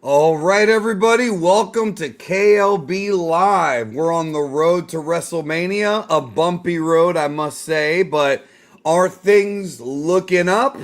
All right, everybody, welcome to KLB Live. We're on the road to Wrestlemania, a bumpy road, I must say, but are things looking up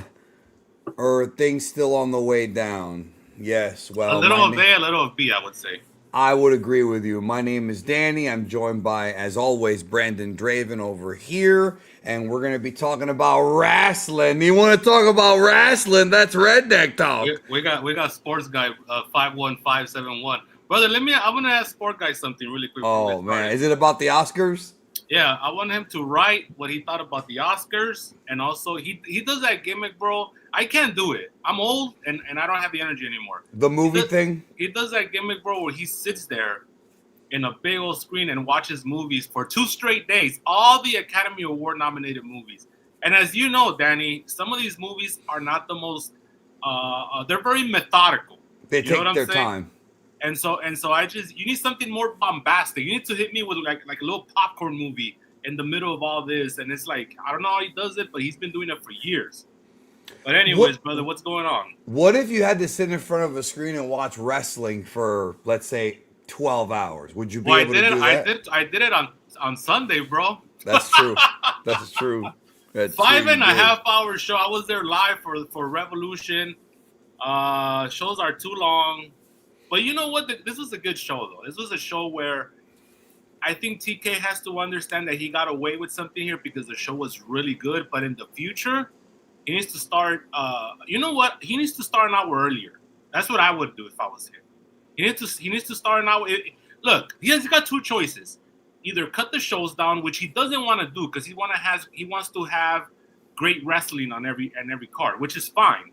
or are things still on the way down? Yes, A well, little of A, a little of B, I would say. I would agree with you. My name is Danny. I'm joined by, as always, Brandon Draven over here, and we're going to be talking about wrestling. You want to talk about wrestling? That's redneck We, talk. we got we got sports guy 51571. Brother, I'm gonna ask sport guy something really quick before we get Oh, man. started. Is it about the Oscars? Yeah, I want him to write what he thought about the Oscars, and also he does that gimmick, bro. I can't do it. I'm old and I don't have the energy anymore. The He movie does thing? he does that gimmick, bro, where he sits there in a big old screen and watches movies for 2 straight days, all the Academy Award nominated movies. And as you know, Danny, some of these movies are not the most. They're very methodical. They You know what take I'm their saying? time. And so you need something more bombastic. You need to hit me with like a little popcorn movie in the middle of all this. And it's like I don't know how he does it, but he's been doing it for years. But anyways, What brother, what's going on? what if you had to sit in front of a screen and watch wrestling for, let's say, 12 hours? Would you be Well, I able to did it. do that? I did it on Sunday, bro. That's true. That's true. That's true. Five You and a did. half hour show. I was there live for Revolution. Shows are too long, but you know what? This was a good show though. This was a show where I think TK has to understand that he got away with something here because the show was really good. But in the future, he needs to start. You know what? He needs to start an hour earlier. That's what I would do if I was him. He needs to start an hour. Look, he's got two choices: either cut the shows down, which he doesn't want to do because he wants to have great wrestling on every card, which is fine.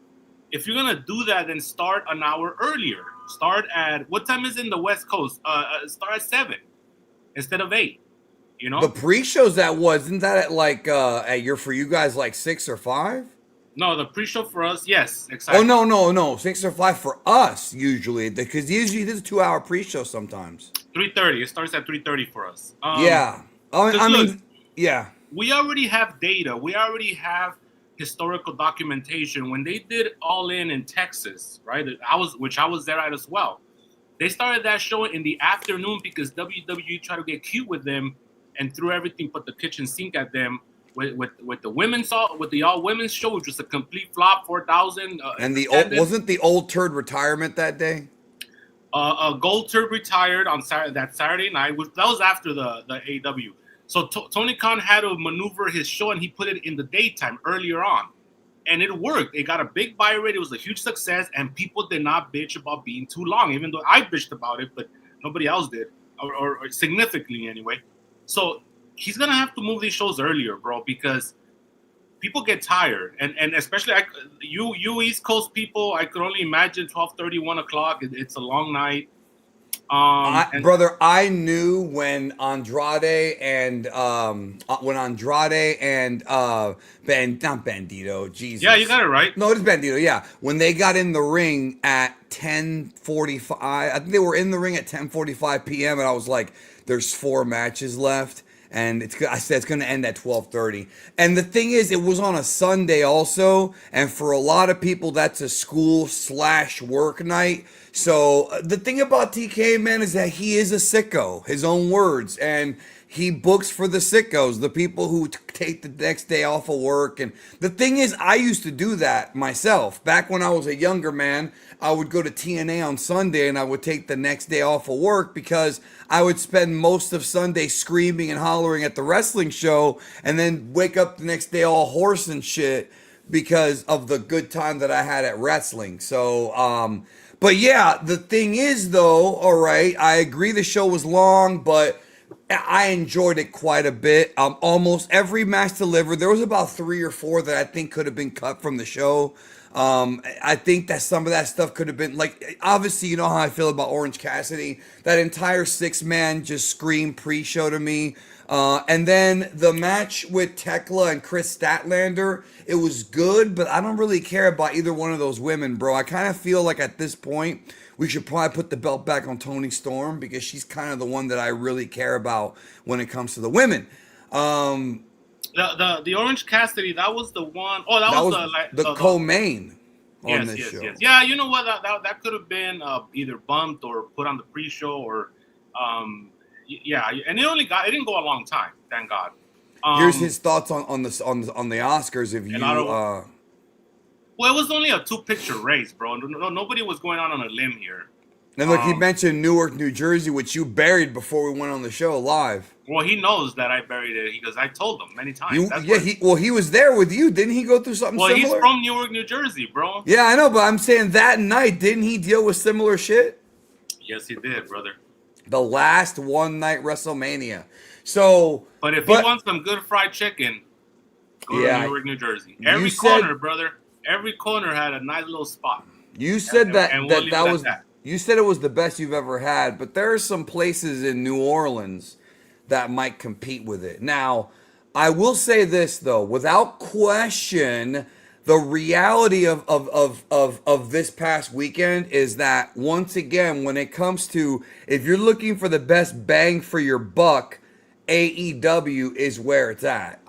If you're gonna do that, then start an hour earlier. Start at what time is it in the West Coast? Start at 7 instead of 8. You The know? pre-shows that was, isn't that at like at your for you guys like 6 or 5? No, the pre-show for us, yes, Oh exactly. no, 6 or 5 for us usually because usually this is 2 hour pre-show sometimes. 3:30. It starts at 3:30 for us. Yeah. Because I look, mean, yeah. we already have data. We already have historical documentation. When they did All In Texas, right? I was there at as well. They started that show in the afternoon because WWE tried to get cute with them and threw everything but the kitchen sink at them with the all women's show, which was a complete flop, 4,000 And the old attendance. wasn't the old turd retirement that day? Gold Turd retired on that Saturday night. That was after the AEW. So Tony Khan had to maneuver his show, and he put it in the daytime earlier on, and it worked. It got a big buy rate. It was a huge success, and people did not bitch about being too long. Even though I bitched about it, but nobody else did, or significantly anyway. So he's gonna have to move these shows earlier, bro, because people get tired, and especially you East Coast people. I could only imagine 12:30, 1 o'clock. It's a long night. And Brother, I knew when Andrade and not Bandito, yeah, you Jesus. got it right. No, it's Bandito, yeah. When they got in the ring at 10:45, I think they were in the ring at 10:45 p.m. and I was like, there's 4 matches left. And I said it's going to end at 12:30. And the thing is, it was on a Sunday also, and for a lot of people, that's a school/work night. So the thing about TK, man, is that he is a sicko, his own words, and he books for the sickos, the people who take the next day off of work. And the thing is, I used to do that myself. Back when I was a younger man, I would go to TNA on Sunday and I would take the next day off of work because I would spend most of Sunday screaming and hollering at the wrestling show and then wake up the next day all hoarse and shit because of the good time that I had at wrestling. But yeah, the thing is though, all right, I agree the show was long, but I enjoyed it quite a bit. Almost every match delivered. There was about 3 or 4 that I think could have been cut from the show. I think that some of that stuff could have been like, obviously, you know how I feel about Orange Cassidy. That entire 6 man just screamed pre-show to me. And then the match with Tekla and Chris Statlander, it was good, but I don't really care about either one of those women, bro. I kind of feel like at this point, we should probably put the belt back on Toni Storm because she's kind of the one that I really care about when it comes to the women. Um, The Orange Cassidy, that was the one. Oh, that that was was the like the co-main. on this show. Yes. Yeah, you know what? That could have been either bumped or put on the pre-show, or yeah. And it didn't go a long time. Thank God. Here's his thoughts on the Oscars. If you well, it was only a 2-picture race, bro. Nobody was going on a limb here. And look, he mentioned Newark, New Jersey, which you buried before we went on the show live. Well, he knows that I buried it because I told him many times. He was there with you. Didn't he go through something similar? Well, he's from Newark, New Jersey, bro. Yeah, I know, but I'm saying that night, didn't he deal with similar shit? Yes, he did, brother. The last one-night WrestleMania. So, but if he wants some good fried chicken, go to Newark, New Jersey. Every corner, brother. Every corner had a nice little spot. You said you said it was the best you've ever had, but there are some places in New Orleans that might compete with it. Now, I will say this though, without question, the reality of this past weekend is that once again, when it comes to if you're looking for the best bang for your buck, AEW is where it's at.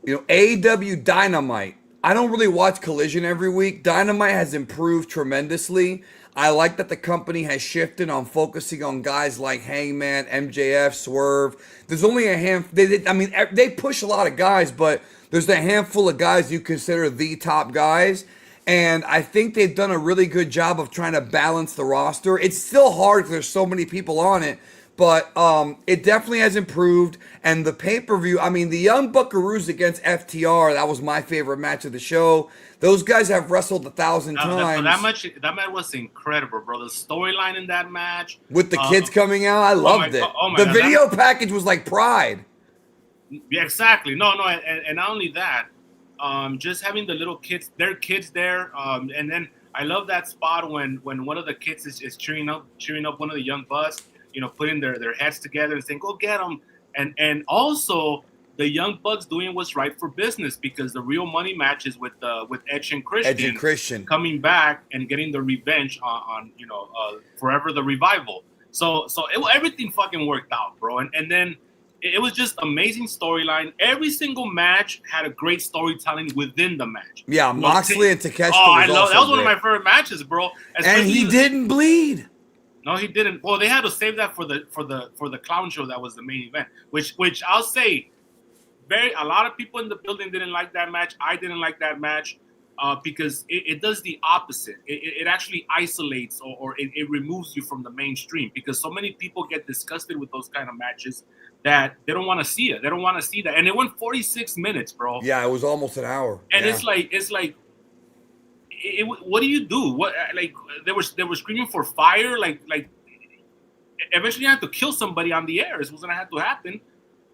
AEW Dynamite. I don't really watch Collision every week. Dynamite has improved tremendously. I like that the company has shifted on focusing on guys like Hangman, MJF, Swerve. There's only a handful. They push a lot of guys, but there's a handful of guys you consider the top guys. And I think they've done a really good job of trying to balance the roster. It's still hard because there's so many people on it. But it definitely has improved. And the pay-per-view, the Young Buckaroos against FTR, that was my favorite match of the show. Those guys have wrestled 1,000 times. That match was incredible, bro. The storyline in that match. With the kids coming out, I loved it. The video package was like Pride. Yeah, exactly. No, and not only that, just having the little kids, their kids there. And then I love that spot when one of the kids is cheering up one of the Young Bucks. Putting their heads together and saying, "Go get them," and also the Young Bucks doing what's right for business because the real money matches with Edge and Christian coming back and getting the revenge on Forever the Revival. So everything fucking worked out, bro. And then it was just amazing storyline. Every single match had a great storytelling within the match. Yeah, Moxley and Takeshita. I love that was one of my favorite matches, bro. And he didn't bleed. No, he didn't. Well, they had to save that for the clown show that was the main event. Which I'll say, a lot of people in the building didn't like that match. I didn't like that match because it does the opposite. It actually isolates or it removes you from the mainstream because so many people get disgusted with those kind of matches that they don't want to see it. They don't want to see that. And it went 46 minutes, bro. Yeah, it was almost an hour. And it's like. What do you do? What they were screaming for fire? Like eventually you have to kill somebody on the air. It was gonna have to happen.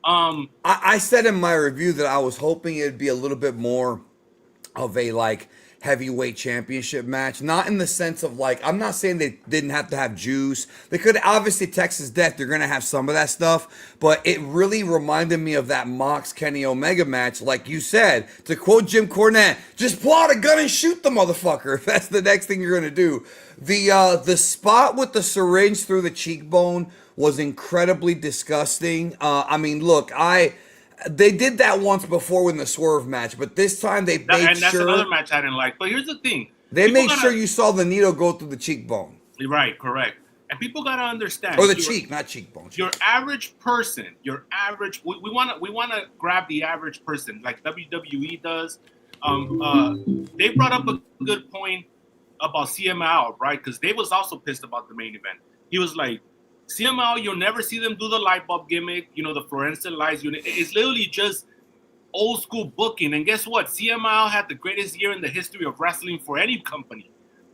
I said in my review that I was hoping it'd be a little bit more of a heavyweight championship match. Not in the sense of I'm not saying they didn't have to have juice. They could obviously Texas Death. They're gonna have some of that stuff, but it really reminded me of that Mox Kenny Omega match, like you said. To quote Jim Cornette, just pull out a gun and shoot the motherfucker. If that's the next thing you're gonna do. The spot with the syringe through the cheekbone was incredibly disgusting. They did that once before in the Swerve match, but this time they made sure. And that's another match I didn't like. But here's the thing: they made sure you saw the needle go through the cheekbone. Right, correct. And people gotta understand. Or the cheek, not cheekbone. Your average person, we wanna grab the average person like WWE does. They brought up a good point about CML, right? Because Dave was also pissed about the main event. He was like, CML, you'll never see them do the light bulb gimmick, the fluorescent lights unit. It's literally just old school booking. And guess what? CML had the greatest year in the history of wrestling for any company.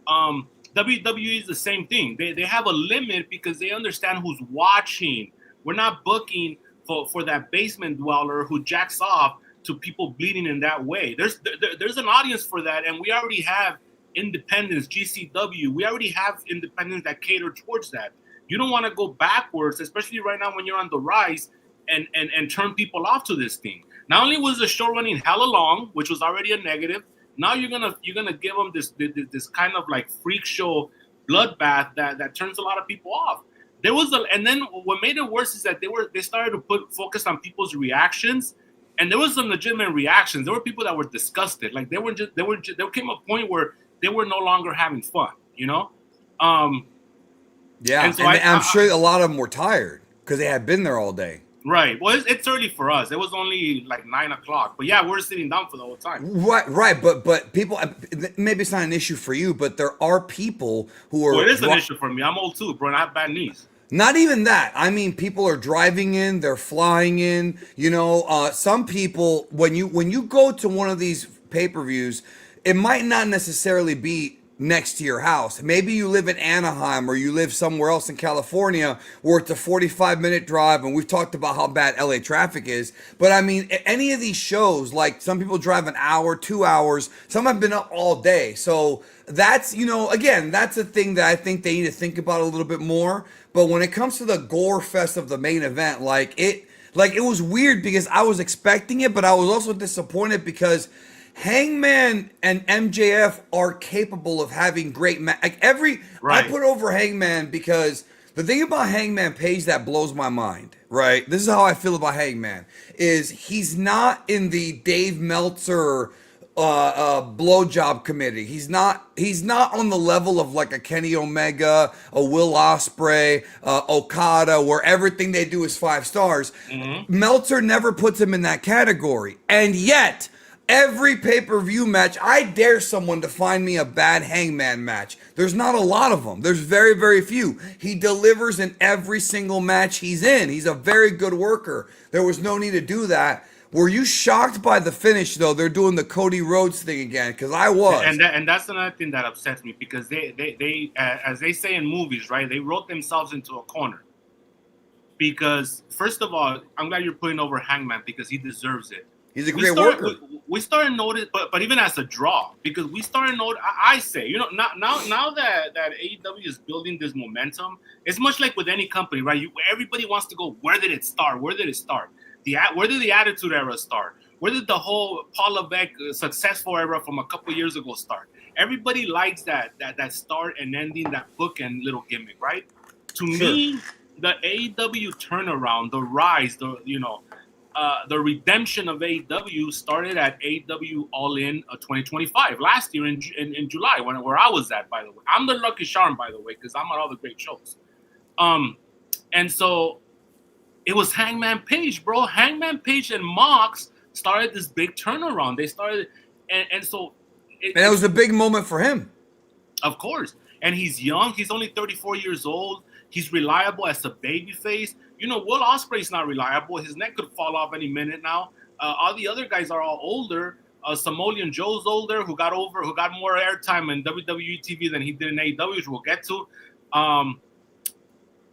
WWE is the same thing. They have a limit because they understand who's watching. We're not booking for that basement dweller who jacks off to people bleeding in that way. There's an audience for that, and we already have independents, GCW. We already have independents that cater towards that. You don't want to go backwards, especially right now when you're on the rise and turn people off to this thing. Not only was the show running hella long, which was already a negative, now you're gonna give them this kind of freak show bloodbath that turns a lot of people off. And then what made it worse is that they started to focus on people's reactions, and there was some legitimate reactions. There were people that were disgusted. Like there came a point where they were no longer having fun, you know? Yeah, and so I'm sure a lot of them were tired because they had been there all day. Right. Well, it's early for us. It was only like 9 o'clock. But yeah, we're sitting down for the whole time. Right. But people, maybe it's not an issue for you, but there are people who are. Well, it is an issue for me. I'm old too, bro, and I have bad knees. Not even that. I mean, people are driving in, they're flying in. You know, some people, when you go to one of these pay-per-views, it might not necessarily be next to your house. Maybe you live in Anaheim or you live somewhere else in California where it's a 45-minute drive, and we've talked about how bad LA traffic is. But I mean, any of these shows, like some people drive an hour, 2 hours, some have been up all day. So that's, you know, again, that's a thing that I think they need to think about a little bit more. But when it comes to the gore fest of the main event, it was weird because I was expecting it, but I was also disappointed because Hangman and MJF are capable of having great I put over Hangman because the thing about Hangman Page that blows my mind, right? This is how I feel about Hangman, is he's not in the Dave Meltzer blowjob committee. He's not on the level of like a Kenny Omega, a Will Ospreay, Okada, where everything they do is 5 stars. Mm-hmm. Meltzer never puts him in that category, and yet every pay-per-view match, I dare someone to find me a bad Hangman match. There's not a lot of them. There's very, very few. He delivers in every single match he's in. He's a very good worker. There was no need to do that. Were you shocked by the finish, though? They're doing the Cody Rhodes thing again, because I was. And that's another thing that upsets me, because they as they say in movies, right, they wrote themselves into a corner. Because, first of all, I'm glad you're putting over Hangman because he deserves it. He's a great worker. We started notice, but even as a draw, because we started notice. I say, you know, now that AEW is building this momentum, it's much like with any company, right? Everybody wants to go. Where did it start? Where did it start? Where did the Attitude Era start? Where did the whole Paul Levesque successful era from a couple years ago start? Everybody likes that start and ending, that bookend little gimmick, right? To me, the AEW turnaround, the rise, the redemption of AEW started at AEW All In 2025 last year in July, where I was at, by the way. I'm the lucky charm, by the way, because I'm at all the great shows. And so it was Hangman Page, bro. Hangman Page and Mox started this big turnaround. They started, and so and it was a big moment for him. Of course. And he's young. He's only 34 years old. He's reliable as a babyface. You know, Will Ospreay's not reliable. His neck could fall off any minute now. All the other guys are all older. Samoan Joe's older, who got more airtime in WWE TV than he did in AEW, which we'll get to.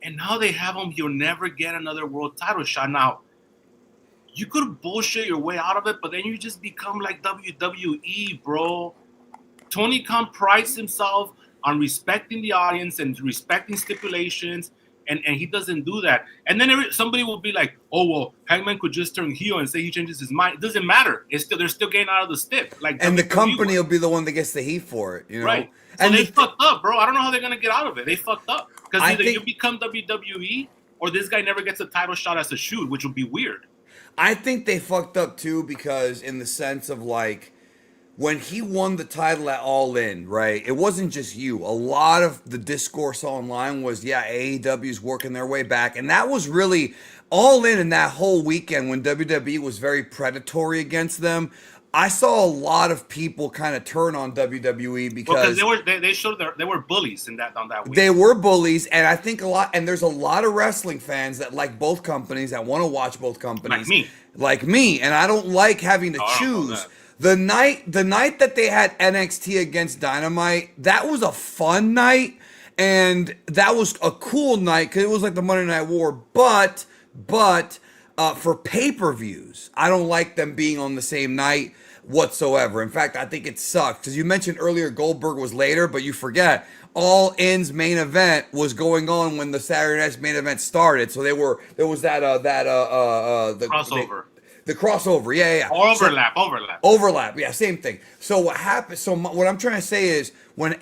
And now they have him. He'll never get another world title shot. Now, you could bullshit your way out of it, but then you just become like WWE, bro. Tony Khan prides himself on respecting the audience and respecting stipulations, and he doesn't do that. And then somebody will be like, "Oh well, Hangman could just turn heel and say he changes his mind." It doesn't matter. They're still getting out of the stip. Like, and the company will be the one that gets the heat for it, you know. Right? So and they fucked up, bro. I don't know how they're gonna get out of it. They fucked up because either you become WWE or this guy never gets a title shot as a shoot, which would be weird. I think they fucked up too, because in the sense of like, when he won the title at All In, right, it wasn't just you. A lot of the discourse online was, AEW's working their way back. And that was really All In that whole weekend when WWE was very predatory against them. I saw a lot of people kind of turn on WWE because they showed they were bullies on that week. They were bullies, and I think there's a lot of wrestling fans that like both companies, that want to watch both companies. Like me, and I don't like having to choose. The night that they had NXT against Dynamite, that was a fun night, and that was a cool night because it was like the Monday Night War. But for pay-per-views, I don't like them being on the same night whatsoever. In fact, I think it sucks because you mentioned earlier Goldberg was later, but you forget All In's main event was going on when the Saturday Night's main event started. So there was the crossover. The crossover, yeah. Overlap, yeah, same thing. So what happened? So what I'm trying to say is, when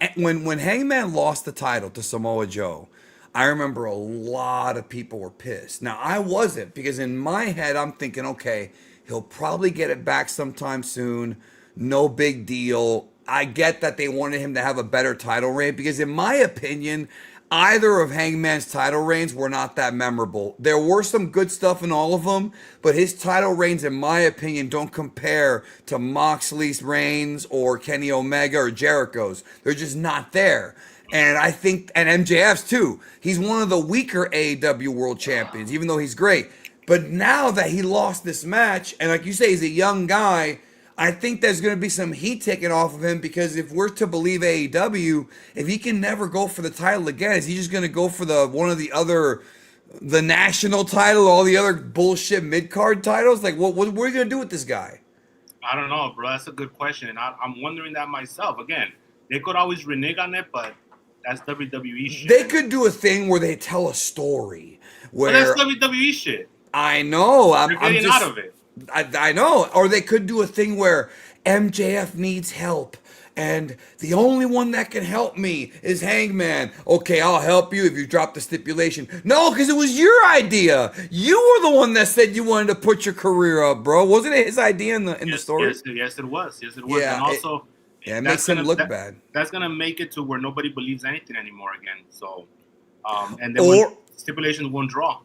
Hangman lost the title to Samoa Joe, I remember a lot of people were pissed. Now I wasn't, because in my head I'm thinking, okay, He'll probably get it back sometime soon. No big deal. I get that they wanted him to have a better title reign because, in my opinion, either of Hangman's title reigns were not that memorable. There were some good stuff in all of them, but his title reigns, in my opinion, don't compare to Moxley's reigns or Kenny Omega or Jericho's. They're just not there. And I think, and MJF's too, he's one of the weaker AEW world champions, even though he's great. But now that he lost this match, and like you say, he's a young guy, I think there's going to be some heat taken off of him because if we're to believe AEW, if he can never go for the title again, is he just going to go for the national title, all the other bullshit mid-card titles? Like, what are you going to do with this guy? I don't know, bro. That's a good question. And I'm wondering that myself. Again, they could always renege on it, but that's WWE shit. They could do a thing where they tell a story. But that's WWE shit. I know. They're getting out of it. I know. Or they could do a thing where MJF needs help. And the only one that can help me is Hangman. Okay, I'll help you if you drop the stipulation. No, because it was your idea. You were the one that said you wanted to put your career up, bro. Wasn't it his idea in the story? Yes, it was. Yes, it was. Yeah, and also, it makes him look bad. That's gonna make it to where nobody believes anything anymore again. So, and then stipulations won't draw.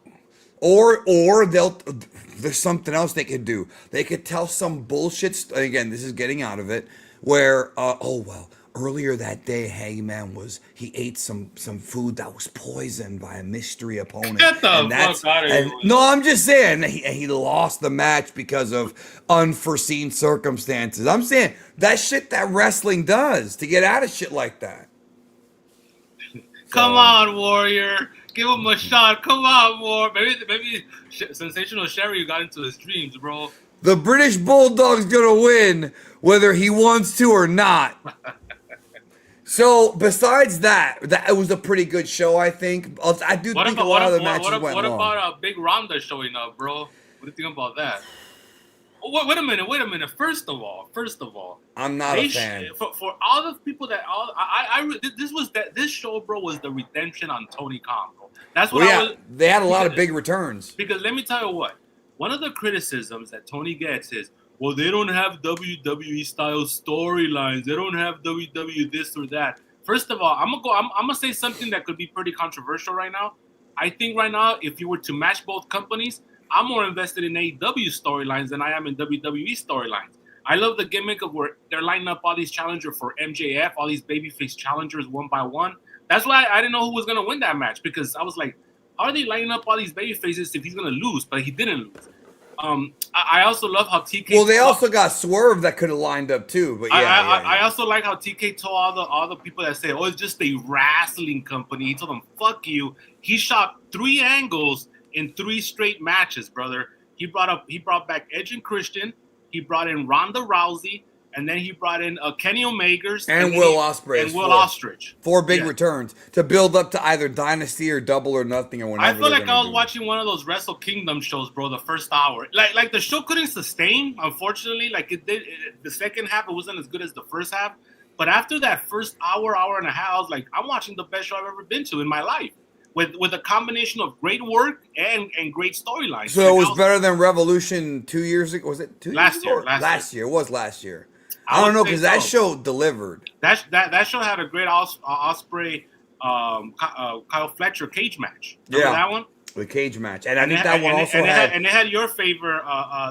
Or there's something else they could do. They could tell some bullshit. Again, this is getting out of it. Where earlier that day, Hangman he ate some food that was poisoned by a mystery opponent. Get the fuck out of here. No, I'm just saying he lost the match because of unforeseen circumstances. I'm saying that shit that wrestling does to get out of shit like that. Come on, Warrior. Give him a shot. Come on, War. Maybe Sensational Sherry got into his dreams, bro. The British Bulldog's gonna win whether he wants to or not. So besides that, it was a pretty good show, I think. I do think a lot of the matches went long. What about Big Ronda showing up, bro? What do you think about that? Oh, wait a minute. First of all, I'm not a fan. For all the people that this show, bro, was the redemption on Tony Khan, bro. That's what they had a lot of big returns. Because let me tell you what, one of the criticisms that Tony gets is, well, they don't have WWE style storylines. They don't have WWE this or that. First of all, I'm gonna say something that could be pretty controversial right now. I think right now, if you were to match both companies, I'm more invested in AEW storylines than I am in WWE storylines. I love the gimmick of where they're lining up all these challengers for MJF, all these babyface challengers one by one. That's why I didn't know who was going to win that match, because I was like, how are they lining up all these babyfaces if he's going to lose? But he didn't lose. I also love how TK... Well, they also got Swerve that could have lined up too. But I also like how TK told all the people that say, oh, it's just a wrestling company. He told them, fuck you. He shot 3 angles in 3 straight matches, brother. He brought back Edge and Christian. He brought in Ronda Rousey, and then he brought in Kenny Omega's and Will Ospreay and Will Ostrich. 4 big returns to build up to either Dynasty or Double or Nothing or whatever. I feel like I was watching one of those Wrestle Kingdom shows, bro. The first hour, like the show couldn't sustain, unfortunately. Like it did. The second half, it wasn't as good as the first half. But after that first hour and a half, I was like, I'm watching the best show I've ever been to in my life. With a combination of great work and great storylines. So it was better than Revolution 2 years ago. Was it 2 years ago? Last year. It was last year. I don't know, because that show delivered. That show had a great Ospreay, Kyle Fletcher cage match. Remember that one? The cage match. And I think that one also had... And they had your favorite,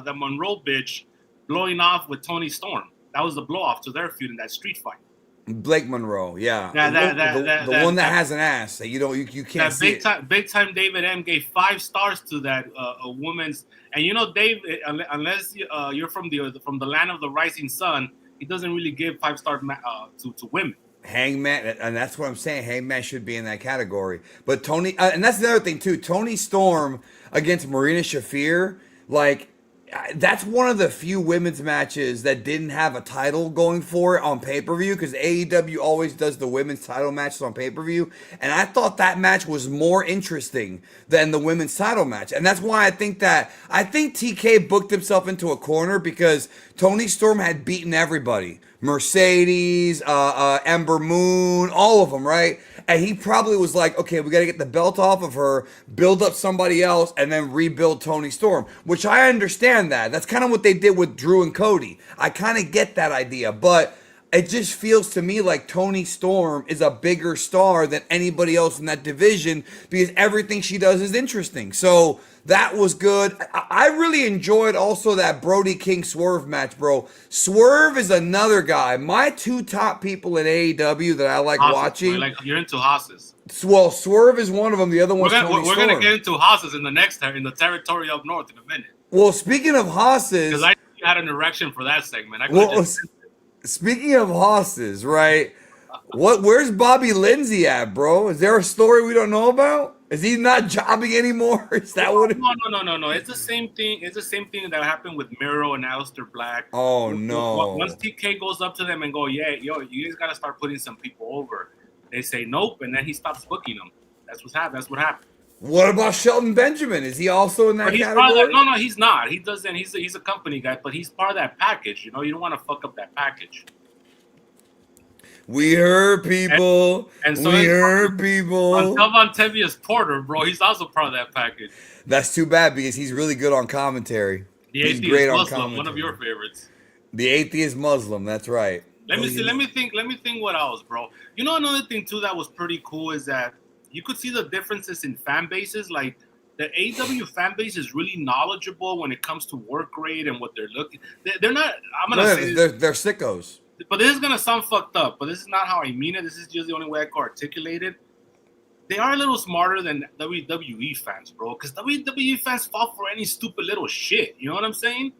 the Monroe bitch, blowing off with Tony Storm. That was the blow-off to their feud in that street fight. Blake Monroe, yeah. The one that has an ass that you can't see. Big time David M gave 5 stars to that a woman's, and Dave, unless you're from the land of the rising sun, he doesn't really give 5 stars to women. Hangman, and that's what I'm saying. Hangman should be in that category. But Tony, and that's the other thing too. Tony Storm against Marina Shafir, like. That's one of the few women's matches that didn't have a title going for it on pay-per-view, because AEW always does the women's title matches on pay-per-view, and I thought that match was more interesting than the women's title match. And that's why I think TK booked himself into a corner, because Tony Storm had beaten everybody Mercedes, Ember Moon, all of them, right? And he probably was like, okay, we got to get the belt off of her, build up somebody else, and then rebuild Tony Storm, which I understand that. That's kind of what they did with Drew and Cody. I kind of get that idea, but it just feels to me like Tony Storm is a bigger star than anybody else in that division because everything she does is interesting. So that was good. I really enjoyed also that Brody King Swerve match, bro. Swerve is another guy. My two top people in AEW that I like watching. You're into Haas's. Well, Swerve is one of them. The other one's we're Tony Storm. We're gonna get into Haas's in the territory up north in a minute. Well, speaking of Haas's, because I had an erection for that segment. Speaking of Haas's, right? Where's Bobby Lindsay at, bro? Is there a story we don't know about? Is he not jobbing anymore? Is that what? No. It's the same thing. It's the same thing that happened with Miro and Aleister Black. Oh no! Once TK goes up to them and go, yeah, yo, you guys gotta start putting some people over. They say nope, and then he stops booking them. That's what happened. What about Shelton Benjamin? Is he also in that category? No, he's not. He doesn't. He's a company guy, but he's part of that package. You know, you don't want to fuck up that package. We heard people. And so we heard people. Until Vontavious Porter, bro, he's also part of that package. That's too bad because he's really good on commentary. He's great on commentary. One of your favorites. The Atheist Muslim. That's right. Let me see. Let me think what else, bro. You know, another thing too that was pretty cool is that you could see the differences in fan bases. Like the AEW fan base is really knowledgeable when it comes to work rate and what they're looking. They're not. I'm gonna say they're sickos. But this is gonna sound fucked up. But this is not how I mean it. This is just the only way I can articulate it. They are a little smarter than WWE fans, bro. Because WWE fans fall for any stupid little shit. You know what I'm saying?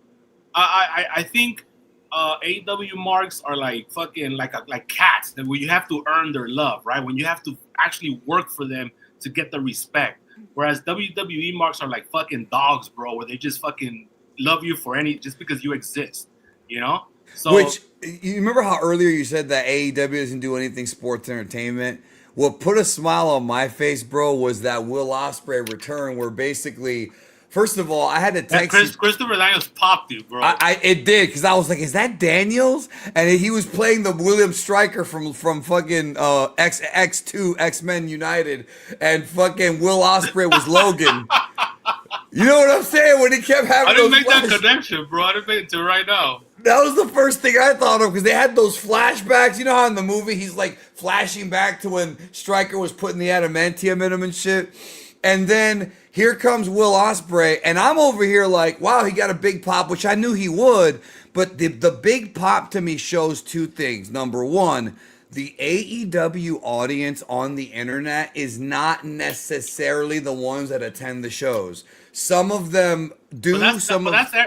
I think AEW marks are like fucking like cats that where you have to earn their love, right? When you have to actually work for them to get the respect. Whereas WWE marks are like fucking dogs, bro, where they just fucking love you for just because you exist, you know? So which you remember how earlier you said that AEW doesn't do anything sports entertainment? What put a smile on my face, bro, was that Will Ospreay return where basically first of all, I had to text Christopher Daniels popped you, bro. It did because I was like, "Is that Daniels?" And he was playing the William Stryker from fucking X2 X-Men United, and fucking Will Ospreay was Logan. You know what I'm saying? When he kept having, I didn't make that connection, bro. I didn't make it to right now. That was the first thing I thought of because they had those flashbacks. You know how in the movie he's like flashing back to when Stryker was putting the adamantium in him and shit. And then here comes Will Ospreay, and I'm over here like, wow, he got a big pop, which I knew he would. But the big pop to me shows two things. Number one, the AEW audience on the internet is not necessarily the ones that attend the shows. Some of them do. But that's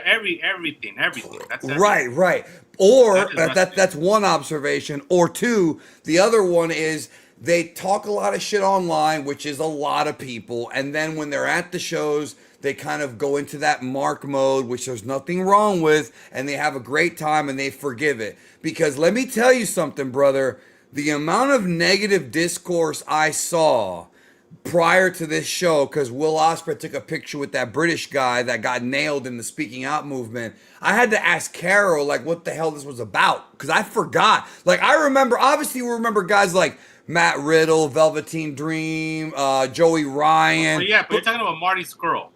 everything. That's everything. Right. Or that's one observation. Or two, the other one is they talk a lot of shit online, which is a lot of people. And then when they're at the shows, they kind of go into that mark mode, which there's nothing wrong with, and they have a great time and they forgive it. Because let me tell you something, brother. The amount of negative discourse I saw prior to this show, because Will Ospreay took a picture with that British guy that got nailed in the speaking out movement, I had to ask Carol, like, what the hell this was about. Because I forgot. Like, I remember, obviously we remember guys like Matt Riddle, Velveteen Dream, Joey Ryan. But you're talking about Marty Scurll.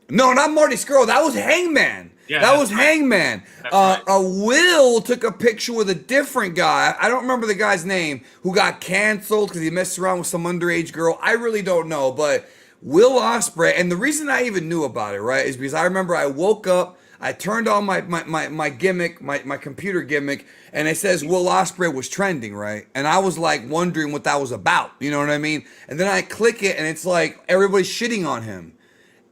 No, not Marty Scurll. That was Hangman. Yeah, that was right. Hangman. Right. Will took a picture with a different guy. I don't remember the guy's name who got canceled because he messed around with some underage girl. I really don't know. But Will Ospreay, and the reason I even knew about it, right, is because I remember I woke up, I turned on my gimmick, my computer gimmick, and it says Will Ospreay was trending, right? And I was like wondering what that was about. You know what I mean? And then I click it, and it's like everybody's shitting on him.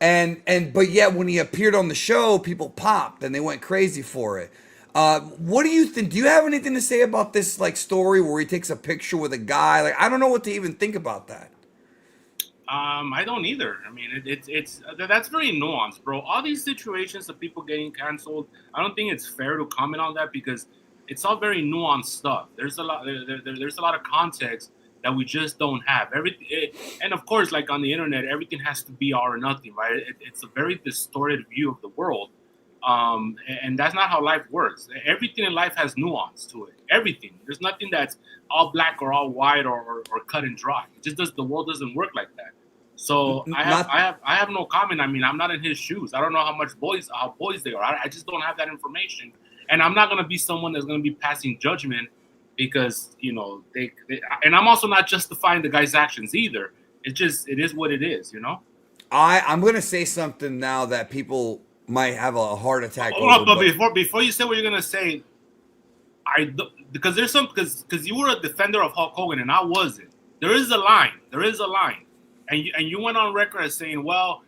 But yet when he appeared on the show, people popped and they went crazy for it. What do you think? Do you have anything to say about this like story where he takes a picture with a guy? Like, I don't know what to even think about that. I don't either. I mean, it's that's very nuanced, bro. All these situations of people getting canceled, I don't think it's fair to comment on that because it's all very nuanced stuff. There's a lot of context that we just don't have. And of course, like on the internet, everything has to be all or nothing, right? It's a very distorted view of the world. And that's not how life works. Everything in life has nuance to it. Everything. There's nothing that's all black or all white or cut and dry. It just does. The world doesn't work like that. So I have no comment. I mean, I'm not in his shoes. I don't know how boys they are. I just don't have that information. And I'm not gonna be someone that's gonna be passing judgment because they and I'm also not justifying the guy's actions either. It is what it is. I'm gonna say something now that people might have a heart attack. But before you say what you're gonna say, because you were a defender of Hulk Hogan and I wasn't. There is a line, and you went on record as saying, well,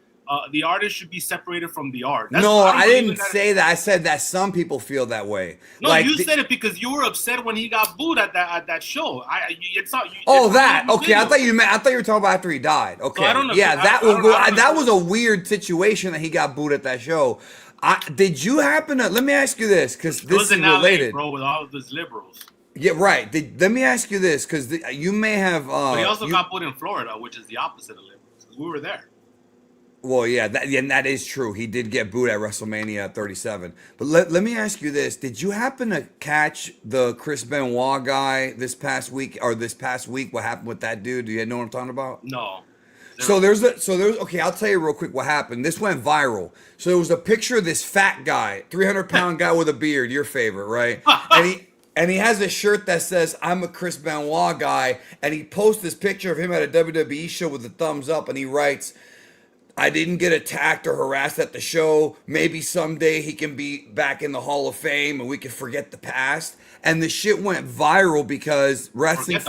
the artist should be separated from the art. I didn't say that. I said that some people feel that way. No, you said it because you were upset when he got booed at that show. I thought you were talking about after he died. Okay, so I don't know. Yeah, that was a weird situation that he got booed at that show. Did you happen to? Let me ask you this because this is related, bro. With all of those liberals. Yeah, right. Let me ask you this because you may have. But he also got put in Florida, which is the opposite of liberals. We were there. Well, yeah, that is true. He did get booed at WrestleMania 37. But let me ask you this: did you happen to catch the Chris Benoit guy this past week? What happened with that dude? Do you know what I'm talking about? No. So there's okay. I'll tell you real quick what happened. This went viral. So there was a picture of this fat guy, 300-pound guy with a beard, your favorite, right? And he has a shirt that says "I'm a Chris Benoit guy," and he posts this picture of him at a WWE show with a thumbs up, and he writes, "I didn't get attacked or harassed at the show. Maybe someday he can be back in the Hall of Fame and we can forget the past." And the shit went viral because wrestling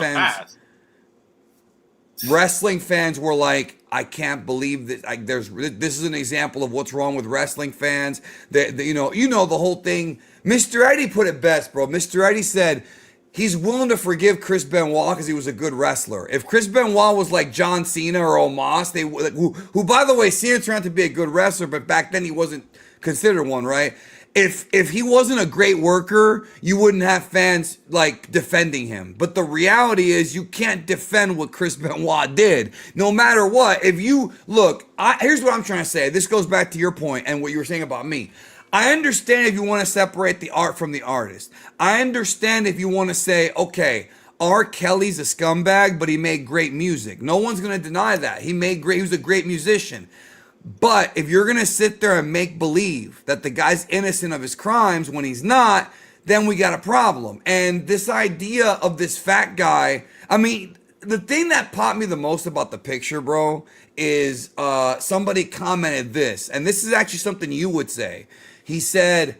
fans were like, "I can't believe that." This is an example of what's wrong with wrestling fans. You know the whole thing. Mr. Eddie put it best, bro. Mr. Eddie said he's willing to forgive Chris Benoit because he was a good wrestler. If Chris Benoit was like John Cena or Omos, who by the way, Cena turned out to be a good wrestler, but back then he wasn't considered one, right? If he wasn't a great worker, you wouldn't have fans like defending him. But the reality is you can't defend what Chris Benoit did, no matter what. If you look, here's what I'm trying to say. This goes back to your point and what you were saying about me. I understand if you want to separate the art from the artist. I understand if you want to say, okay, R. Kelly's a scumbag, but he made great music. No one's going to deny that. He was a great musician. But if you're going to sit there and make believe that the guy's innocent of his crimes when he's not, then we got a problem. And this idea of this fat guy, I mean, the thing that popped me the most about the picture, bro, is somebody commented this. And this is actually something you would say. He said,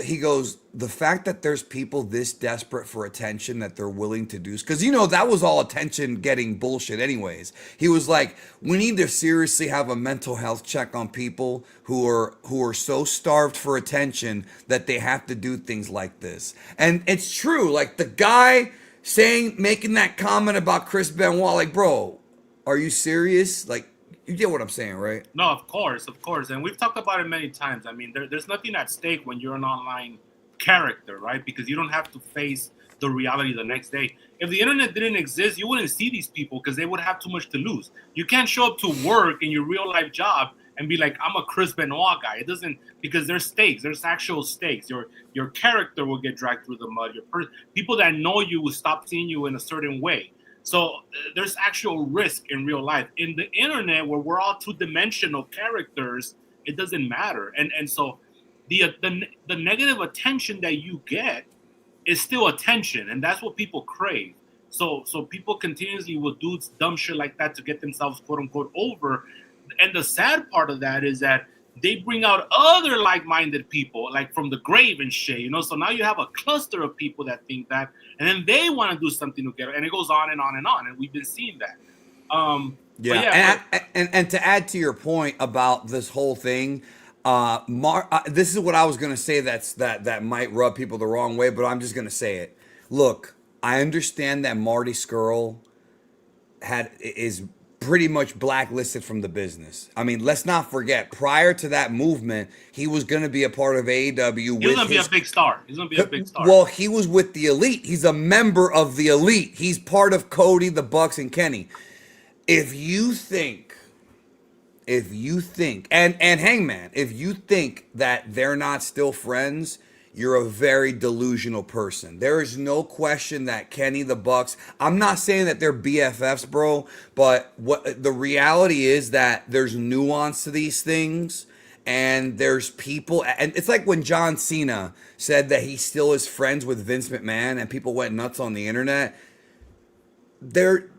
he goes, the fact that there's people this desperate for attention that they're willing to do, because that was all attention getting bullshit anyways. He was like, we need to seriously have a mental health check on people who are so starved for attention that they have to do things like this. And it's true. Like the guy making that comment about Chris Benoit, like, bro, are you serious? Like, you get what I'm saying, right? No, of course. And we've talked about it many times. I mean, there's nothing at stake when you're an online character, right? Because you don't have to face the reality the next day. If the internet didn't exist, you wouldn't see these people because they would have too much to lose. You can't show up to work in your real life job and be like, I'm a Chris Benoit guy. It doesn't, because there's stakes. There's actual stakes. Your character will get dragged through the mud. People that know you will stop seeing you in a certain way. So there's actual risk in real life. In the internet, where we're all two-dimensional characters, it doesn't matter. And so the negative attention that you get is still attention, and that's what people crave. So people continuously will do dumb shit like that to get themselves quote unquote over. And the sad part of that is that they bring out other like-minded people, like from the grave and shit, So now you have a cluster of people that think that, and then they want to do something together, and it goes on and on and on, and we've been seeing that. And to add to your point about this whole thing, this is what I was going to say that might rub people the wrong way, but I'm just going to say it. Look, I understand that Marty Scurll is pretty much blacklisted from the business. I mean, let's not forget, prior to that movement, he was going to be a part of AEW. He's going to be a big star. Well, he was with the Elite. He's a member of the Elite. He's part of Cody, the Bucks, and Kenny. If you think if you think, and Hangman, if you think that they're not still friends, you're a very delusional person. There is no question that Kenny the Bucks, I'm not saying that they're BFFs, bro, but what the reality is that there's nuance to these things, and there's people, and it's like when John Cena said that he still is friends with Vince McMahon and people went nuts on the internet. They're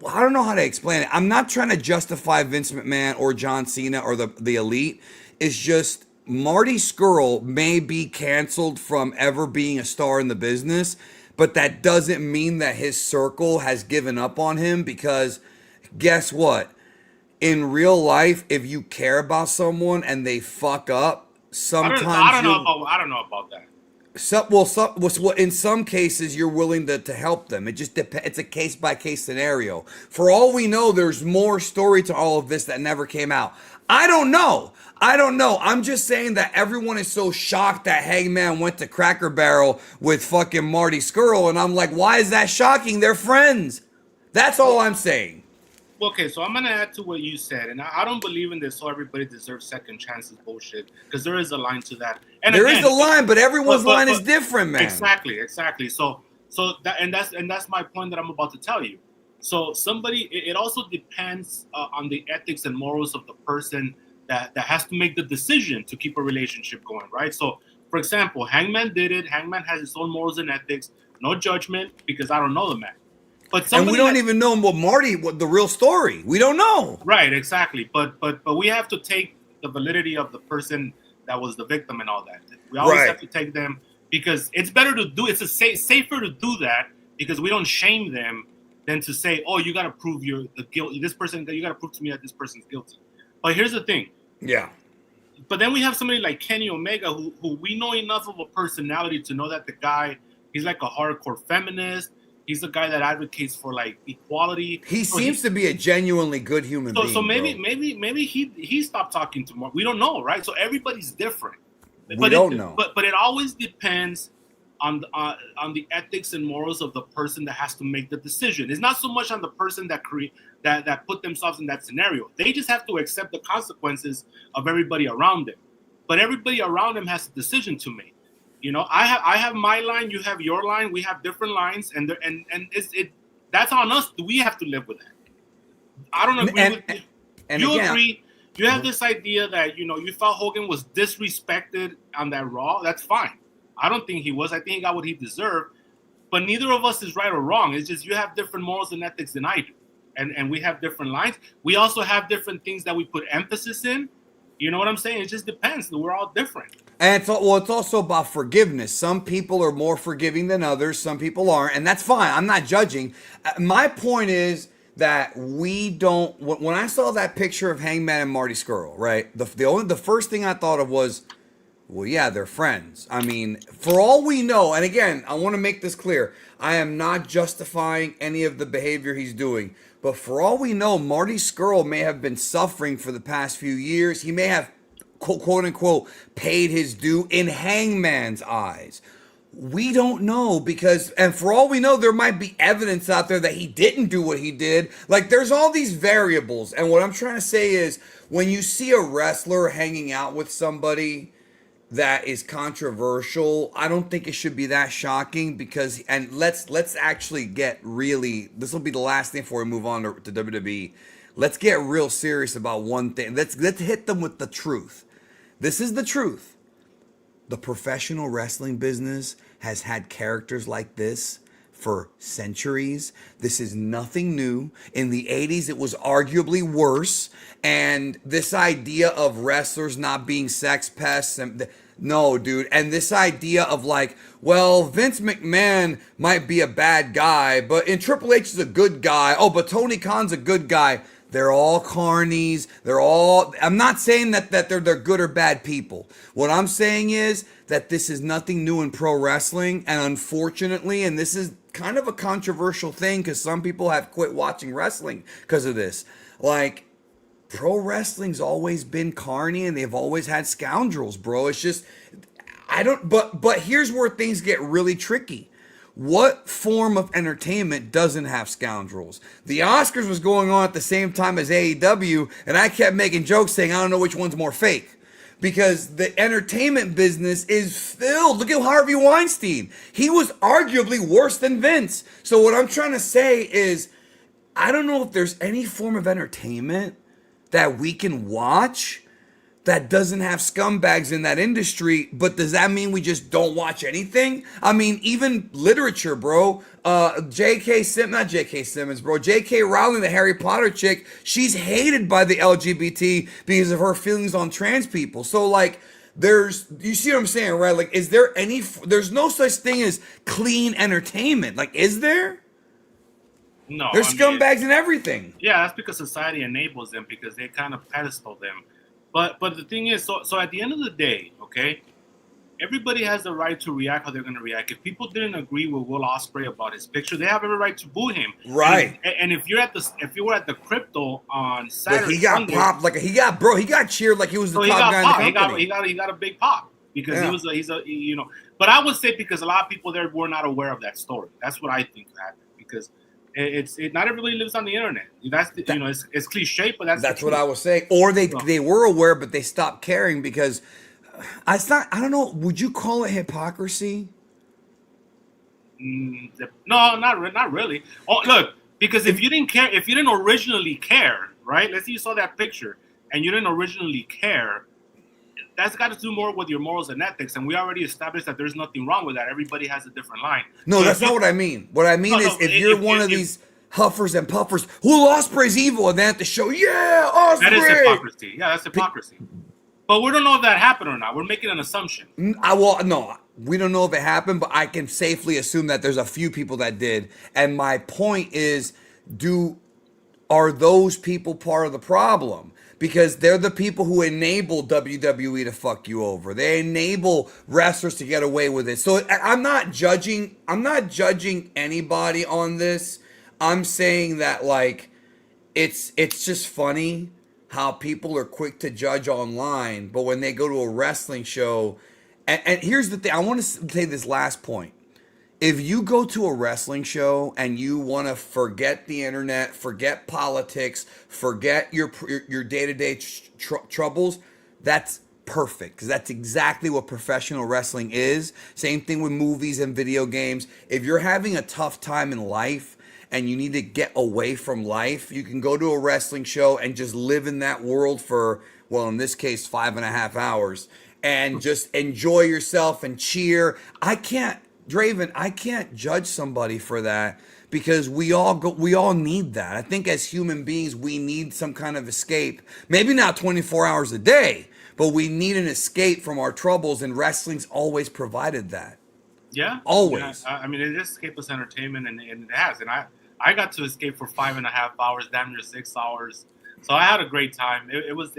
I don't know how to explain it. I'm not trying to justify Vince McMahon or John Cena or the elite. It's just Marty Scurll may be canceled from ever being a star in the business, but that doesn't mean that his circle has given up on him, because guess what? In real life, if you care about someone and they fuck up, sometimes I don't know about that. In some cases, you're willing to help them. It just depends. It's a case by case scenario. For all we know, there's more story to all of this that never came out. I don't know. I'm just saying that everyone is so shocked that Hangman went to Cracker Barrel with fucking Marty Scurll, and I'm like, why is that shocking? They're friends. That's all I'm saying. Okay, so I'm going to add to what you said, and I don't believe in this, so everybody deserves second chances bullshit, because there is a line to that. And there is a line, but everyone's line is different, man. Exactly. So that's my point that I'm about to tell you. So it also depends on the ethics and morals of the person that has to make the decision to keep a relationship going, right? So, for example, Hangman did it. Hangman has his own morals and ethics. No judgment, because I don't know the man. And we don't even know what the real story. We don't know. Right, exactly. But we have to take the validity of the person that was the victim and all that. We always have to take them, because it's better to do. It's safer to do that, because we don't shame them, than to say, "Oh, you got to prove the guilt. This person, you got to prove to me that this person's guilty." But here's the thing. Yeah. But then we have somebody like Kenny Omega, who we know enough of a personality to know that the guy, he's like a hardcore feminist. He's a guy that advocates for like equality. He seems to be a genuinely good human being. So maybe he stopped talking to more. We don't know, right? So everybody's different. We don't know. But it always depends on the ethics and morals of the person that has to make the decision. It's not so much on the person that put themselves in that scenario. They just have to accept the consequences of everybody around them. But everybody around them has a decision to make. You know, I have my line, you have your line, we have different lines, and that's on us. We have to live with that. I don't agree with you. You agree. You have this idea that, you felt Hogan was disrespected on that Raw. That's fine. I don't think he was. I think he got what he deserved. But neither of us is right or wrong. It's just you have different morals and ethics than I do. And we have different lines. We also have different things that we put emphasis in. You know what I'm saying? It just depends. We're all different. And it's also about forgiveness. Some people are more forgiving than others. Some people aren't. And that's fine. I'm not judging. My point is that we don't... When I saw that picture of Hangman and Marty Scurll, right? The first thing I thought of was, well, yeah, they're friends. I mean, for all we know, and again, I want to make this clear. I am not justifying any of the behavior he's doing. But for all we know, Marty Scurll may have been suffering for the past few years. He may have, quote unquote, paid his due in Hangman's eyes. We don't know, and for all we know, there might be evidence out there that he didn't do what he did. Like, there's all these variables. And what I'm trying to say is, when you see a wrestler hanging out with somebody that is controversial, I don't think it should be that shocking, because, and let's actually get really, this will be the last thing before we move on to WWE. Let's get real serious about one thing. Let's hit them with the truth. This is the truth. The professional wrestling business has had characters like this for centuries. This is nothing new. In the 80s, it was arguably worse. And this idea of wrestlers not being sex pests, no, dude. And this idea of like, well, Vince McMahon might be a bad guy, but and Triple H is a good guy. Oh, but Tony Khan's a good guy. They're all carnies. I'm not saying that they're good or bad people. What I'm saying is that this is nothing new in pro wrestling. And unfortunately, and this is kind of a controversial thing because some people have quit watching wrestling because of this. Like, pro wrestling's always been carny and they've always had scoundrels, bro. It's just, but here's where things get really tricky. what form of entertainment doesn't have scoundrels? The Oscars was going on at the same time as AEW, and I kept making jokes saying, I don't know which one's more fake. Because the entertainment business is filled. Look at Harvey Weinstein. He was arguably worse than Vince. So what I'm trying to say is, I don't know if there's any form of entertainment that we can watch that doesn't have scumbags in that industry, but does that mean we just don't watch anything? I mean, even literature, bro. Not J.K. Simmons, bro. J.K. Rowling, the Harry Potter chick, she's hated by the LGBT because of her feelings on trans people. So, like, you see what I'm saying, right? Like, there's no such thing as clean entertainment. Like, is there? No. There's scumbags in everything. Yeah, that's because society enables them because they kind of pedestal them. But the thing is, so at the end of the day, okay, everybody has the right to react how they're going to react. If people didn't agree with Will Ospreay about his picture, they have every right to boo him. Right. And if you were at the crypto on Saturday, but he got Sunday, popped he got cheered like he was the top guy in the company. He got a big pop because he's a But I would say because a lot of people there were not aware of that story. That's what I think happened because. Not everybody lives on the internet. It's cliche, but that's what I was saying. Or they were aware, but they stopped caring because it's not. I don't know. Would you call it hypocrisy? No, not really. Oh, look, because if you didn't originally care, right? Let's say you saw that picture and you didn't originally care. That's got to do more with your morals and ethics, and we already established that there's nothing wrong with that. Everybody has a different line. No, so that's not what I mean. What I mean is if you're one of these huffers and puffers, who Ospreay's evil, and then at the show, Ospreay! That is hypocrisy. Yeah, that's hypocrisy. But we don't know if that happened or not. We're making an assumption. No, we don't know if it happened, but I can safely assume that there's a few people that did. And my point is, are those people part of the problem? Because they're the people who enable WWE to fuck you over. They enable wrestlers to get away with it. So I'm not judging anybody on this. I'm saying that like it's just funny how people are quick to judge online, but when they go to a wrestling show, and here's the thing, I want to say this last point. If you go to a wrestling show and you want to forget the internet, forget politics, forget your day-to-day troubles, that's perfect because that's exactly what professional wrestling is. Same thing with movies and video games. If you're having a tough time in life and you need to get away from life, you can go to a wrestling show and just live in that world for, well, in this case, 5.5 hours and just enjoy yourself and cheer. Draven, I can't judge somebody for that because we all need that. I think as human beings, we need some kind of escape. Maybe not 24 hours a day, but we need an escape from our troubles, and wrestling's always provided that. Yeah. Always. Yeah, I mean, it is escape us entertainment, and it has. And I got to escape for 5.5 hours, damn near 6 hours. So I had a great time. It was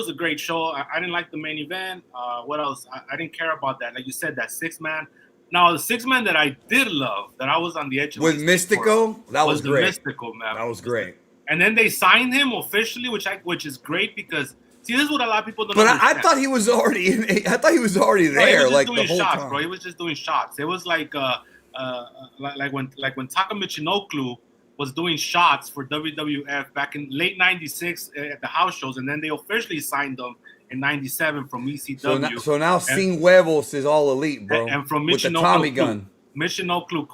a great show. I didn't like the main event. What else? I didn't care about that. Like you said, that 6-man. Now, the 6-man that I did love, that I was on the edge of with Mystico, that was great. Mystico, man. That was great. And then they signed him officially, which is great because see, this is what a lot of people don't. But I thought he was already there, no, like the whole shots, time. Bro, he was just doing shots. It was like when Taka Michinoku was doing shots for WWF back in late '96 at the house shows, and then they officially signed him in '97 from ECW. So now Sin Huevos is all elite, bro. And from with the Tommy gun. Michinoku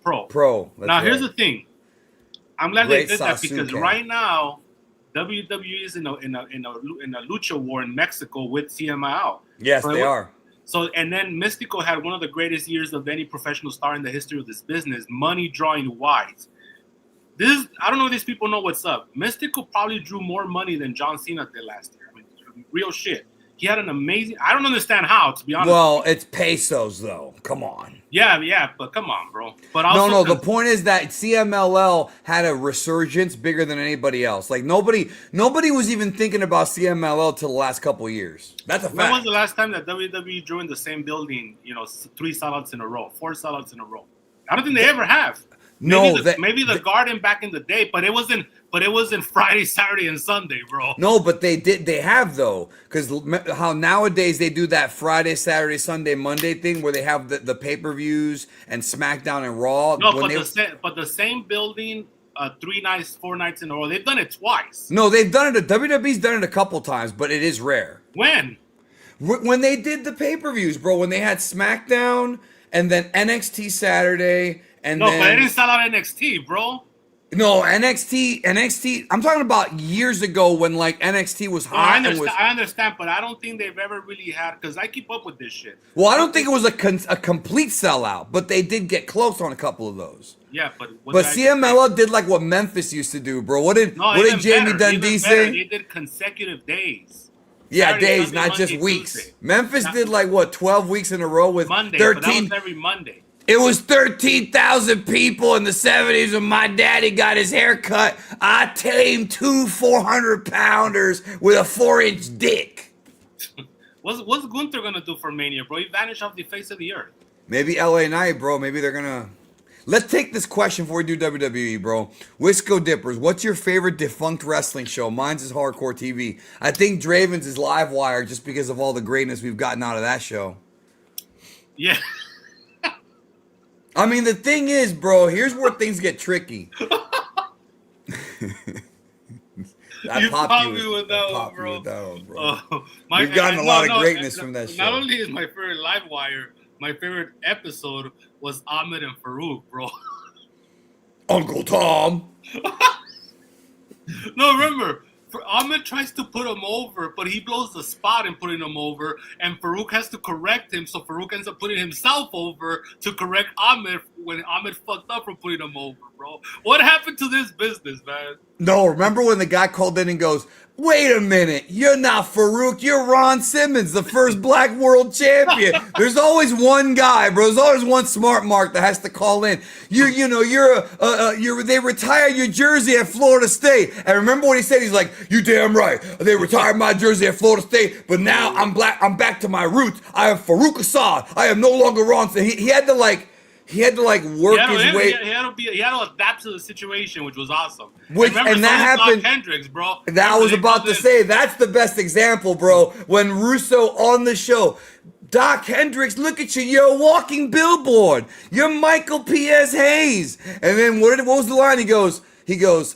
Pro. Pro. Now here's the thing. I'm glad they did that because right now WWE is in a lucha war in Mexico with CMLL. Yes, they are. So and then Mystico had one of the greatest years of any professional star in the history of this business, money drawing wise. I don't know if these people know what's up. Mystico probably drew more money than John Cena did last year. I mean, real shit. He had an amazing. I don't understand how, to be honest. Well, it's pesos though. Come on. Yeah, but come on, bro. But also, no. The point is that CMLL had a resurgence bigger than anybody else. Like nobody was even thinking about CMLL till the last couple of years. That's a fact. When was the last time that WWE drew in the same building? 3 sellouts in a row, 4 sellouts in a row. I don't think they ever have. No, maybe the Garden back in the day, but it wasn't Friday, Saturday, and Sunday, bro. No, but they have though, because how nowadays they do that Friday, Saturday, Sunday, Monday thing where they have the pay-per-views and SmackDown and Raw. No, but the same building, 3 nights, 4 nights in a row. They've done it twice. No, they've done it. WWE's done it a couple times, but it is rare. When they did the pay-per-views, bro, when they had SmackDown and then NXT Saturday and but they didn't sell out NXT, bro. No, NXT. I'm talking about years ago when like NXT was hot. I understand, but I don't think they've ever really had, because I keep up with this shit. Well, I don't think it was a complete sellout, but they did get close on a couple of those. Yeah, but CMLL did like what Memphis used to do, bro. What did Jamie Dundee say? They did consecutive days. Yeah, Saturday, days, Sunday, not Monday, just weeks. Tuesday. Memphis did like what 12 weeks in a row with Monday, 13. But that was every Monday. It was 13,000 people in the 70s when my daddy got his hair cut. I tamed 2 400-pounders with a 4-inch dick. What's Gunther gonna do for Mania, bro? He vanished off the face of the earth. Maybe LA Knight, bro. Maybe they're gonna. Let's take this question before we do WWE, bro. Wisco Dippers, what's your favorite defunct wrestling show? Mine's is Hardcore TV. I think Draven's is Livewire just because of all the greatness we've gotten out of that show. Yeah. I mean, the thing is, bro, here's where things get tricky. You popped me with that one, bro. We've gotten a lot of greatness from that show. Not only is my favorite Livewire, my favorite episode was Ahmed and Farouk, bro. Uncle Tom. No, remember, Ahmed tries to put him over, but he blows the spot in putting him over, and Farouk has to correct him, so Farouk ends up putting himself over to correct Ahmed when Ahmed fucked up for putting him over, bro. What happened to this business, man? No, remember when the guy called in and goes, wait a minute, you're not Farouk, you're Ron Simmons, the first black world champion. There's always one guy, bro. There's always one smart mark that has to call in. They retired your jersey at Florida State. And remember what he said? He's like, you damn right. They retired my jersey at Florida State, but now I'm black. I'm back to my roots. I am Farouk Assad. I am no longer Ron Simmons. He had to work his way. He had to adapt to the situation, which was awesome. And that happened. Doc Hendricks, bro. That I was about to say. That's the best example, bro. When Russo on the show, Doc Hendricks, look at you. You're a walking billboard. You're Michael P.S. Hayes. And then what was the line? He goes,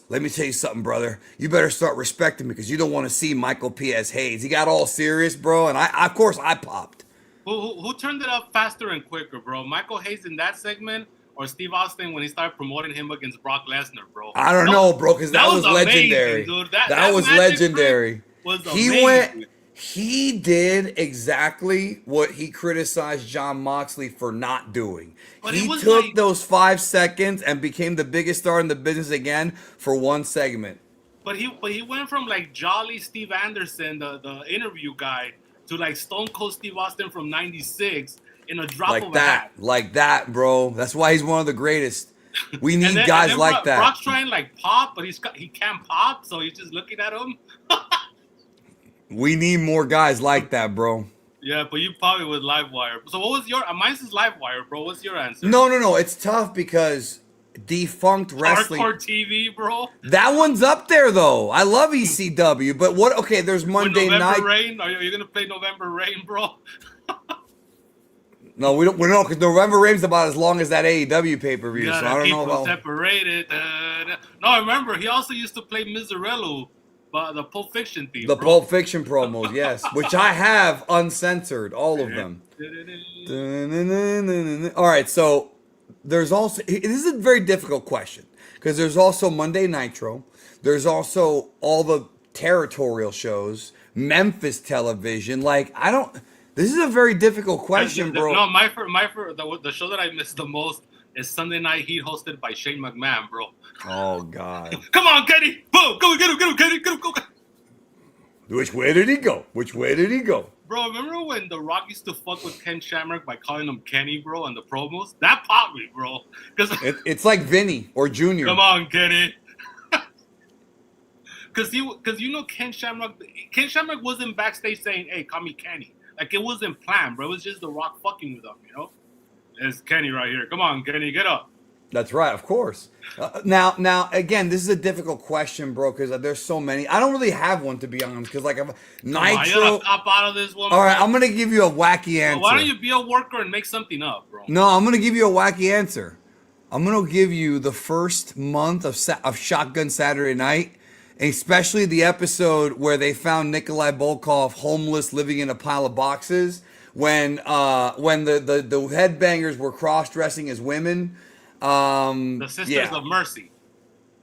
let me tell you something, brother. You better start respecting me because you don't want to see Michael P.S. Hayes. He got all serious, bro. And of course, I popped. Who turned it up faster and quicker, bro? Michael Hayes in that segment or Steve Austin when he started promoting him against Brock Lesnar, bro? I don't know, bro, because that was legendary. Amazing, dude. That was legendary. Amazing. He did exactly what he criticized Jon Moxley for not doing. But he took those 5 seconds and became the biggest star in the business again for one segment. But he went from like Jolly Steve Anderson, the interview guy, to like Stone Cold Steve Austin from '96 in a drop of a hat. Like that, bro. That's why he's one of the greatest. We need guys like that. Brock's trying like pop, but he can't pop, so he's just looking at him. We need more guys like that, bro. Yeah, but you probably with Livewire. So what was your? Mine's is Livewire, bro. What's your answer? No. It's tough because defunct wrestling. Hardcore TV, bro. That one's up there though. I love ECW, but what? Okay, there's Monday Night Rain. Are you gonna play November Rain, bro? No, we don't know because November Rain's about as long as that AEW pay-per-view. So I don't know about separated. No, remember he also used to play Miserello, but the Pulp Fiction theme. The Pulp Fiction promos, yes, which I have uncensored, all of them. All right, so there's also this is a very difficult question because there's also Monday Nitro, there's also all the territorial shows, Memphis television. Like This is a very difficult question, bro. No, the show that I missed the most is Sunday Night Heat, hosted by Shane McMahon, bro. Oh God! Come on, Kenny! Boom! Go get him, Kenny! Get him, go! Which way did he go? Bro, remember when The Rock used to fuck with Ken Shamrock by calling him Kenny, bro, on the promos? That popped me, bro. It's like Vinny or Junior. Come on, Kenny. Because Ken Shamrock wasn't backstage saying, "Hey, call me Kenny." Like, it wasn't planned, bro. It was just The Rock fucking with him, you know? There's Kenny right here. Come on, Kenny, get up. That's right, of course. Now, again, this is a difficult question, bro, because there's so many. I don't really have one, to be honest, because like Come on, you Nitro. gotta cop out of this one. All right, bro. I'm gonna give you a wacky answer. Why don't you be a worker and make something up, bro? No, I'm gonna give you a wacky answer. I'm gonna give you the first month of Shotgun Saturday Night, especially the episode where they found Nikolai Volkov homeless, living in a pile of boxes. When the headbangers were cross dressing as women. The Sisters of Mercy.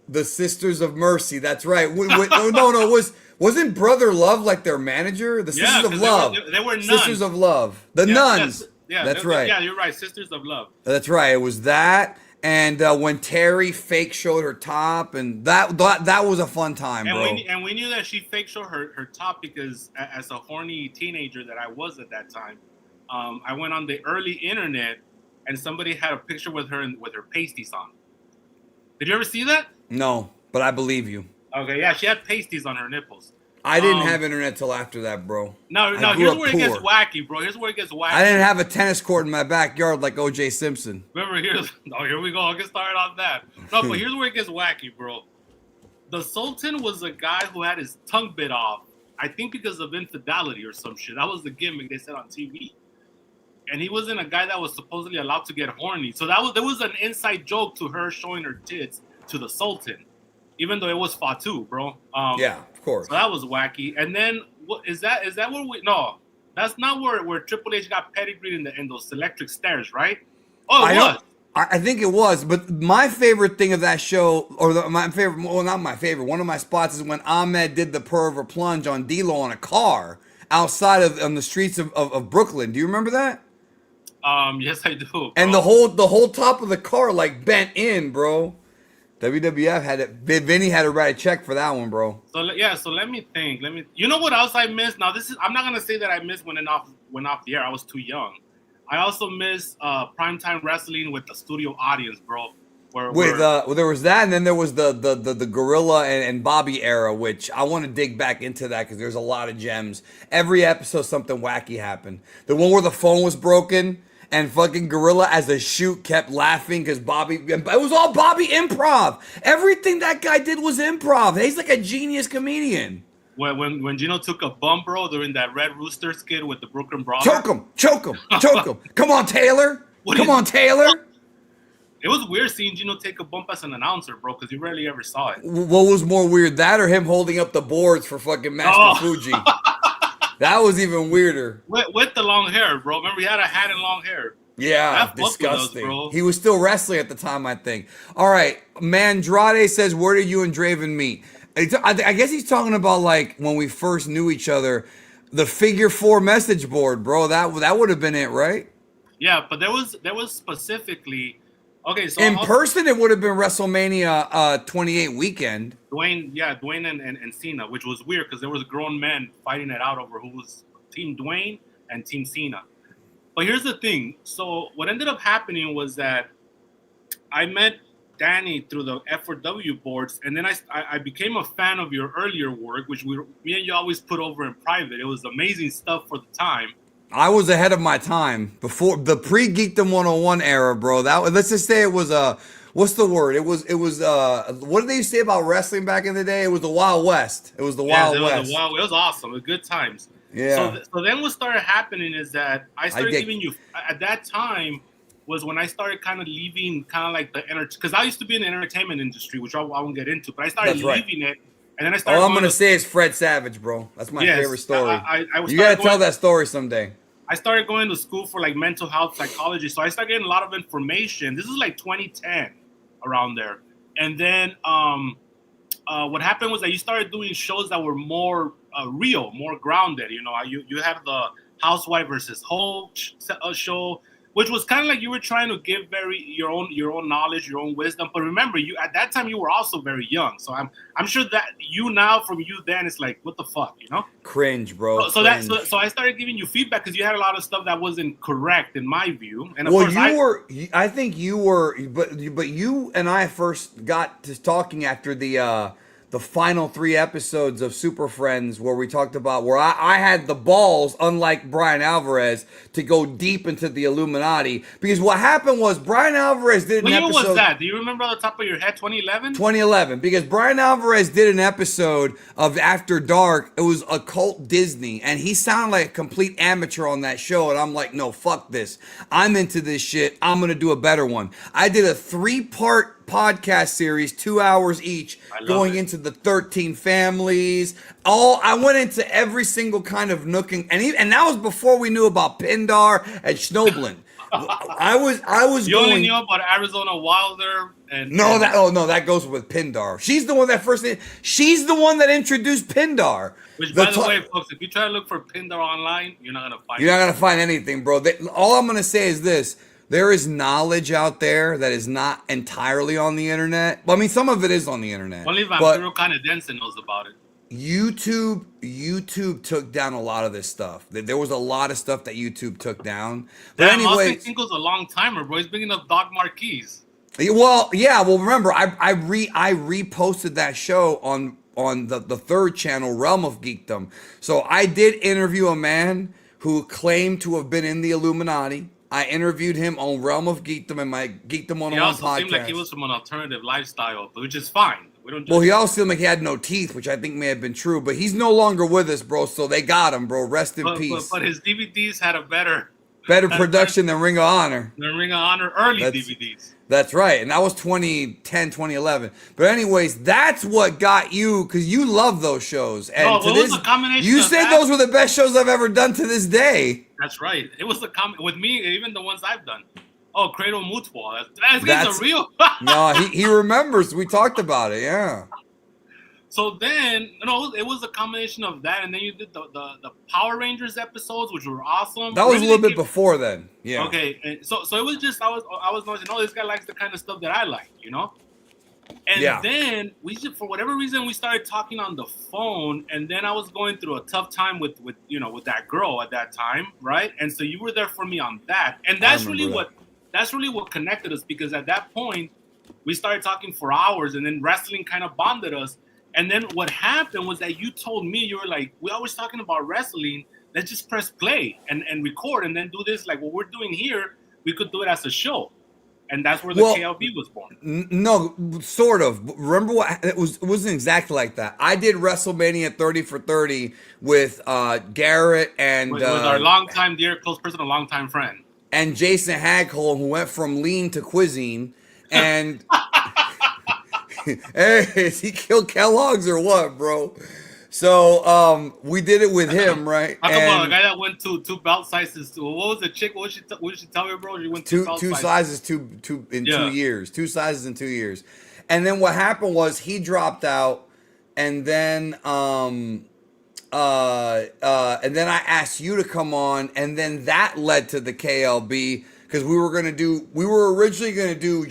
The Sisters of Mercy. That's right. No, wasn't Brother Love like their manager? The Sisters of Love. They were nuns. Sisters of Love. The nuns. Yeah, that's right. Yeah, you're right. Sisters of Love. That's right. It was that, and when Terry fake showed her top, and that was a fun time, bro. And we knew that she fake showed her top because as a horny teenager that I was at that time, I went on the early internet and somebody had a picture with her with her pasties on. Did you ever see that? No, but I believe you. Okay, yeah, she had pasties on her nipples. I didn't have internet till after that, bro. No, here's where it gets wacky, bro. Here's where it gets wacky. I didn't have a tennis court in my backyard like O.J. Simpson. Remember, here we go. I'll get started on that. No, but here's where it gets wacky, bro. The Sultan was a guy who had his tongue bit off, I think because of infidelity or some shit. That was the gimmick they said on TV. And he wasn't a guy that was supposedly allowed to get horny. So there was an inside joke to her showing her tits to the Sultan, even though it was Fatu, bro. Yeah, of course. So that was wacky. And then what is that where we? No, that's not where Triple H got pedigreed in those electric stairs, right? Oh, it was. I think it was, but my favorite thing of that show, my favorite, well, not my favorite, one of my spots is when Ahmed did the pervert plunge on D'Lo on a car outside on the streets of Brooklyn. Do you remember that? Yes, I do. Bro. And the whole top of the car like bent in, bro. WWF had it. Vinny had to write a check for that one, bro. So let me think. You know what else I missed? Now I'm not gonna say that I missed when it went off the air. I was too young. I also missed primetime wrestling with the studio audience, bro. There was that, and then there was the Gorilla and Bobby era, which I want to dig back into that because there's a lot of gems. Every episode, something wacky happened. The one where the phone was broken and fucking Gorilla as a shoot kept laughing because it was all Bobby improv. Everything that guy did was improv. He's like a genius comedian. When Gino took a bump, bro, during that Red Rooster skit with the Brooklyn Brawler. Choke him. Come on, Taylor. Taylor. It was weird seeing Gino take a bump as an announcer, bro, because you rarely ever saw it. What was more weird, that or him holding up the boards for fucking Master Fuji? That was even weirder. With the long hair, bro. Remember, he had a hat and long hair. Yeah, disgusting. Bro. He was still wrestling at the time, I think. All right, Mandrade says, where did you and Draven meet? I guess he's talking about like when we first knew each other, the Figure 4 message board, bro. That would have been it, right? Yeah, but there was specifically. Okay, so in person, it would have been WrestleMania 28 weekend. Dwayne and Cena, which was weird because there was grown men fighting it out over who was Team Dwayne and Team Cena. But here's the thing. So what ended up happening was that I met Danny through the F4W boards, and then I became a fan of your earlier work, which me and you always put over in private. It was amazing stuff for the time. I was ahead of my time before the pre-Geekdom 101 era, bro. Let's just say it was what's the word? It was what did they say about wrestling back in the day? It was the Wild West. It was the Wild West. It was awesome. It was good times. Yeah. So then what started happening is that I started giving you at that time was when I started kind of leaving kind of like the because I used to be in the entertainment industry, which I won't get into, but I started leaving it. And then I started. All I'm gonna say is Fred Savage, bro. That's my favorite story. You gotta tell that story someday. I started going to school for like mental health psychology, so I started getting a lot of information. This is like 2010, around there. And then what happened was that you started doing shows that were more real, more grounded. You know, you had the Housewife versus Hulk show, which was kind of like you were trying to give your own knowledge, your own wisdom. But remember, you at that time you were also very young. So I'm sure that you now from you then it's like, what the fuck, you know? Cringe, bro. So I started giving you feedback because you had a lot of stuff that wasn't correct in my view. And of well, course I think you were, but you and I first got to talking after the the final 3 episodes of Super Friends where we talked about where I had the balls, unlike Brian Alvarez, to go deep into the Illuminati. Because what happened was Brian Alvarez did an episode. What year was that? Do you remember on the top of your head? 2011? 2011. Because Brian Alvarez did an episode of After Dark. It was Occult Disney. And he sounded like a complete amateur on that show. And I'm like, no, fuck this. I'm into this shit. I'm going to do a better one. I did a 3-part podcast series, 2 hours each, going into the 13 families. I went into every single kind of nook and that was before we knew about Pindar and Schnoblin. I was. You only knew about Arizona Wilder and that goes with Pindar. She's the one that introduced Pindar. Which, by the way, folks, if you try to look for Pindar online, you're not gonna find anything, bro. All I'm gonna say is this. There is knowledge out there that is not entirely on the internet. Well, I mean, some of it is on the internet. Only Vampiro Canadense knows about it. YouTube took down a lot of this stuff. There was a lot of stuff that YouTube took down. But yeah, anyway, Austin Tinkle's a long timer, bro. He's bringing up Doc Marquise. Well, yeah. Well, remember, I reposted that show on the third channel, Realm of Geekdom. So I did interview a man who claimed to have been in the Illuminati. I interviewed him on Realm of Geekdom and my Geekdom 101 podcast. He also seemed like he was from an alternative lifestyle, which is fine. He also seemed like he had no teeth, which I think may have been true. But he's no longer with us, bro. So they got him, bro. Rest in peace. But his DVDs had a better production than Ring of Honor. The Ring of Honor early DVDs. That's right. And that was 2010, 2011. But anyways, that's what got you, because you love those shows. And was a combination you said those were the best shows I've ever done to this day. That's right. It was with me, even the ones I've done. Oh, Cradle Mutual. That's a real. No, he remembers. We talked about it. Yeah. So then, it was a combination of that, and then you did the Power Rangers episodes, which were awesome. That was a little bit before then. Yeah. Okay, and so it was just I was noticing, this guy likes the kind of stuff that I like, And then for whatever reason, we started talking on the phone, and then I was going through a tough time with that girl at that time, right? And so you were there for me on that, and that's really what connected us, because at that point we started talking for hours, and then wrestling kind of bonded us. And then what happened was that you told me, you were like, we're always talking about wrestling. Let's just press play and record and then do this. Like what we're doing here, we could do it as a show. And that's where the KLB was born. No, sort of. Remember what? It wasn't exactly like that. I did WrestleMania 30 for 30 with Garrett and... With our longtime dear close person, a longtime friend. And Jason Hagholm, who went from lean to cuisine. And... Hey, is he killed Kellogg's or what, bro? So we did it with him, right? Talk about a guy that went two belt sizes. What was the chick? What did she tell me, bro? She went two sizes in 2 years. 2 sizes in 2 years. And then what happened was he dropped out, and then I asked you to come on, and then that led to the KLB, because we were originally gonna do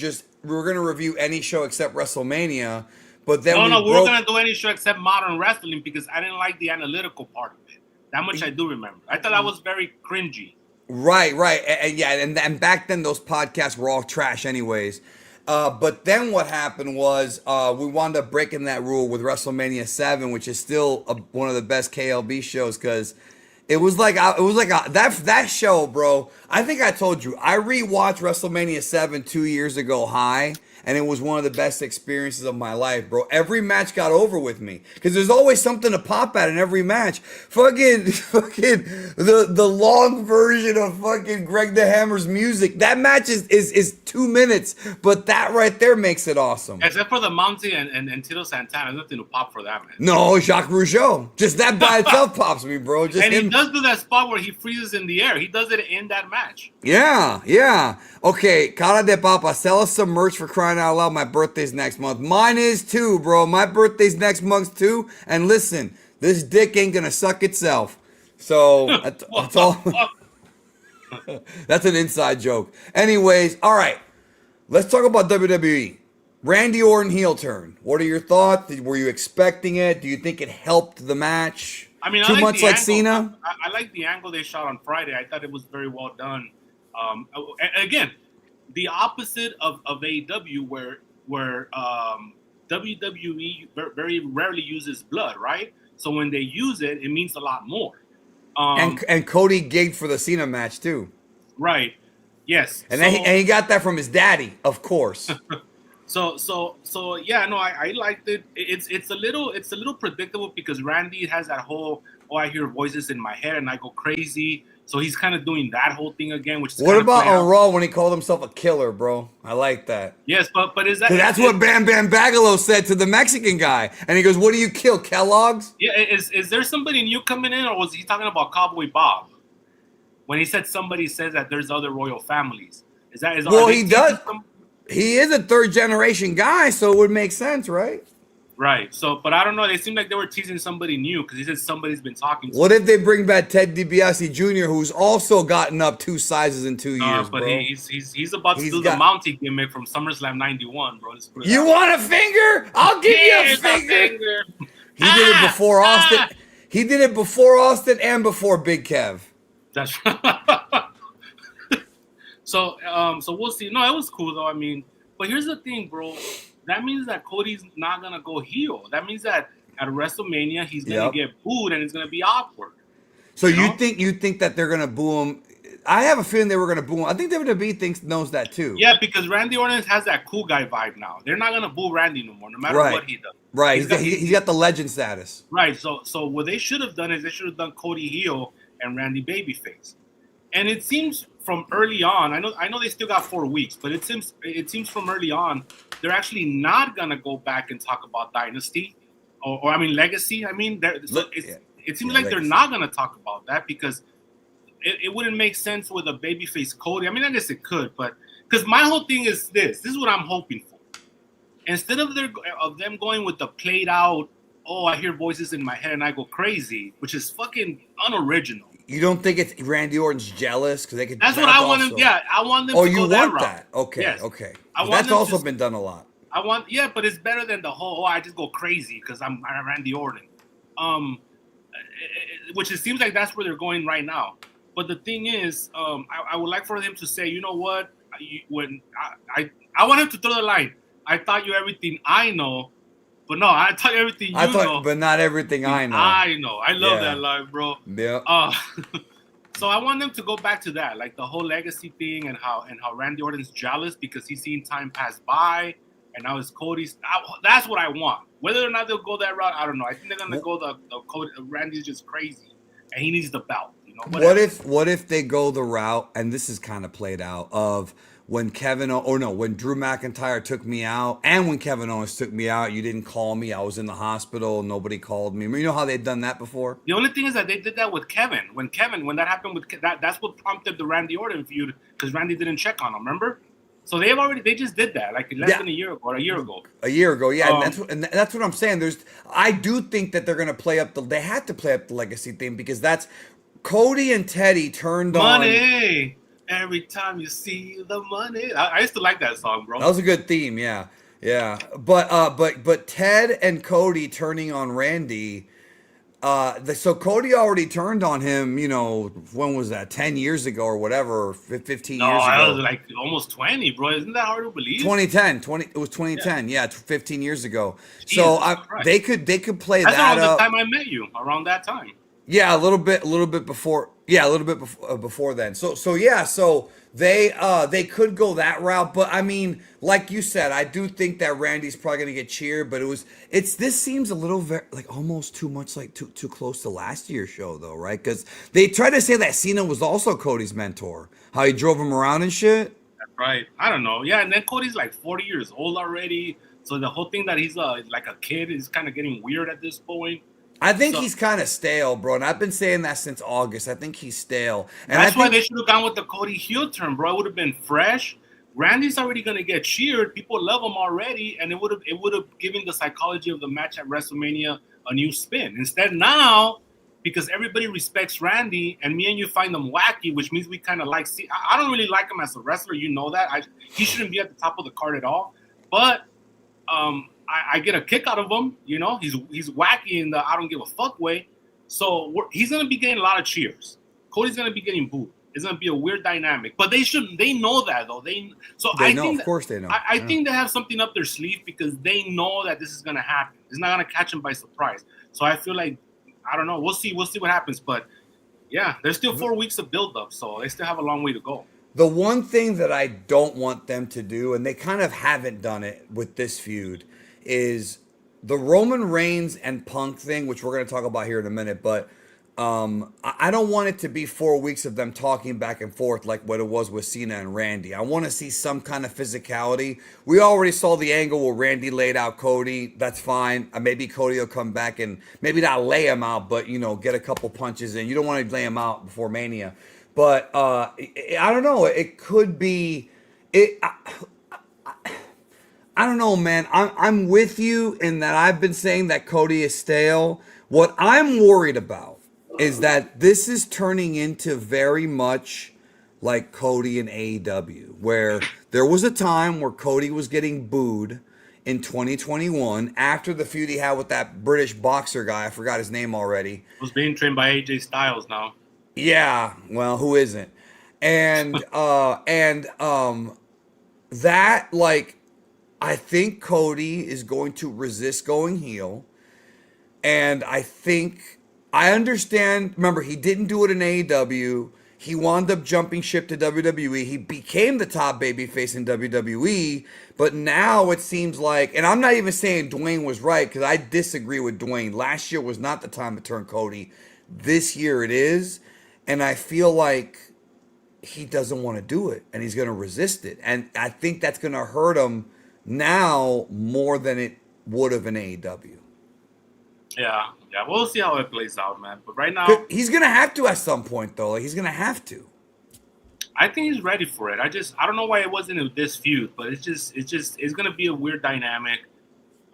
we were going to review any show except WrestleMania, but then we were going to do any show except modern wrestling, because I didn't like the analytical part of it. That much I do remember. I thought that was very cringy. Right. And back then those podcasts were all trash anyways. But then what happened was we wound up breaking that rule with WrestleMania 7, which is still one of the best KLB shows, because it was like that show, bro. I think I told you I rewatched WrestleMania 7 2 years ago high, and it was one of the best experiences of my life, bro. Every match got over with me, because there's always something to pop at in every match. Fucking the long version of fucking Greg the Hammer's music. That match is 2 minutes, but that right there makes it awesome. Except for the Mountie and Tito Santana, there's nothing to pop for that, man. No, Jacques Rougeau. Just that by itself pops me, bro. Just he does do that spot where he freezes in the air. He does it in that match. Yeah. Okay, Cara de Papa, sell us some merch for crying out loud. My birthday's next month. Mine is too, bro. My birthday's next month too. And listen, this dick ain't gonna suck itself. So that's all. That's an inside joke. Anyways, all right. Let's talk about WWE. Randy Orton heel turn. What are your thoughts? Were you expecting it? Do you think it helped the match? I mean, too much like Cena. I like the angle they shot on Friday. I thought it was very well done. Again, the opposite of AEW, where WWE very rarely uses blood, right? So when they use it, it means a lot more. And Cody gigged for the Cena match too. Right. Yes. And So, he got that from his daddy, of course. So yeah, no, I liked it. It's a little predictable because Randy has that whole I hear voices in my head and I go crazy. So he's kind of doing that whole thing again, which is what about on Raw when he called himself a killer, bro? I like that. Yes, but is that that's what Bam Bam Bagalo said to the Mexican guy, and he goes, "What do you kill, Kellogg's?" Yeah, is there somebody new coming in, or was he talking about Cowboy Bob when he said somebody says that there's other royal families? Well, he does. He is a third generation guy, so it would make sense, right? Right. So, but I don't know. They seem like they were teasing somebody new because he said somebody's been talking to What if they bring back Ted DiBiase Jr., who's also gotten up 2 sizes in 2 years, but bro? He's about to do the Mountie gimmick from SummerSlam '91, bro. You want a finger? I'll give you a finger. He did it before Austin. He did it before Austin and before Big Kev. That's so we'll see. No, it was cool though. I mean, but here's the thing, bro. That means that Cody's not gonna go heel. That means that at WrestleMania he's gonna get booed and it's gonna be awkward. So you think that they're gonna boo him? I have a feeling they were gonna boo him. I think WWE knows that too. Yeah, because Randy Orton has that cool guy vibe now. They're not gonna boo Randy no more, no matter what he does. Right, he's got the legend status. Right. So what they should have done is they should have done Cody heel and Randy babyface. And it seems from early on, I know they still got 4 weeks, but it seems from early on they're actually not gonna go back and talk about Dynasty or I mean Legacy. I mean, it seems like Legacy. They're not gonna talk about that because it wouldn't make sense with a babyface Cody. I mean, I guess it could, but because my whole thing is this is what I'm hoping for. Instead of them going with the played out, I hear voices in my head and I go crazy, which is fucking unoriginal. You don't think it's Randy Orton's jealous because they could? That's what I want him. Yeah, I want them. Oh, to you go want that? That? Okay, yes. Okay. That's also been done a lot. But it's better than the whole. I just go crazy because I'm Randy Orton. Which it seems like that's where they're going right now. But the thing is, I would like for them to say, you know what? I want him to throw the line. I taught you everything I know. But no, I taught you everything you know. But not everything I know. I know. I love that line, bro. Yeah. So I want them to go back to that, like the whole legacy thing and how Randy Orton's jealous because he's seen time pass by and now it's Cody's. That's what I want. Whether or not they'll go that route, I don't know. I think they're gonna go the Cody. Randy's just crazy and he needs the belt. You know. What if they go the route, and this is kind of played out, of when when Drew McIntyre took me out and when Kevin Owens took me out, you didn't call me. I was in the hospital. Nobody called me. You know how they've done that before? The only thing is that they did that with Kevin. When that happened with that's what prompted the Randy Orton feud because Randy didn't check on him, remember? So they just did that like less than a year ago or a year ago. A year ago, yeah. And that's what I'm saying. I do think that they're going to play up they had to play up the legacy thing because that's Cody and Teddy turned money. Every time you see the money. I used to like that song, bro. That was a good theme, yeah. But Ted and Cody turning on Randy, so Cody already turned on him, when was that? 10 years ago or whatever, 15 years ago. No, I was like almost 20, bro. Isn't that hard to believe? 2010. It was 2010. Yeah, 15 years ago. Jesus Christ. they could play That's that around the time I met you, around that time. Yeah, a little bit before. Yeah, a little bit before then. So they could go that route, but I mean, like you said, I do think that Randy's probably gonna get cheered. But this seems a little almost too much like too close to last year's show though, right? Because they tried to say that Cena was also Cody's mentor, how he drove him around and shit. That's right. I don't know. Yeah, and then Cody's like 40 years old already, so the whole thing that he's like a kid is kind of getting weird at this point. I think he's kind of stale, bro, and I've been saying that since August. I think he's stale. And that's why they should have gone with the Cody heel turn, bro. It would have been fresh. Randy's already gonna get cheered. People love him already, and it would have given the psychology of the match at WrestleMania a new spin. Instead, now because everybody respects Randy, and me and you find him wacky, which means we kind of like. See, I don't really like him as a wrestler. You know that. He shouldn't be at the top of the card at all. But I get a kick out of him, he's wacky in the I don't give a fuck way. So he's going to be getting a lot of cheers. Cody's going to be getting booed. It's gonna be a weird dynamic. But they shouldn't. They know that though. They I know. think Of course they know. I think they have something up their sleeve because they know that this is gonna happen. It's not gonna catch them by surprise. So I feel like I don't know. We'll see. We'll see what happens. But yeah, there's still 4 weeks of build up, so they still have a long way to go. The one thing that I don't want them to do, and they kind of haven't done it with this feud, is the Roman Reigns and Punk thing, which we're going to talk about here in a minute. But I don't want it to be 4 weeks of them talking back and forth like what it was with Cena and Randy. I want to see some kind of physicality. We already saw the angle where Randy laid out Cody. That's fine. Maybe Cody will come back and maybe not lay him out, but, get a couple punches in. You don't want to lay him out before Mania. But I don't know. It could be. I don't know, man. I'm with you in that I've been saying that Cody is stale. What I'm worried about is that this is turning into very much like Cody and AEW, where there was a time where Cody was getting booed in 2021 after the feud he had with that British boxer guy. I forgot his name already. Was being trained by AJ Styles now. Yeah, well, who isn't? And that, like, I think Cody is going to resist going heel. And I understand, remember, he didn't do it in AEW. He wound up jumping ship to WWE. He became the top babyface in WWE. But now it seems like, and I'm not even saying Dwayne was right, because I disagree with Dwayne. Last year was not the time to turn Cody. This year it is. And I feel like he doesn't want to do it, and he's going to resist it. And I think that's going to hurt him now more than it would have in AEW. Yeah, we'll see how it plays out, man. But right now, he's going to have to at some point, though. Like, he's going to have to. I think he's ready for it. I don't know why it wasn't in this feud, but it's going to be a weird dynamic.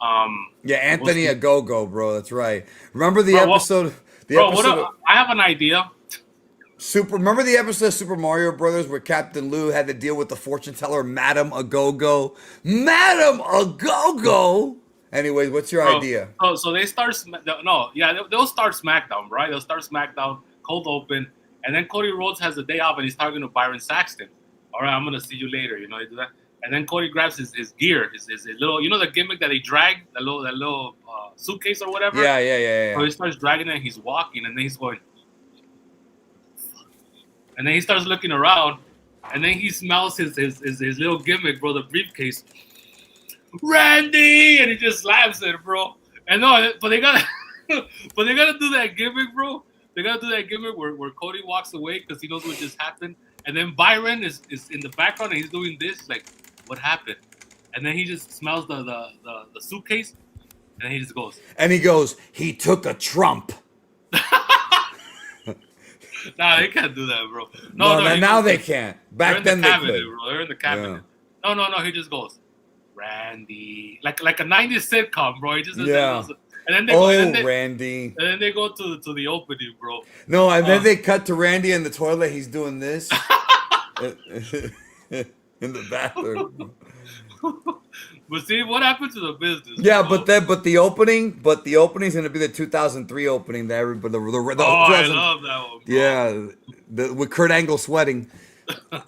Yeah, Anthony Ogogo, bro. That's right. Remember the episode? I have an idea. Remember the episode of Super Mario Brothers where Captain Lou had to deal with the fortune teller, Madam Ogogo? Madam Ogogo! Anyways, what's your idea? So they start they'll start SmackDown, right? They'll start SmackDown, cold open, and then Cody Rhodes has a day off and he's talking to Byron Saxton. All right, I'm gonna see you later. They do that, and then Cody grabs his gear, his little, the gimmick that they drag, that little suitcase or whatever. Yeah. So he starts dragging it and he's walking, and then he's going. And then he starts looking around, and then he smells his little gimmick, bro, the briefcase. Randy, and he just slams it, bro. And no, but they gotta do that gimmick, bro. They gotta do that gimmick where Cody walks away because he knows what just happened, and then Byron is in the background and he's doing this, like, what happened? And then he just smells the suitcase, and then he just goes. And he goes, he took a Trump. Nah, they can't do that, bro. No, now they can't. Back then they could. Bro. They're in the cabinet. Yeah. No. He just goes, Randy, like a '90s sitcom, bro. He just and then they go, Randy. And then they go to the opening, bro. No, and then they cut to Randy in the toilet. He's doing this in the bathroom. But see, what happened to the business? Yeah, bro? but the opening's gonna be the 2003 opening. That everybody, I love that one, bro. Yeah, with Kurt Angle sweating.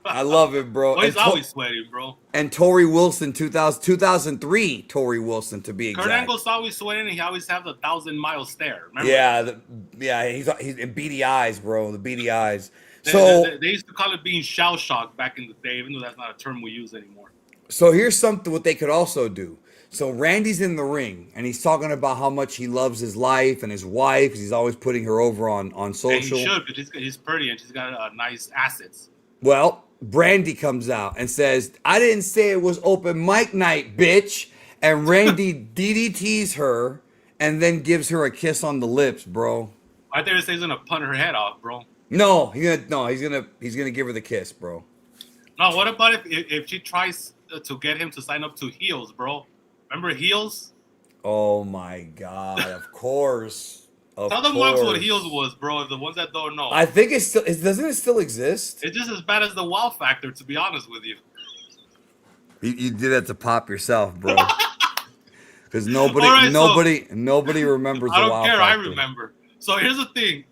I love it, bro. Well, he's always sweating, bro. And Tori Wilson, 2003 Tori Wilson to be exact. Kurt Angle's always sweating, and he always have the 1,000-mile stare. Remember? Yeah, he's in beady eyes, bro. The beady eyes. They used to call it being shell shocked back in the day, even though that's not a term we use anymore. So here's something what they could also do. So Randy's in the ring, and he's talking about how much he loves his life and his wife, because he's always putting her over on social. And he should, because he's pretty and she's got nice assets. Well, Brandy comes out and says, I didn't say it was open mic night, bitch. And Randy DDTs her and then gives her a kiss on the lips, bro. I thought he's gonna punt her head off, bro. No, he's gonna give her the kiss, bro. No, what about if she tries to get him to sign up to Heels, bro? Remember Heels? Oh my God! Of course. Tell them what Heels was, bro. The ones that don't know. I think doesn't it still exist? It's just as bad as the Wow Factor, to be honest with you. You did that to pop yourself, bro. Because nobody remembers the Wow Factor. I don't care. I remember. So here's the thing.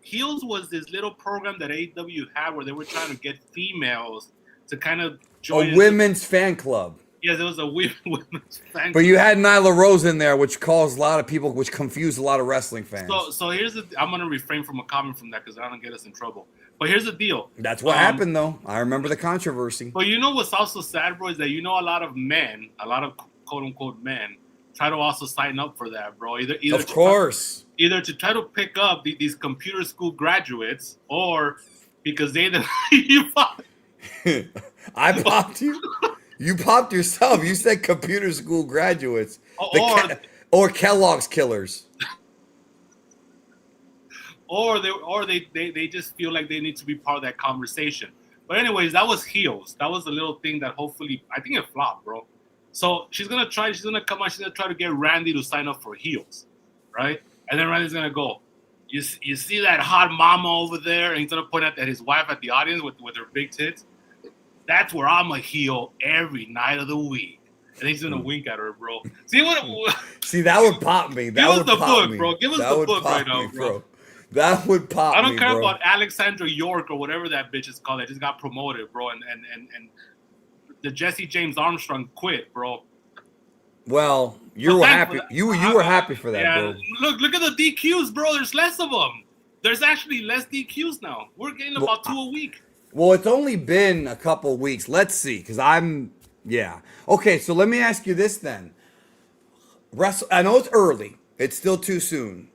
Heels was this little program that AEW had where they were trying to get females to kind of join a women's fan club. Yes, it was a women's fan club. But you had Nyla Rose in there, which caused a lot of people, which confused a lot of wrestling fans. So here's I'm gonna refrain from a comment from that because I don't get us in trouble. But here's the deal. That's what happened, though. I remember the controversy. But you know what's also sad, bro, is that a lot of men, a lot of quote unquote men, try to also sign up for that, bro. Either of course. Either to try to pick up these computer school graduates, or because they you pop. I popped you. You popped yourself. You said computer school graduates, or Kellogg's killers, or they just feel like they need to be part of that conversation. But anyways, that was heels. That was a little thing that hopefully I think it flopped, bro. So she's gonna come on. She's gonna try to get Randy to sign up for heels, right? And then Randy's gonna go, you see that hot mama over there, and he's gonna point out at his wife at the audience with her big tits. That's where I'm a heel every night of the week. And he's gonna wink at her, bro. See, that would pop me. Give us the book, bro. Give us the book right now, bro. That would pop me, I don't care about Alexandra York or whatever that bitch is called that just got promoted, bro. And the Jesse James Armstrong quit, bro. Well, you were happy. You were happy for that, bro. Look at the DQs, bro. There's less of them. There's actually less DQs now. We're getting about 2 a week. Well, it's only been a couple weeks. Let's see, because okay, so let me ask you this then. I know it's early. It's still too soon.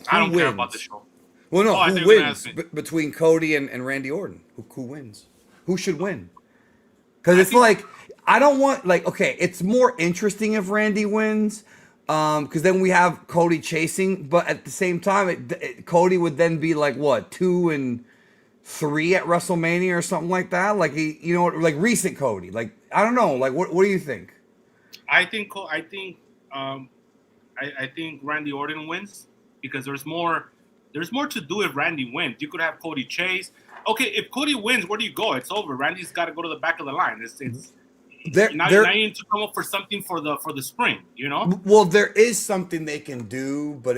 I don't care about the show. Well, no, who wins between Cody and Randy Orton? Who wins? Who should win? Because it's like, I don't want, like, okay, it's more interesting if Randy wins, because then we have Cody chasing, but at the same time, Cody would then be like, what, 2-3 at WrestleMania or something like that? Like, like recent Cody. Like, I don't know. Like, what do you think? I think Randy Orton wins because there's more to do if Randy wins. You could have Cody chase. Okay, if Cody wins, where do you go? It's over. Randy's got to go to the back of the line. Now you need to come up for something for the spring, you know? Well, there is something they can do, but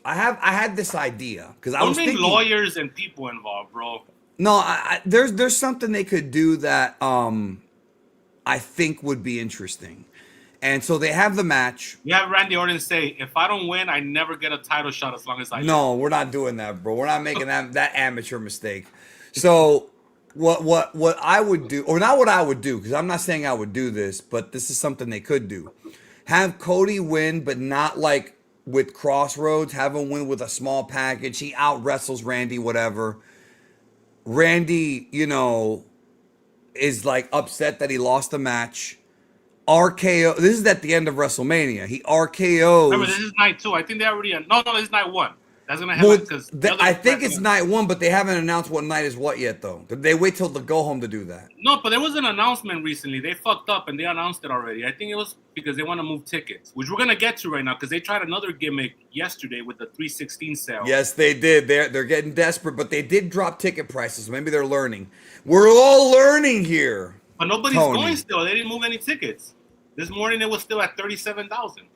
I had this idea because I was thinking lawyers and people involved, bro. No, there's something they could do that I think would be interesting. And so they have the match. You have Randy Orton say, if I don't win, I never get a title shot as long as I No, we're not doing that, bro. We're not making that amateur mistake. So what I would do, or not what I would do, because I'm not saying I would do this, but this is something they could do. Have Cody win, but not like with Crossroads. Have him win with a small package. He out wrestles Randy, whatever. Randy, is like upset that he lost the match. RKO. This is at the end of WrestleMania. He RKOs. Remember, this is night 2. I think they already. No, this is night 1. That's gonna happen because I think it's night 1, but they haven't announced what night is what yet, though. Did they wait till the go home to do that? No, but there was an announcement recently. They fucked up and they announced it already. I think it was because they want to move tickets, which we're gonna get to right now because they tried another gimmick yesterday with the 316 sale. Yes, they did. They're getting desperate, but they did drop ticket prices. So maybe they're learning. We're all learning here. But nobody's going still. They didn't move any tickets. This morning it was still at 37,000.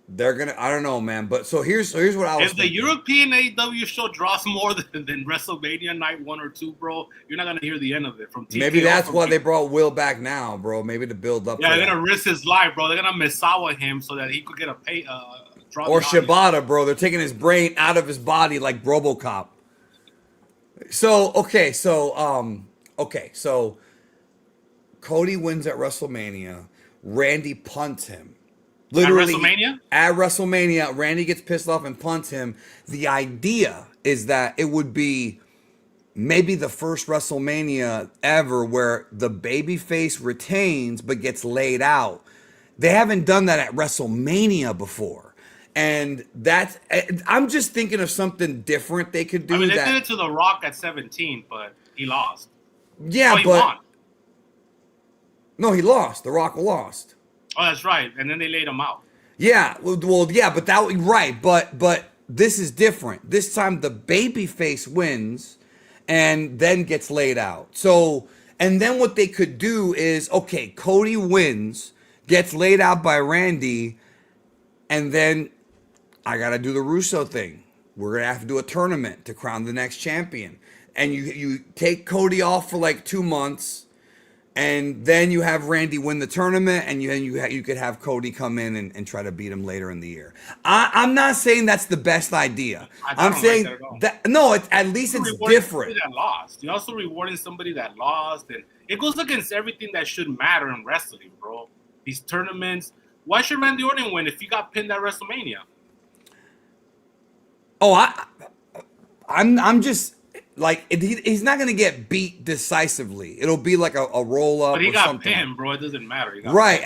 They're gonna. I don't know, man. But so here's what I was. If the European AEW show draws more than WrestleMania night 1 or 2, bro, you're not gonna hear the end of it from TK. Maybe that's why they brought Will back now, bro. Maybe to build up. Yeah, they're gonna risk his life, bro. They're gonna Misawa him so that he could get a pay. Draw or Shibata, bro. They're taking his brain out of his body like RoboCop. So Cody wins at WrestleMania. Randy punts him. Literally, at WrestleMania, Randy gets pissed off and punts him. The idea is that it would be maybe the first WrestleMania ever where the babyface retains but gets laid out. They haven't done that at WrestleMania before. And I'm just thinking of something different they could do. I mean, they did it to The Rock at 17, but he lost. Yeah, he won. No, he lost. The Rock lost. Oh, that's right. And then they laid him out. Yeah, well, yeah, but right. But this is different. This time the babyface wins and then gets laid out. So, and then what they could do is, okay, Cody wins, gets laid out by Randy, and then I got to do the Russo thing. We're going to have to do a tournament to crown the next champion. And you take Cody off for like 2 months. And then you have Randy win the tournament, and you could have Cody come in and try to beat him later in the year. I'm not saying that's the best idea. I'm saying that no, at least it's different. That lost. You're also rewarding somebody that lost, and it goes against everything that should matter in wrestling, bro. These tournaments. Why should Randy Orton win if he got pinned at WrestleMania? Oh, I'm just. Like, he's not going to get beat decisively. It'll be like a roll up. But he or got something. pinned, bro. It doesn't matter. Right.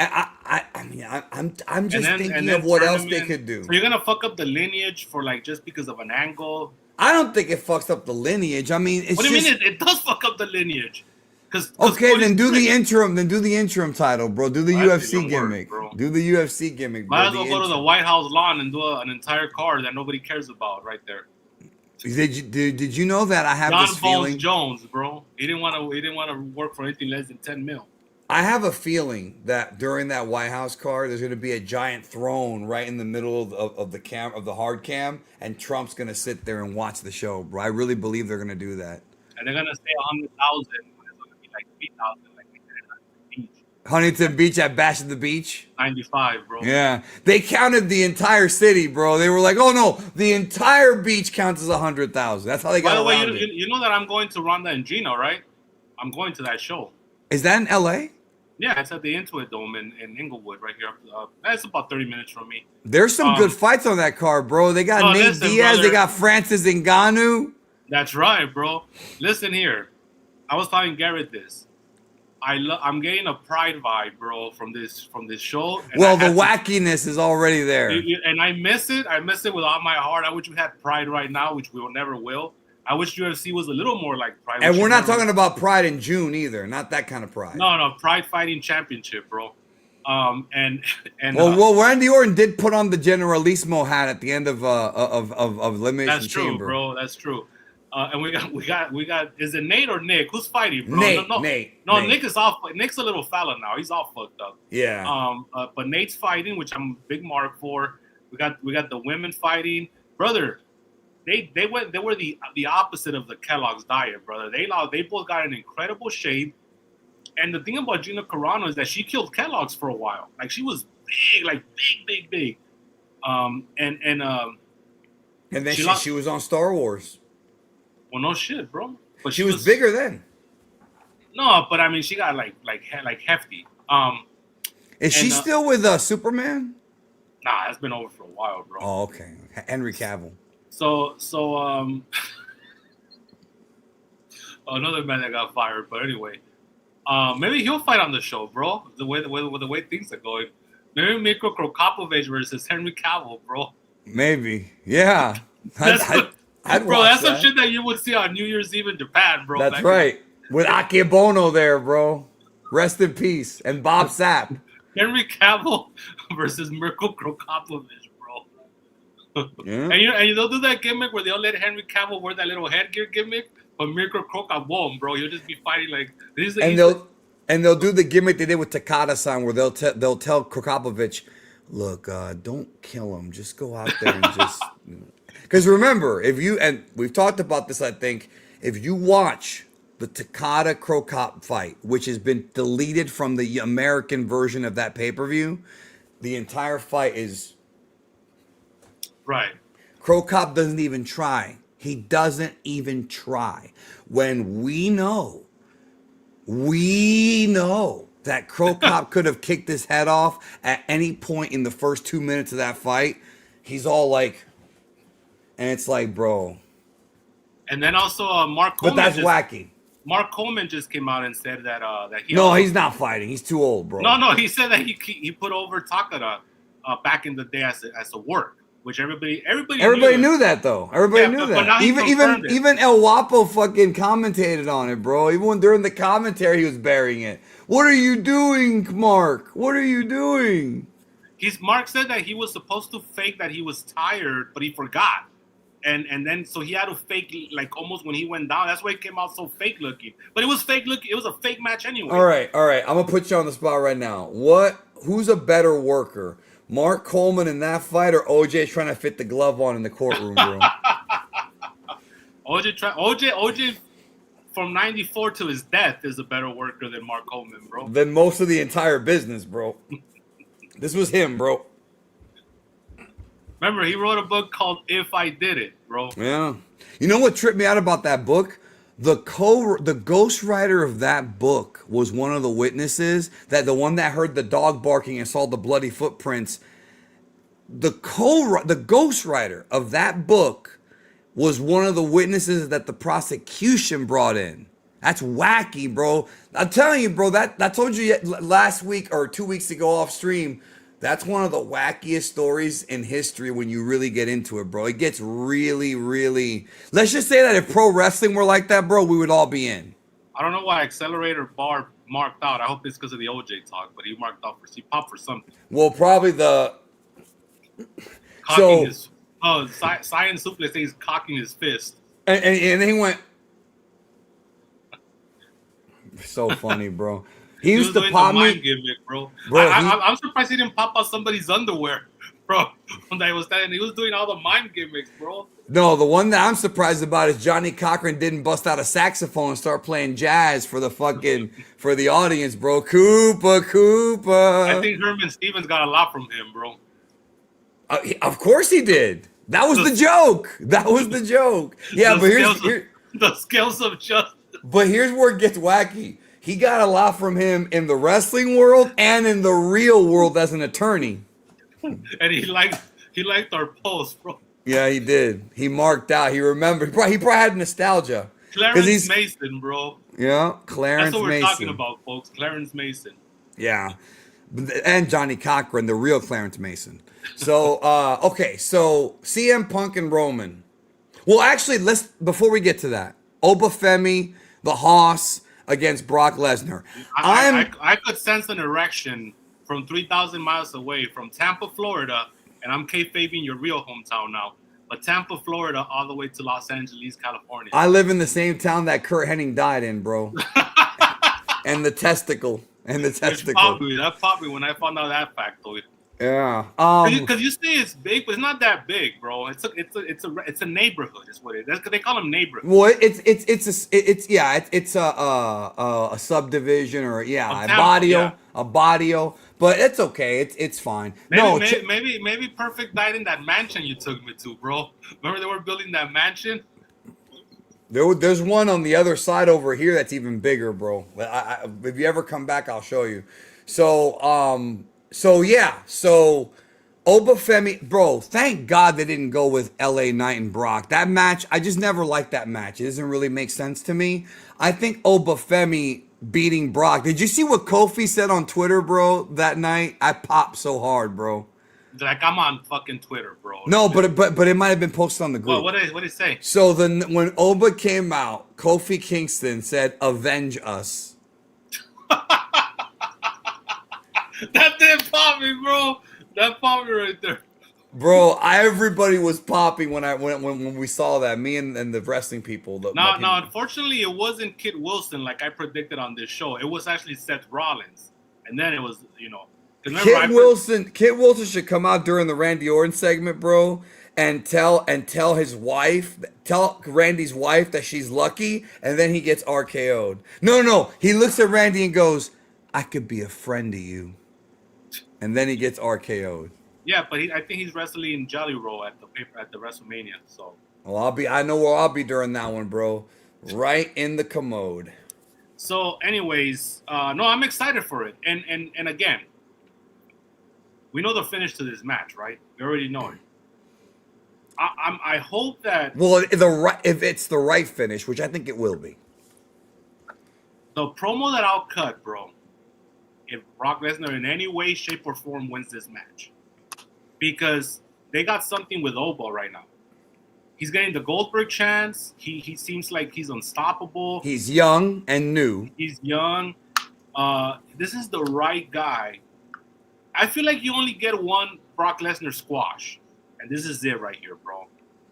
I'm just thinking of what else they could do. So you're gonna fuck up the lineage for like just because of an angle? I don't think it fucks up the lineage. I mean, it's what do you mean? It does fuck up the lineage. Okay, then do the interim. Then do the interim title, bro. Do the UFC gimmick. Do the UFC gimmick. Might as well go to the White House lawn and do an entire card that nobody cares about right there. Did you know that I have John this feeling? Jones, bro. He didn't want to work for anything less than 10 mil. I have a feeling that during that White House card, there's going to be a giant throne right in the middle of the hard cam, and Trump's going to sit there and watch the show, bro. I really believe they're going to do that. And they're going to say 100,000 when it's going to be like 3,000, like they did at the beach. Huntington Beach at Bash at the Beach? 95, bro. Yeah. They counted the entire city, bro. They were like, oh, no, the entire beach counts as 100,000. That's how they got By the around way, it. you know that I'm going to Ronda and Gino, right? I'm going to that show. Is that in L.A.? Yeah, it's at the Intuit Dome in Inglewood right here. That's about 30 minutes from me. There's some good fights on that card, bro. They got Nate Diaz. Brother, they got Francis Ngannou. That's right, bro. Listen here. I was telling Garrett this. I'm getting a pride vibe, bro, from this show. Well, the wackiness is already there. And I miss it. I miss it with all my heart. I wish we had pride right now, which we will never will. I wish UFC was a little more like Pride. And we're not talking about Pride in June either. Not that kind of Pride. No, Pride Fighting Championship, bro. And well, Randy Orton did put on the Generalissimo hat at the end of Elimination That's true, Chamber. Bro. That's true. And we got. Is it Nate or Nick? Who's fighting, bro? Nate. No, Nick is off. Nick's a little fella now. He's all fucked up. Yeah. But Nate's fighting, which I'm a big mark for. We got the women fighting, brother. They were the opposite of the Kellogg's diet, brother. They both got in incredible shape. And the thing about Gina Carano is that she killed Kellogg's for a while. Like she was big, like big. And then she was on Star Wars. Well, no shit, bro. But she was bigger then. No, but I mean, she got like hefty. Is she still with Superman? Nah, it's been over for a while, bro. Oh, okay. Henry Cavill. So another man that got fired, but anyway, maybe he'll fight on the show, bro. The way things are going, maybe Mirko Krokapovich versus Henry Cavill, bro. Maybe, yeah. I'd bro, that's some shit that you would see on New Year's Eve in Japan, bro. That's right. With Akebono there, bro. Rest in peace, and Bob Sapp. Henry Cavill versus Mirko Krokapovich. Yeah. And they'll do that gimmick where they'll let Henry Cavill wear that little headgear gimmick, but Mirko Kroka won't, bro. He'll just be fighting like this. And they'll do the gimmick they did with Takada-san, where they'll tell Krokapovich, look, don't kill him, just go out there and just. Because remember, and we've talked about this, I think, if you watch the Takada Krokop fight, which has been deleted from the American version of that pay-per-view, the entire fight is. Right. Krokop doesn't even try. He doesn't even try. When we know that Krokop could have kicked his head off at any point in the first 2 minutes of that fight, he's all like, and it's like, bro. And then also Mark Coleman. But that's wacky. Mark Coleman just came out and said that he. No, he's not fighting. He's too old, bro. No, he said that he put over Takada back in the day as a work. Which everybody knew that though. Everybody knew that. Even El Guapo fucking commentated on it, bro. Even when during the commentary he was burying it. What are you doing, Mark? What are you doing? Mark said that he was supposed to fake that he was tired, but he forgot. And then so he had to fake like almost when he went down. That's why he came out so fake looking. But it was fake looking. It was a fake match anyway. All right. I'm gonna put you on the spot right now. Who's a better worker? Mark Coleman in that fight, or OJ trying to fit the glove on in the courtroom, bro? OJ from 94 to his death is a better worker than Mark Coleman, bro. Than most of the entire business, bro. This was him, bro. Remember, he wrote a book called If I Did It, bro. Yeah. You know what tripped me out about that book? The ghostwriter of that book was one of the witnesses, that the one that heard the dog barking and saw the bloody footprints. The ghostwriter of that book was one of the witnesses that the prosecution brought in. That's wacky, bro. I'm telling you, bro, that I told you last week or 2 weeks ago off stream. That's one of the wackiest stories in history when you really get into it, bro. It gets really, really... Let's just say that if pro wrestling were like that, bro, we would all be in. I don't know why Accelerator Bar marked out. I hope it's because of the OJ talk, but he marked out he popped for something. Well, probably the... Cocking his... Oh, Science Suplex he's cocking his fist. And then he went... So funny, bro. He used to pop me. Mind gimmick, bro. I'm surprised he didn't pop out somebody's underwear, bro. When I was standing, he was doing all the mind gimmicks, bro. No, the one that I'm surprised about is Johnny Cochran didn't bust out a saxophone and start playing jazz for the for the audience, bro. Koopa. I think Herman Stevens got a lot from him, bro. Of course he did. That was the joke. Yeah, but here's the scales of justice. But here's where it gets wacky. He got a lot from him in the wrestling world and in the real world as an attorney. And he liked our post, bro. Yeah, he did. He marked out. He remembered. He probably had nostalgia. Clarence Mason, bro. Yeah, Clarence Mason. That's what we're talking about, folks. Clarence Mason. Yeah. And Johnny Cochran, the real Clarence Mason. So, okay. So, CM Punk and Roman. Well, actually, before we get to that, Obafemi, the Hoss, against Brock Lesnar. I could sense an erection from 3,000 miles away from Tampa, Florida, and I'm kayfabing your real hometown now, but Tampa, Florida, all the way to Los Angeles, California. I live in the same town that Kurt Hennig died in, bro. And the testicle. That popped me when I found out that factoid. Yeah. Because you say it's big, but it's not that big, bro. It's a neighborhood, is what it is. They call them neighborhoods. Well, it's a subdivision or a barrio, but it's okay. It's fine. Maybe Perfect died in that mansion you took me to, bro. Remember they were building that mansion? There's one on the other side over here that's even bigger, bro. If you ever come back, I'll show you. So Obafemi, bro, thank God they didn't go with LA Knight and Brock. That match, I just never liked that match. It doesn't really make sense to me. I think Obafemi beating Brock. Did you see what Kofi said on Twitter, bro, that night? I popped so hard, bro. Like, I'm on fucking Twitter, bro. No, but it might have been posted on the group. What did it say? So when Oba came out, Kofi Kingston said, "Avenge us." That did pop me, bro. That popped me right there. Bro, everybody was popping when we saw that. Me and the wrestling people. No, unfortunately, it wasn't Kit Wilson like I predicted on this show. It was actually Seth Rollins. And then it was, Kit Wilson should come out during the Randy Orton segment, bro, and tell Randy's wife that she's lucky, and then he gets RKO'd. No. He looks at Randy and goes, "I could be a friend to you." And then he gets RKO'd. Yeah, but I think he's wrestling in Jelly Roll at the Wrestlemania. So. Well, I know where I'll be during that one, bro. Right in the commode. So, anyways, no, I'm excited for it. And again, we know the finish to this match, right? We already know it. I hope that. Well, if it's the right finish, which I think it will be. The promo that I'll cut, bro. If Brock Lesnar in any way, shape, or form wins this match. Because they got something with Oba right now. He's getting the Goldberg chance. He seems like he's unstoppable. He's young and new. He's young. This is the right guy. I feel like you only get one Brock Lesnar squash. And this is it right here, bro.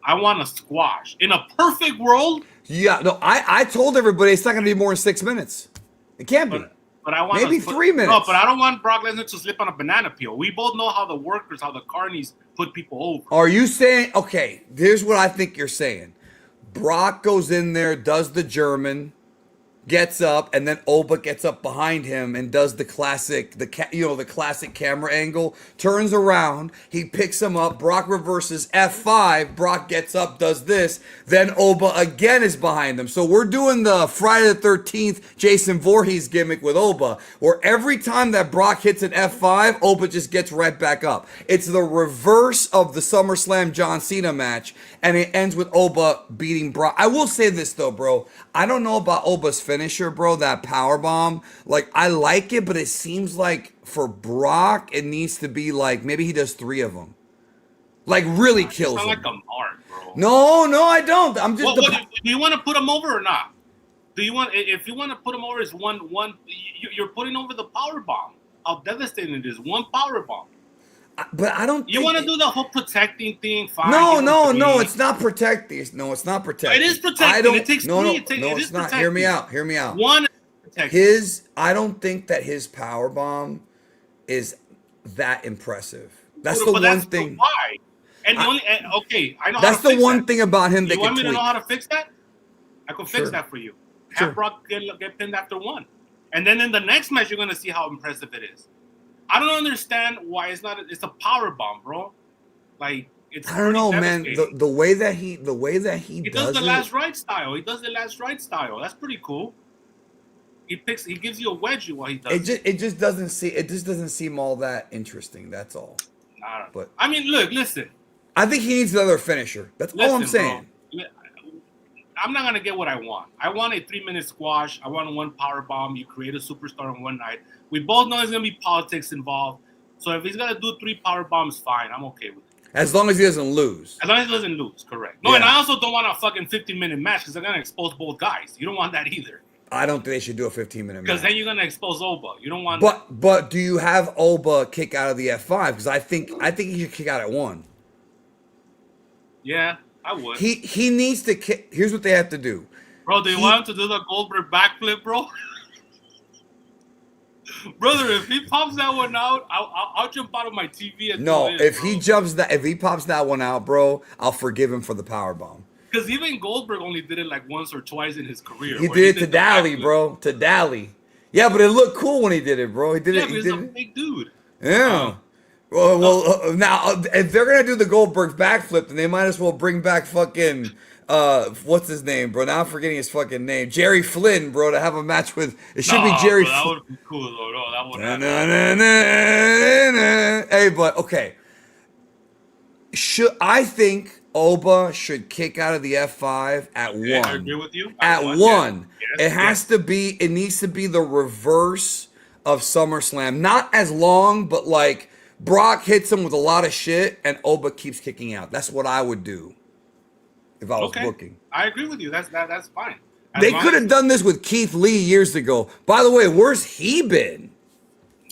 I want a squash. In a perfect world. Yeah, no, I told everybody it's not going to be more than 6 minutes. It can't be. but I want maybe 3 minutes. No, but I don't want Brock Lesnar to slip on a banana peel. We both know how the workers, how the carnies put people over. Are you saying, okay, here's what I think you're saying. Brock goes in there, does the German, gets up, and then Oba gets up behind him and does the classic, the classic camera angle, turns around, he picks him up, Brock reverses F5, Brock gets up, does this, then Oba again is behind him. So we're doing the Friday the 13th Jason Voorhees gimmick with Oba, where every time that Brock hits an F5, Oba just gets right back up. It's the reverse of the SummerSlam John Cena match, and it ends with Oba beating Brock. I will say this though, bro. I don't know about Oba's finisher, bro, that power bomb. Like, I like it, but it seems like for Brock, it needs to be like, maybe he does 3 of them. Like, really kills him. Like a mark, bro. No, I don't. I'm just. Do you want to put him over or not? Do you want? If you want to put him over, is one. You're putting over the power bomb. How devastating it is. One power bomb. But I don't. You want to do the whole protecting thing? Fine. No. It's not protecting. No, it's not protecting. It is protecting. It takes 3. No, it's not. Hear me out. One. I don't think that his power bomb is that impressive. That's the one thing. Why? And okay, I know. That's the one thing about him. You want me to know how to fix that? I can fix that for you. Have Brock get pinned after 1, and then in the next match, you're gonna see how impressive it is. I don't understand why it's not. It's a power bomb, bro. Like, it's. I don't know, man. The way that he does the last right style. He does the last right style. That's pretty cool. He gives you a wedgie while he does it. It just doesn't seem all that interesting. That's all. But I mean, listen. I think he needs another finisher. That's all I'm saying. Bro, I'm not gonna get what I want. I want a 3-minute squash. I want 1 power bomb. You create a superstar in one night. We both know there's gonna be politics involved. So if he's gonna do 3 power bombs, fine. I'm okay with it. As long as he doesn't lose. As long as he doesn't lose, correct. No, and I also don't want a fucking 15-minute match because they're gonna expose both guys. You don't want that either. I don't think they should do a 15-minute match. Because then you're gonna expose Oba. You don't want. But do you have Oba kick out of the F5? Because I think he should kick out at 1. Yeah, I would. He needs to kick. Here's what they have to do. Bro, do you want him to do the Goldberg backflip, bro? Brother, if he pops that one out, I'll jump out of my TV. And if he pops that one out, bro, I'll forgive him for the power bomb. Because even Goldberg only did it like once or twice in his career. He did it to Dally, bro. To Dally. Yeah, but it looked cool when he did it, bro. He's a big dude. Yeah. Well, now if they're gonna do the Goldberg backflip, then they might as well bring back fucking what's his name, bro? Now I'm forgetting his fucking name. Jerry Flynn, bro, to have a match with. It should be Jerry. That would be cool, though. No, that would. Hey, but okay. I think Oba should kick out of the F5 at 1. I agree with you. At 1. Yes. It has to be. It needs to be the reverse of SummerSlam. Not as long, but like Brock hits him with a lot of shit, and Oba keeps kicking out. That's what I would do if I was booking. I agree with you. That's fine. They could have done this with Keith Lee years ago. By the way, where's he been?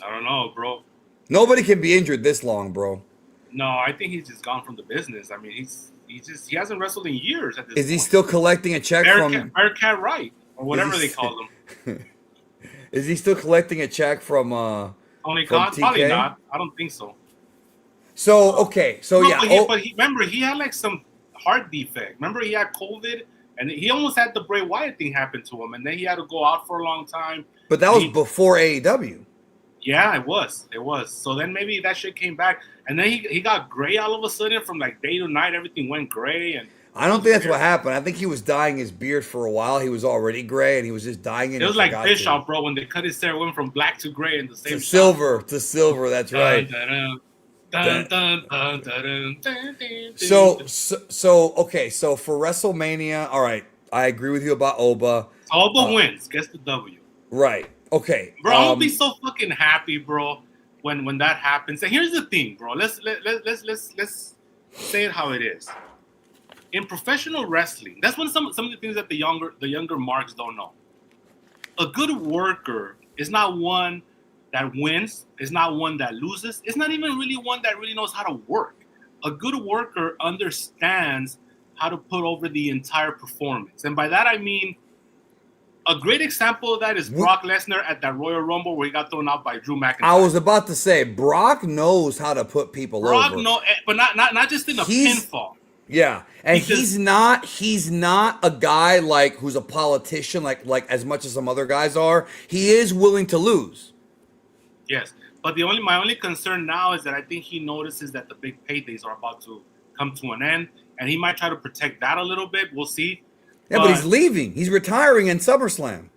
I don't know, bro. Nobody can be injured this long, bro. No, I think he's just gone from the business. I mean, he hasn't wrestled in years at this point. Is he still collecting a check from Bearcat Wright or whatever they call him? Is he still collecting a check from Tony Khan? Probably not. I don't think so. So okay, so no, yeah. But remember, he had like some heart defect. Remember, he had COVID, and he almost had the Bray Wyatt thing happen to him, and then he had to go out for a long time. But that was before AEW. Yeah, it was. So then maybe that shit came back, and then he got gray all of a sudden from like day to night. Everything went gray, and I don't think that's what happened. I think he was dyeing his beard for a while. He was already gray, and he was just dyeing it. It was like Bischoff, bro, when they cut his hair, went from black to gray in the same silver. That's right. So okay. So for WrestleMania, all right. I agree with you about Oba. Oba wins, gets the W. Right. Okay. Bro, I'm gonna be so fucking happy, bro, when that happens. And here's the thing, bro. Let's say it how it is. In professional wrestling, that's when some of the things that the younger marks don't know. A good worker is not one that wins, is not one that loses, it's not even really one that really knows how to work. A good worker understands how to put over the entire performance. And by that I mean A great example of that is Brock Lesnar at that Royal Rumble where he got thrown out by Drew McIntyre. I was about to say, Brock knows how to put people over. But not just in a pinfall. Yeah, and he's not a guy like who's a politician like as much as some other guys are. He is willing to lose. Yes, but my only concern now is that I think he notices that the big paydays are about to come to an end, and he might try to protect that a little bit. We'll see. Yeah, but he's leaving. He's retiring in SummerSlam.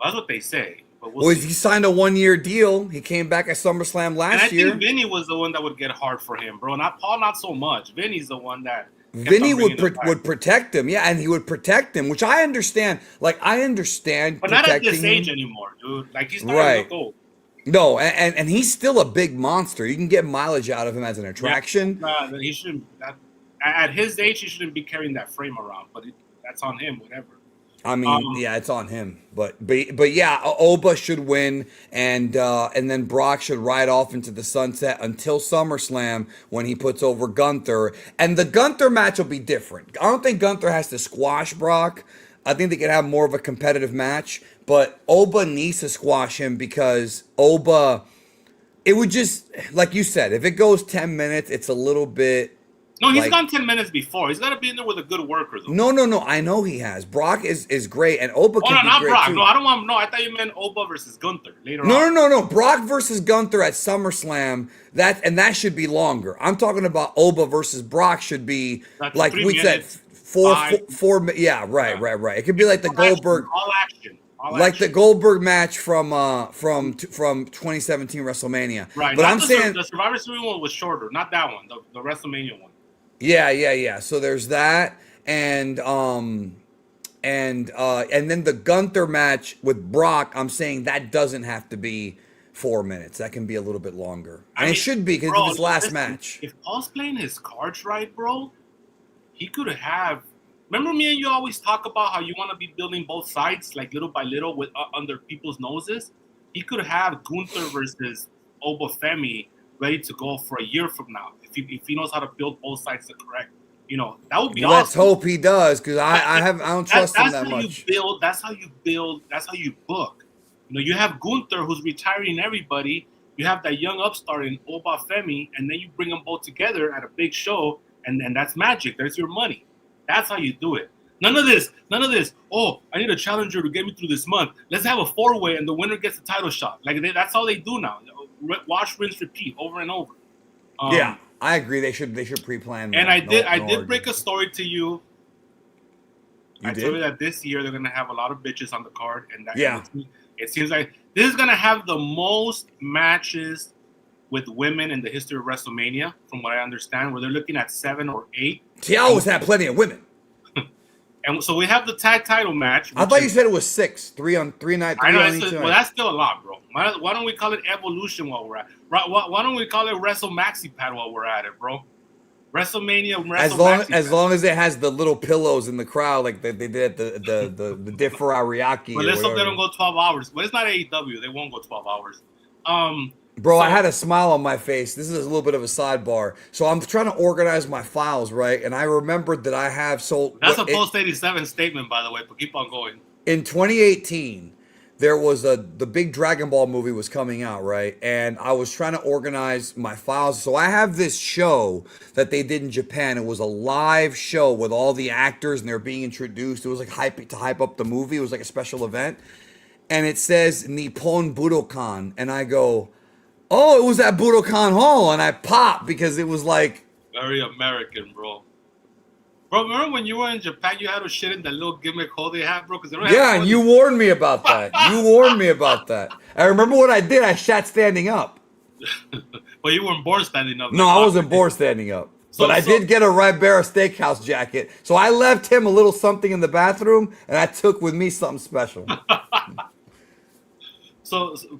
That's what they say. But he signed a 1-year deal. He came back at SummerSlam last year. I think Vinny was the one that would get hard for him, bro. Not Paul, not so much. Vinny's the one that. Vinny would protect him, yeah, and he would protect him, which I understand. Like I understand, but not at this age anymore, dude. Like he's starting to look old. No, and he's still a big monster. You can get mileage out of him as an attraction. Yeah, he shouldn't. At his age, he shouldn't be carrying that frame around. But that's on him, whatever. I mean, yeah, it's on him. But yeah, Oba should win, and then Brock should ride off into the sunset until SummerSlam when he puts over Gunther. And the Gunther match will be different. I don't think Gunther has to squash Brock. I think they could have more of a competitive match. But Oba needs to squash him because Oba, it would just, like you said, if it goes 10 minutes, it's a little bit. No, he's gone 10 minutes before. He's got to be in there with a good worker, though. No. I know he has. Brock is great, and Oba can be great, Brock. too. No, I don't want. No, I thought you meant Oba versus Gunther later on. No. Brock versus Gunther at SummerSlam. That should be longer. I'm talking about Oba versus Brock should be like we said, four. Yeah, right. It could be like the Goldberg. All action. The Goldberg match from 2017 WrestleMania. Right. But I'm saying the Survivor Series one was shorter, not that one. The WrestleMania one. Yeah. So there's that, and then the Gunther match with Brock. I'm saying that doesn't have to be 4 minutes. That can be a little bit longer, and it should be because it's his last match. If Paul's playing his cards right, bro, he could have. Remember me and you always talk about how you want to be building both sides, like little by little, with under people's noses. He could have Gunther versus Oba Femi ready to go for a year from now. If he knows how to build both sides the correct, that would be awesome. Let's hope he does, because I don't trust him that much. That's how you build. That's how you book. You have Gunther who's retiring everybody. You have that young upstart in Oba Femi, and then you bring them both together at a big show, and that's magic. There's your money. That's how you do it. None of this. Oh, I need a challenger to get me through this month. Let's have a 4-way, and the winner gets the title shot. That's how they do now. Wash, rinse, repeat, over and over. Yeah, I agree. They should pre-plan. And I did break a story to you. I did? told you that this year they're gonna have a lot of bitches on the card, and it seems like this is gonna have the most matches with women in the history of WrestleMania, from what I understand, where they're looking at 7 or 8. See, I always had plenty of women. And so we have the tag title match. I thought you said it was 6, 3 on 3 night. I know. Well, that's still a lot, bro. Why don't we call it Evolution while we're at? Why don't we call it Wrestle Maxi Pad while we're at it, bro? WrestleMania. As long as it has the little pillows in the crowd, like they did at the Differ Ariake. But let's hope they don't go 12 hours. But it's not AEW. They won't go 12 hours. Bro, I had a smile on my face. This is a little bit of a sidebar. So I'm trying to organize my files, right? And I remembered that I have sold. That's a post-87 statement, by the way, but keep on going. In 2018, there was the big Dragon Ball movie was coming out, right? And I was trying to organize my files. So I have this show that they did in Japan. It was a live show with all the actors, and they're being introduced. It was like hype up the movie. It was like a special event. And it says Nippon Budokan. And I go, oh, it was at Budokan Hall, and I popped because it was like very American, bro. Bro, remember when you were in Japan, you had to shit in that little gimmick hole they have, bro? And you warned me about that. I remember what I did. I shat standing up. But you weren't born standing up. No, I wasn't born standing up. But I did get a Ribera Steakhouse jacket, so I left him a little something in the bathroom, and I took with me something special.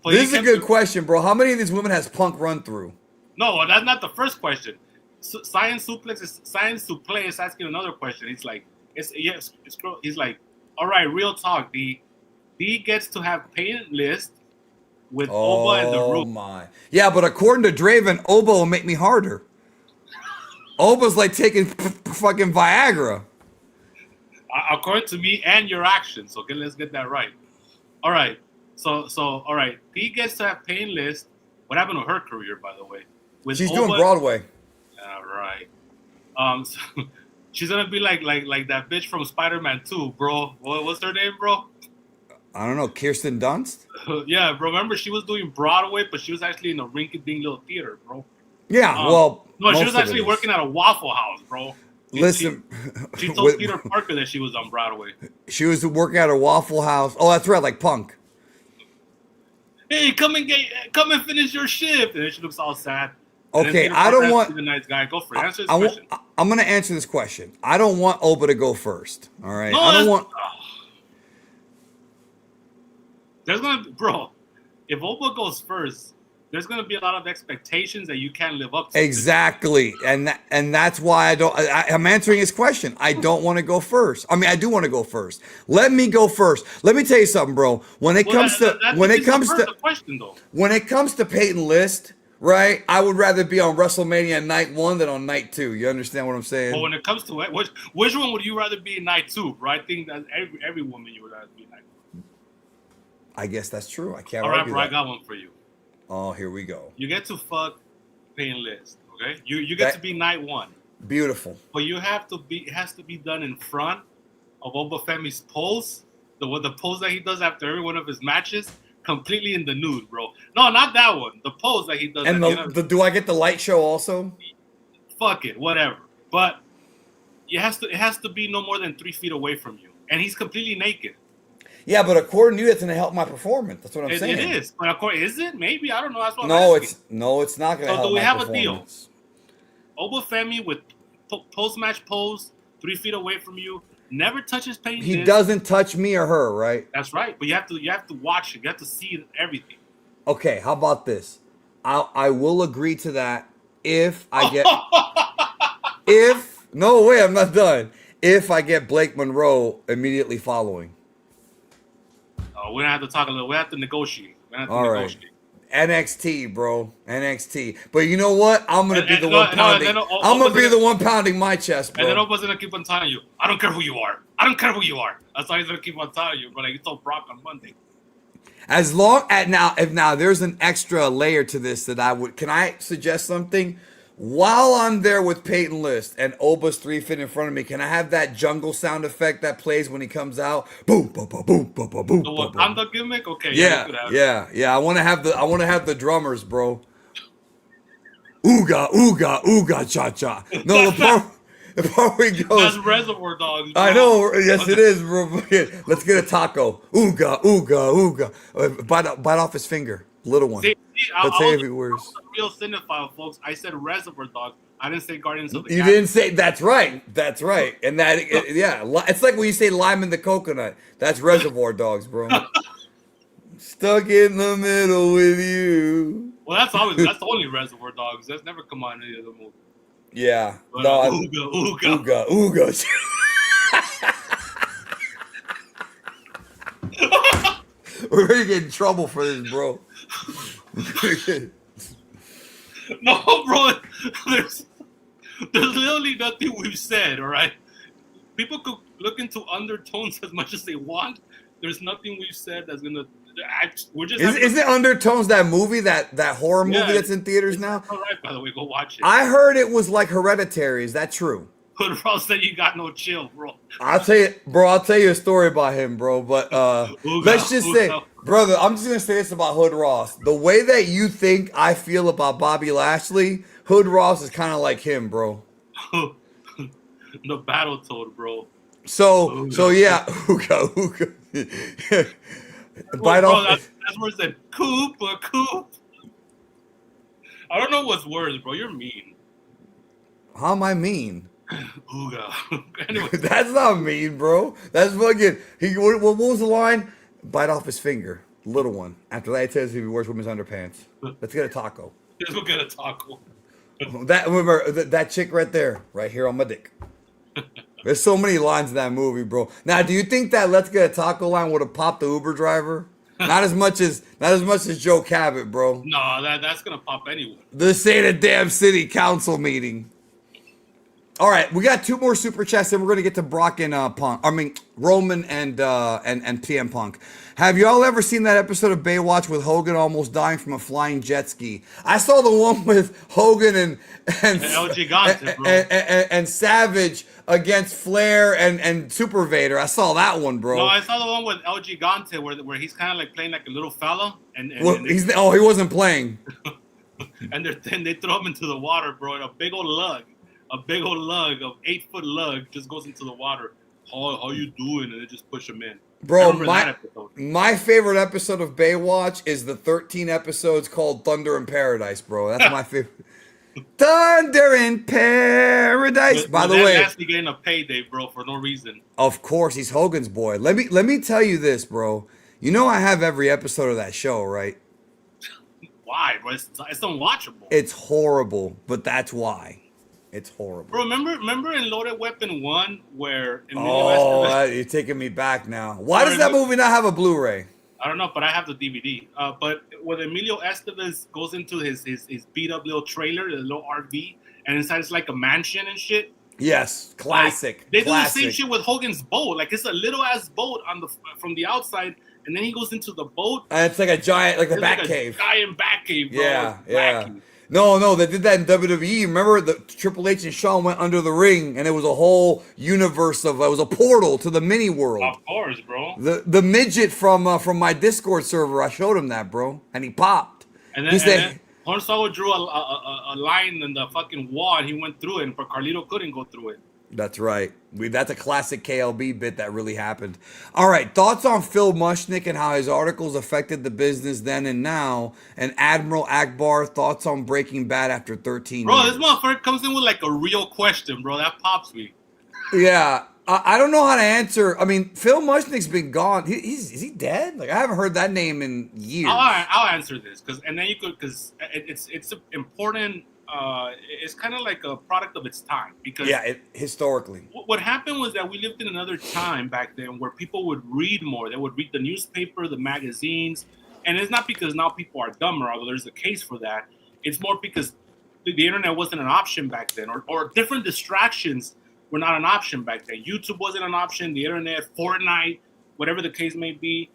This is a good question, bro. How many of these women has Punk run through? No, that's not the first question. Science Suplex is asking another question. He's like, he's like, all right, real talk. D gets to have painted list with Oba and the Root. Oh my, yeah, but according to Draven, Oba will make me harder. Oba's like taking fucking Viagra. According to me and your actions. Okay, let's get that right. All right. So all right. He gets to have pain list. What happened to her career, by the way? She's doing Broadway. All right. So she's gonna be like that bitch from Spider-Man 2, bro. What's her name, bro? I don't know, Kirsten Dunst? Yeah, bro. Remember, she was doing Broadway, but she was actually in a rinky-dink little theater, bro. Yeah, well, no, she was actually working at a Waffle House, bro. Listen, she told Peter Parker that she was on Broadway. She was working at a Waffle House. Oh, that's right, like Punk. Hey, come and finish your shift. And then she looks all sad. Okay, I don't want the nice guy. Go for it. Answer this question. I'm gonna answer this question. I don't want Oba to go first. All right, no, I don't want. There's gonna, bro. If Oba goes first, there's gonna be a lot of expectations that you can't live up to. Exactly, and that's why I don't. I'm answering his question. I don't want to go first. I mean, I do want to go first. Let me go first. Let me tell you something, bro. When it comes to Peyton List, right? I would rather be on WrestleMania night 1 than on night 2. You understand what I'm saying? Well, when it comes to it, which one would you rather be in night 2? Bro, I think that every woman you would rather be in night 1. I guess that's true. I can't. All right, bro. I got one for you. Oh, here we go. You get to fuck Peyton List, okay? You get to be night 1. Beautiful. But you have to be. It has to be done in front of Obafemi's pose, the pose that he does after every one of his matches, completely in the nude, bro. No, not that one. The pose that he does. And do I get the light show also? Fuck it, whatever. But it has to be no more than 3 feet away from you, and he's completely naked. Yeah, but according to you, that's going to help my performance. That's what I'm saying. It is. But according, is it? Maybe. I don't know. That's what it's not going to help my performance. So do we have a deal? Obafemi with post-match pose, 3 feet away from you, never touches Peyton. He doesn't touch me or her, right? That's right. But you have to watch it. You have to see everything. Okay, how about this? I will agree to that if I get no way, I'm not done. If I get Blake Monroe immediately following. We're gonna have to talk a little. We have to negotiate. All right. NXT, bro. NXT. But you know what? I'm gonna be the one pounding. I'm gonna be the one pounding my chest, bro. And then Oba's gonna keep on telling you, I don't care who you are. I don't care who you are. That's all he's gonna keep on telling you. But like you told Brock on Monday. As long as now there's an extra layer to this that I would. Can I suggest something? While I'm there with Peyton List and Oba's 3 feet in front of me, can I have that jungle sound effect that plays when he comes out? Boom, boom, boom, boom, boom, boom, boom. The Wakanda gimmick? Okay. Yeah. I want to have the drummers, bro. Ooga, ooga, ooga, cha cha. No, the part where he goes. That's Reservoir Dogs. Bro. I know. Yes, it is, bro. Let's get a taco. Ooga, ooga, ooga. Bite off his finger, little one. Let's say every word. Real cinephile, folks. I said Reservoir Dogs. I didn't say Guardians of the Galaxy. You didn't say. That's right. And it's like when you say lime in the coconut. That's Reservoir Dogs, bro. Stuck in the middle with you. Well, that's the only Reservoir Dogs. That's never come on in any other movie. Yeah. But, no. Ooga. We're gonna get in trouble for this, bro. No, bro. There's literally nothing we've said. All right. People could look into undertones as much as they want. There's nothing we've said that's gonna. We're just. Isn't Undertones that movie that horror movie that's in theaters now? All right. By the way, go watch it. I heard it was like Hereditary. Is that true? Hood Ross said you got no chill, bro. I'll tell you a story about him, bro. But let's just say, brother, I'm just gonna say this about Hood Ross. The way that you think I feel about Bobby Lashley, Hood Ross is kind of like him, bro. The Battletoad, bro. So yeah, ooga. Bite off. That's where it said coop. I don't know what's worse, bro. You're mean. How am I mean? Ooga. Anyway. That's not mean, bro. That's fucking. What was the line? Bite off his finger, little one. After that, he tells if he wears women's underpants. Let's get a taco. Let's go get a taco. Remember that chick right there, right here on my dick. There's so many lines in that movie, bro. Now, do you think that "Let's Get a Taco" line would have popped the Uber driver? Not as much as Joe Cabot, bro. No, that's gonna pop anyone. This ain't a damn city council meeting. All right, we got 2 more super chats, and we're gonna get to Brock and Punk. I mean Roman and CM Punk. Have y'all ever seen that episode of Baywatch with Hogan almost dying from a flying jet ski? I saw the one with Hogan and El Gigante, bro. and Savage against Flair and Super Vader. I saw that one, bro. No, I saw the one with El Gigante where he's kind of like playing like a little fella, and he wasn't playing. and then they throw him into the water, bro, in a big old lug. A big old lug of 8-foot lug just goes into the water. How you doing? And they just push him in. Bro, my favorite episode of Baywatch is the 13 episodes called Thunder in Paradise, bro. That's my favorite. Thunder in Paradise. By the way, Nasty getting a payday, bro, for no reason. Of course, he's Hogan's boy. Let me tell you this, bro. You know I have every episode of that show, right? Why, bro? It's unwatchable. It's horrible, but that's why. It's horrible. Bro, remember in Loaded Weapon 1 where Emilio Estevez... you're taking me back now. Why does that movie not have a Blu-ray? I don't know, but I have the DVD. But when Emilio Estevez goes into his beat up little trailer, the little RV, and inside it's like a mansion and shit. Yes, classic. Like, they do the same shit with Hogan's boat. Like it's a little ass boat from the outside, and then he goes into the boat. And it's like a giant, like a bat cave. Giant bat cave, bro. Yeah, yeah. No, they did that in WWE. Remember, the Triple H and Shawn went under the ring, and it was a whole universe it was a portal to the mini world. Of course, bro. The midget from my Discord server, I showed him that, bro, and he popped. And then Hornswoggle drew a line in the fucking wall, and he went through it, but Carlito couldn't go through it. That's right. That's a classic KLB bit that really happened. All right, thoughts on Phil Mushnick and how his articles affected the business then and now. And Admiral Akbar, thoughts on Breaking Bad after 13 bro, years. This motherfucker comes in with like a real question, bro. That pops me. Yeah, I don't know how to answer. I mean, Phil Mushnick's been gone. Is he dead? Like I haven't heard that name in years. I'll answer this because it's important. It's kind of like a product of its time because historically what happened was that we lived in another time back then where people would read more. They would read the newspaper, the magazines, and it's not because now people are dumber, although there's a case for that. It's more because the internet wasn't an option back then, or different distractions were not an option back then. YouTube wasn't an option, the internet, Fortnite, whatever the case may be.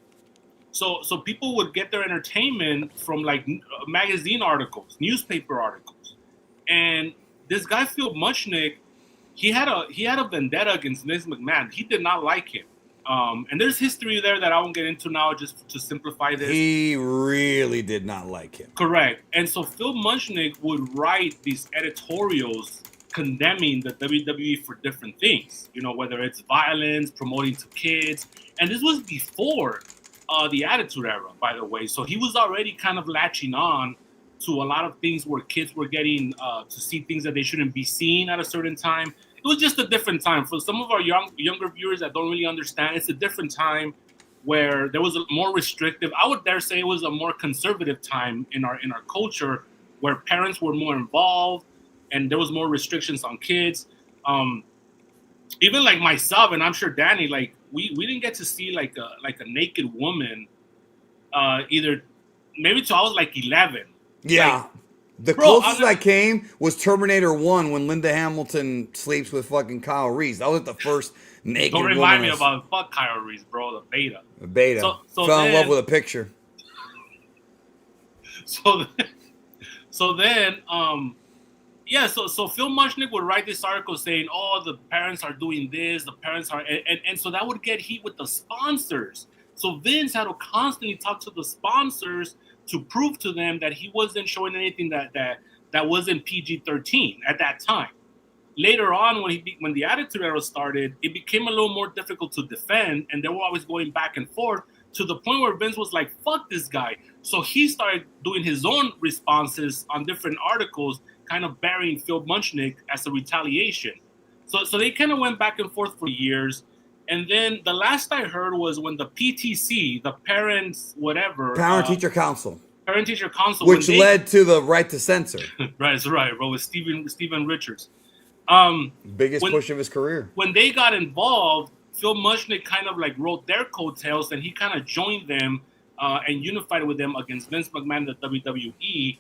So people would get their entertainment from like magazine articles, newspaper articles. And this guy Phil Mushnick, he had a vendetta against Vince McMahon. He did not like him. And there's history there that I won't get into now just to simplify this. He really did not like him. Correct. And so Phil Mushnick would write these editorials condemning the WWE for different things. You know, whether it's violence, promoting to kids. And this was before the Attitude Era, by the way. So he was already kind of latching on to a lot of things where kids were getting to see things that they shouldn't be seen at a certain time. It was just a different time. For some of our younger viewers that don't really understand, it's a different time where there was a more restrictive, I would dare say it was a more conservative time in our culture where parents were more involved and there was more restrictions on kids. Even like myself, and I'm sure Danny, like we didn't get to see like a naked woman either maybe till I was like 11. Yeah. Like, the closest I came was Terminator 1 when Linda Hamilton sleeps with fucking Kyle Reese. That was the first naked woman. Don't remind me about fuck Kyle Reese, bro. The beta. The beta. So fell in love with a picture. So then, so Phil Mushnick would write this article saying, oh, the parents are doing this, the parents are, and so that would get heat with the sponsors. So Vince had to constantly talk to the sponsors to prove to them that he wasn't showing anything that wasn't PG-13 at that time. Later on, when the Attitude Era started, it became a little more difficult to defend, and they were always going back and forth to the point where Vince was like, fuck this guy. So he started doing his own responses on different articles, kind of burying Phil Mushnick as a retaliation. So they kind of went back and forth for years. And then the last I heard was when the PTC, the Parents Whatever. Parent-Teacher Council. Parent-Teacher Council. Which led to the right to censor. Right, bro, with Steven Richards. Biggest push of his career. When they got involved, Phil Mushnick kind of like wrote their coattails, and he kind of joined them and unified with them against Vince McMahon, the WWE.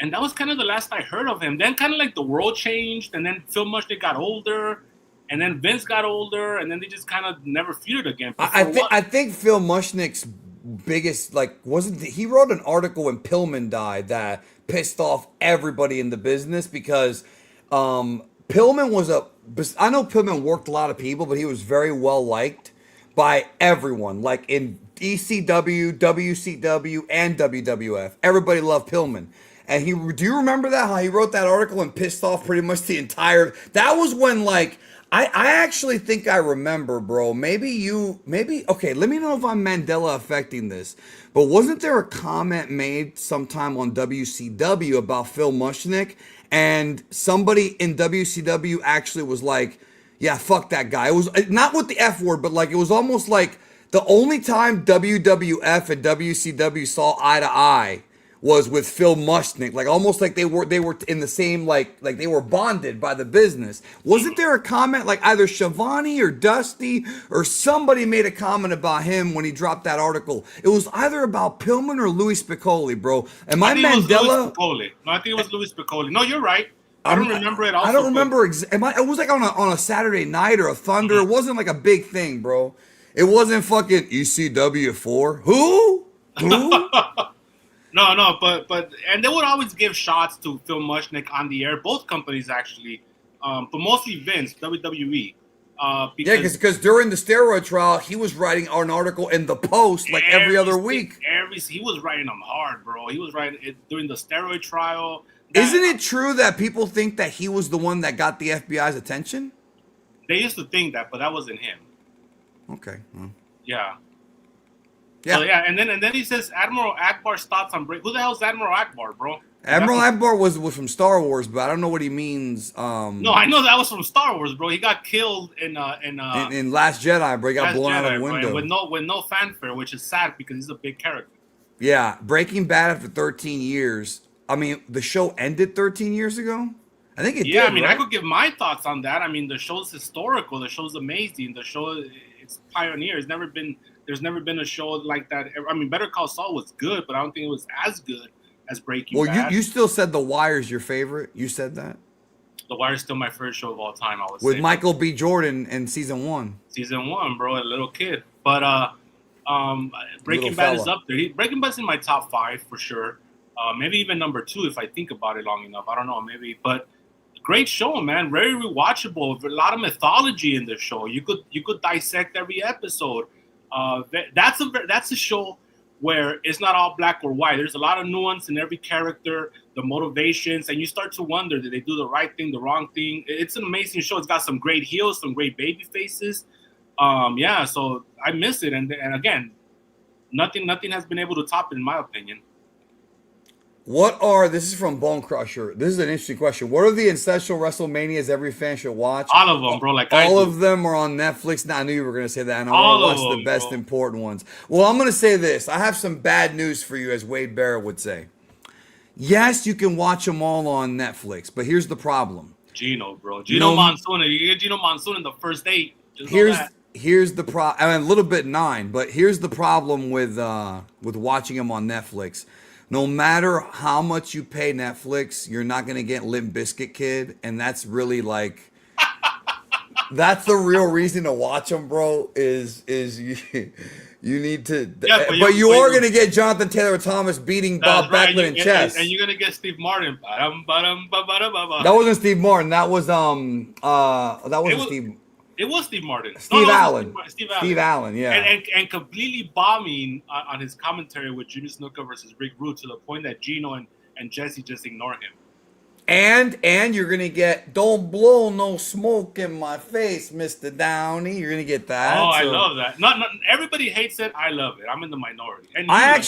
And that was kind of the last I heard of him. Then kind of like the world changed, and then Phil Mushnick got older, and then Vince got older, and then they just kind of never feuded again. I think Phil Mushnick's biggest, like, he wrote an article when Pillman died that pissed off everybody in the business because Pillman was I know Pillman worked a lot of people, but he was very well liked by everyone, like in ECW, WCW, and WWF. Everybody loved Pillman. And do you remember that? How he wrote that article and pissed off pretty much the entire. That was when, like, I actually think I remember, bro. Maybe. Okay, let me know if I'm Mandela affecting this. But wasn't there a comment made sometime on WCW about Phil Mushnick? And somebody in WCW actually was like, yeah, fuck that guy. It was not with the F word, but like it was almost like the only time WWF and WCW saw eye to eye was with Phil Mushnick, like almost like they were in the same like they were bonded by the business. Wasn't there a comment like either Shivani or Dusty or somebody made a comment about him when he dropped that article? It was either about Pillman or Louis Spicolli, bro. Am I Mandela? No, I think it was Louis Spicolli. No, you're right. I don't remember it. Also, I don't remember. It was like on a Saturday night or a Thunder. Mm-hmm. It wasn't like a big thing, bro. It wasn't fucking ECW4. Who? No, but and they would always give shots to Phil Mushnick on the air. Both companies actually, but mostly Vince, WWE. Because during the steroid trial, he was writing an article in the Post like every other week. He was writing them hard, bro. He was writing it during the steroid trial. Isn't it true that people think that he was the one that got the FBI's attention? They used to think that, but that wasn't him. Okay. Well. Yeah. Yeah. So, yeah, and then he says Admiral Akbar's thoughts on break. Who the hell is Admiral Akbar, bro? Admiral Akbar was from Star Wars, but I don't know what he means. No, I know that was from Star Wars, bro. He got killed in Last Jedi, bro. He got blown out of the window. Bro, with no fanfare, which is sad because he's a big character. Yeah, Breaking Bad after 13 years. I mean, the show ended 13 years ago? I think it did. Yeah, I mean, right? I could give my thoughts on that. I mean, the show's historical. The show's amazing. The show, it's pioneer. There's never been a show like that. I mean, Better Call Saul was good, but I don't think it was as good as Breaking Bad. Well, you still said The Wire's your favorite. You said that? The Wire's still my favorite show of all time, I would say. With Michael B. Jordan in season 1. Season 1, bro, a little kid. But Breaking Bad is up there. Breaking Bad's in my top 5 for sure. Maybe even number 2 if I think about it long enough. I don't know, maybe. But great show, man. Very rewatchable. A lot of mythology in the show. You could dissect every episode. That's a show where it's not all black or white. There's a lot of nuance in every character, the motivations, and you start to wonder, did they do the right thing, the wrong thing? It's an amazing show. It's got some great heels, some great baby faces. Yeah, so I miss it. And again, nothing has been able to top it, in my opinion. This is from Bone Crusher. This is an interesting question. What are the essential WrestleManias every fan should watch? All of them, bro. All of them are on Netflix. Now, I knew you were going to say that. And I want to watch the best important ones. Well, I'm going to say this. I have some bad news for you, as Wade Barrett would say. Yes, you can watch them all on Netflix, but here's the problem. Gino, bro. Gino Monsoon. You get Gino Monsoon in the first 8. Here's the problem. I mean, a little bit 9, but here's the problem with watching them on Netflix. No matter how much you pay Netflix, you're not going to get Limp Bizkit Kid. And that's really like, that's the real reason to watch them, bro, is you need to. Yeah, but you are going to get Jonathan Taylor Thomas beating Bob Backlund in chess. And you're going to get Steve Martin. That wasn't Steve Martin. That was, Steve. It was Steve Martin. Steve Allen, yeah. And completely bombing on his commentary with Jimmy Snuka versus Rick Rude to the point that Gino and Jesse just ignore him. And you're going to get Don't Blow No Smoke in My Face, Mr. Downey. You're going to get that. Oh, I love that. Not everybody hates it. I love it. I'm in the minority. And I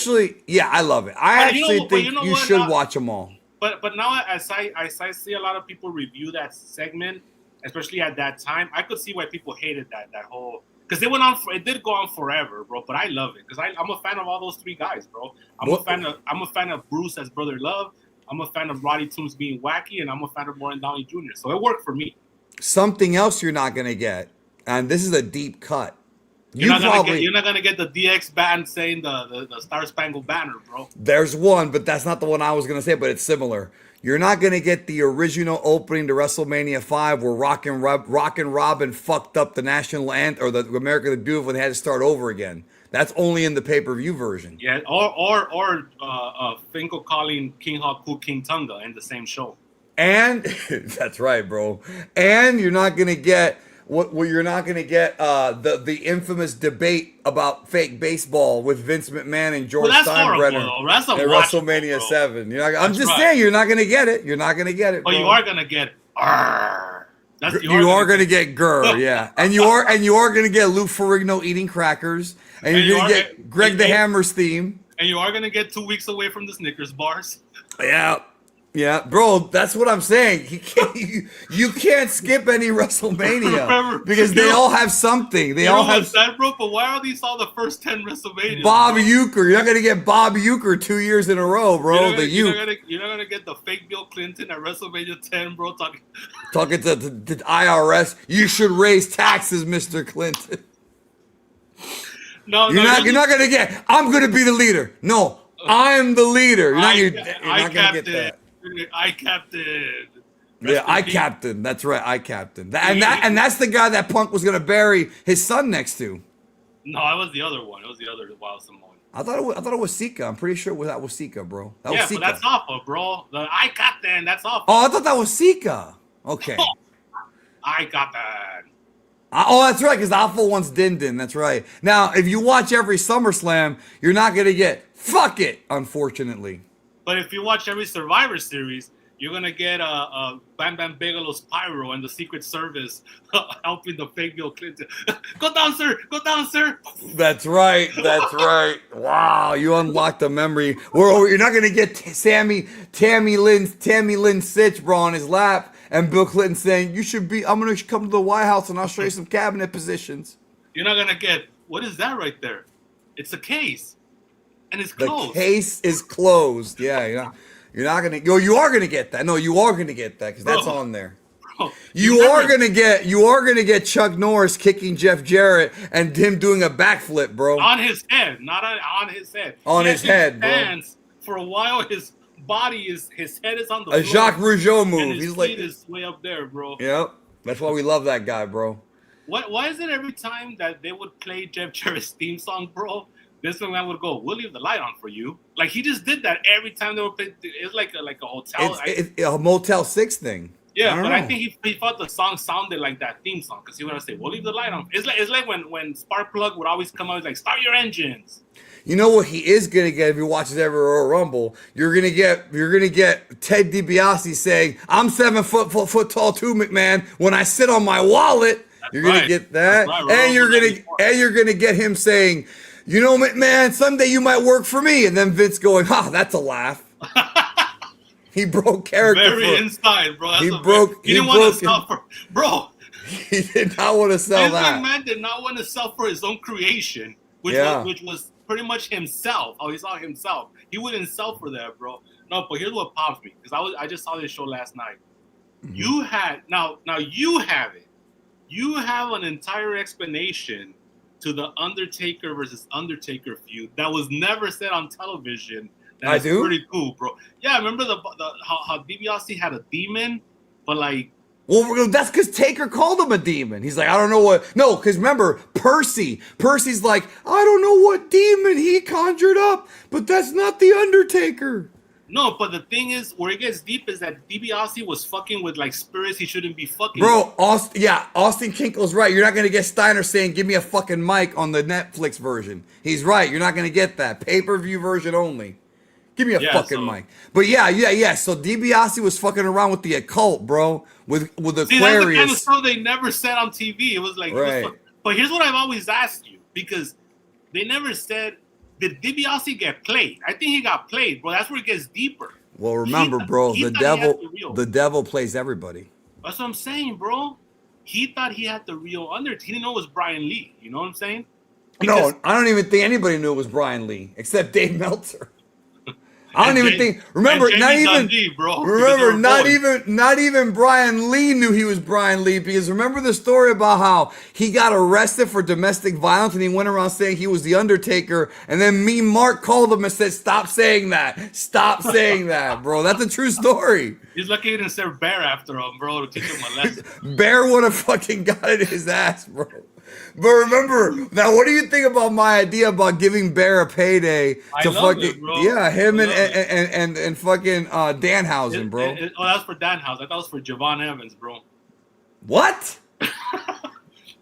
love it. I think you should watch them all. But now as I see a lot of people review that segment, especially at that time, I could see why people hated that whole, because it did go on forever, bro. But I love it because I'm a fan of all those 3 guys, bro. I'm a fan of Bruce as Brother Love. I'm a fan of Roddy Toombs being wacky, and I'm a fan of Warren Downey Jr. So it worked for me. Something else you're not gonna get, and this is a deep cut. You're not gonna get the DX band saying the Star Spangled Banner, bro. There's one, but that's not the one I was gonna say, but it's similar. You're not gonna get the original opening to WrestleMania 5 where Rock and Robin fucked up the national anthem or the America the Beautiful and they had to start over again. That's only in the pay-per-view version. Yeah, or Finkel calling King Haku King Tunga in the same show. And that's right, bro. And you're not gonna get you're not gonna get the infamous debate about fake baseball with Vince McMahon and George Steinbrenner at WrestleMania 7. I'm just saying you're not gonna get it. You're not gonna get it. But bro. You are gonna get. You are gonna get Gurr, yeah, and you are gonna get Lou Ferrigno eating crackers, and you're gonna get Greg the Hammer's theme, and you are gonna get 2 weeks away from the Snickers bars. Yeah. Yeah, bro, that's what I'm saying. You can't skip any WrestleMania because they all have something. They all have that, bro. But why are these all the first 10 WrestleMania? Bob Uecker, you're not gonna get Bob Uecker 2 years in a row, bro. You're not gonna get the fake Bill Clinton at WrestleMania 10, bro. Talking to the IRS. You should raise taxes, Mr. Clinton. No, you're not gonna get. I'm gonna be the leader. No, I'm the leader. You're not gonna get that. I captain. Yeah, I captain. That's right, I captain. And that's the guy that Punk was gonna bury his son next to. No, that was the other one. It was the other Wild Samoan. I thought it was Sika. I'm pretty sure that was Sika, bro. But that's awful, bro. The I captain. That's awful. Oh, I thought that was Sika. Okay. I captain. Oh, that's right, because the awful one's Din Din. That's right. Now, if you watch every SummerSlam, you're not gonna get fuck it, unfortunately. But if you watch every Survivor Series, you're going to get Bam Bam Bigelow's Pyro and the Secret Service helping the fake Bill Clinton. Go down, sir! Go down, sir! That's right. That's right. Wow, you unlocked a memory. You're not going to get Tammy Lynn Sitch, bro, on his lap and Bill Clinton saying, I'm going to come to the White House and I'll show you some cabinet positions. You're not going to get, what is that right there? It's a case. And it's closed. The case is closed. Yeah, you're not gonna. You are gonna get that. No, you are gonna get that because that's on there. Bro, you are gonna get Chuck Norris kicking Jeff Jarrett and him doing a backflip, bro. On his head, not on his head. On his head, bro. For a while, his head is on the floor. A Jacques Rougeau move. And his feet is way up there, bro. Yep. That's why we love that guy, bro. Why is it every time that they would play Jeff Jarrett's theme song, bro? This man would go, we'll leave the light on for you. Like, he just did that every time they were playing. It's like a hotel. It's a Motel 6 thing. Yeah, I think he thought the song sounded like that theme song because he would say, we'll leave the light on. It's like when Sparkplug would always come out, like, start your engines. You know what he is gonna get if he watches every Royal Rumble? You're gonna get Ted DiBiase saying, I'm 7 foot tall too, McMahon. When I sit on my wallet, you're gonna get that. And you're gonna get him saying, you know, McMahon, someday you might work for me. And then Vince going, that's a laugh. He broke character. Very inside, bro. He didn't want to sell for, bro. He did not want to sell that. McMahon did not want to sell for his own creation, which was pretty much himself. Oh, he saw himself. He wouldn't sell for that, bro. No, but here's what pops me because I just saw this show last night. Mm-hmm. You have it. You have an entire explanation to the Undertaker versus Undertaker feud that was never said on television. That's pretty cool, bro. Yeah, remember how DiBiase had a demon, but like. Well, that's because Taker called him a demon. He's like, I don't know what. No, because remember Percy's like, I don't know what demon he conjured up, but that's not the Undertaker. No, but the thing is, where it gets deep is that DiBiase was fucking with like spirits he shouldn't be fucking. Bro, Austin Kinkle's right. You're not gonna get Steiner saying, "Give me a fucking mic" on the Netflix version. He's right. You're not gonna get that pay-per-view version only. Give me a fucking mic. But yeah. So DiBiase was fucking around with the occult, bro. With Aquarius. See, that's the kind of stuff they never said on TV. It was like, but here's what I've always asked you because they never said. Did DiBiase get played? I think he got played, bro. That's where it gets deeper. Well, remember, bro, the devil plays everybody. That's what I'm saying, bro. He thought he had the real Undertaker. He didn't know it was Brian Lee. You know what I'm saying? No, I don't even think anybody knew it was Brian Lee, except Dave Meltzer. I don't even think. Remember, not even. Dundee, bro, remember, not even Brian Lee knew he was Brian Lee, because remember the story about how he got arrested for domestic violence and he went around saying he was the Undertaker, and then me, Mark, called him and said, "Stop saying that. Stop saying that, bro." That's a true story. He's lucky he didn't serve Bear after him, bro, to teach him a lesson. Bear would have fucking got in his ass, bro. But remember, now what do you think about my idea about giving Bear a payday to fucking him and fucking Danhausen, bro? That was for Danhausen. I thought it was for Javon Evans, bro. What?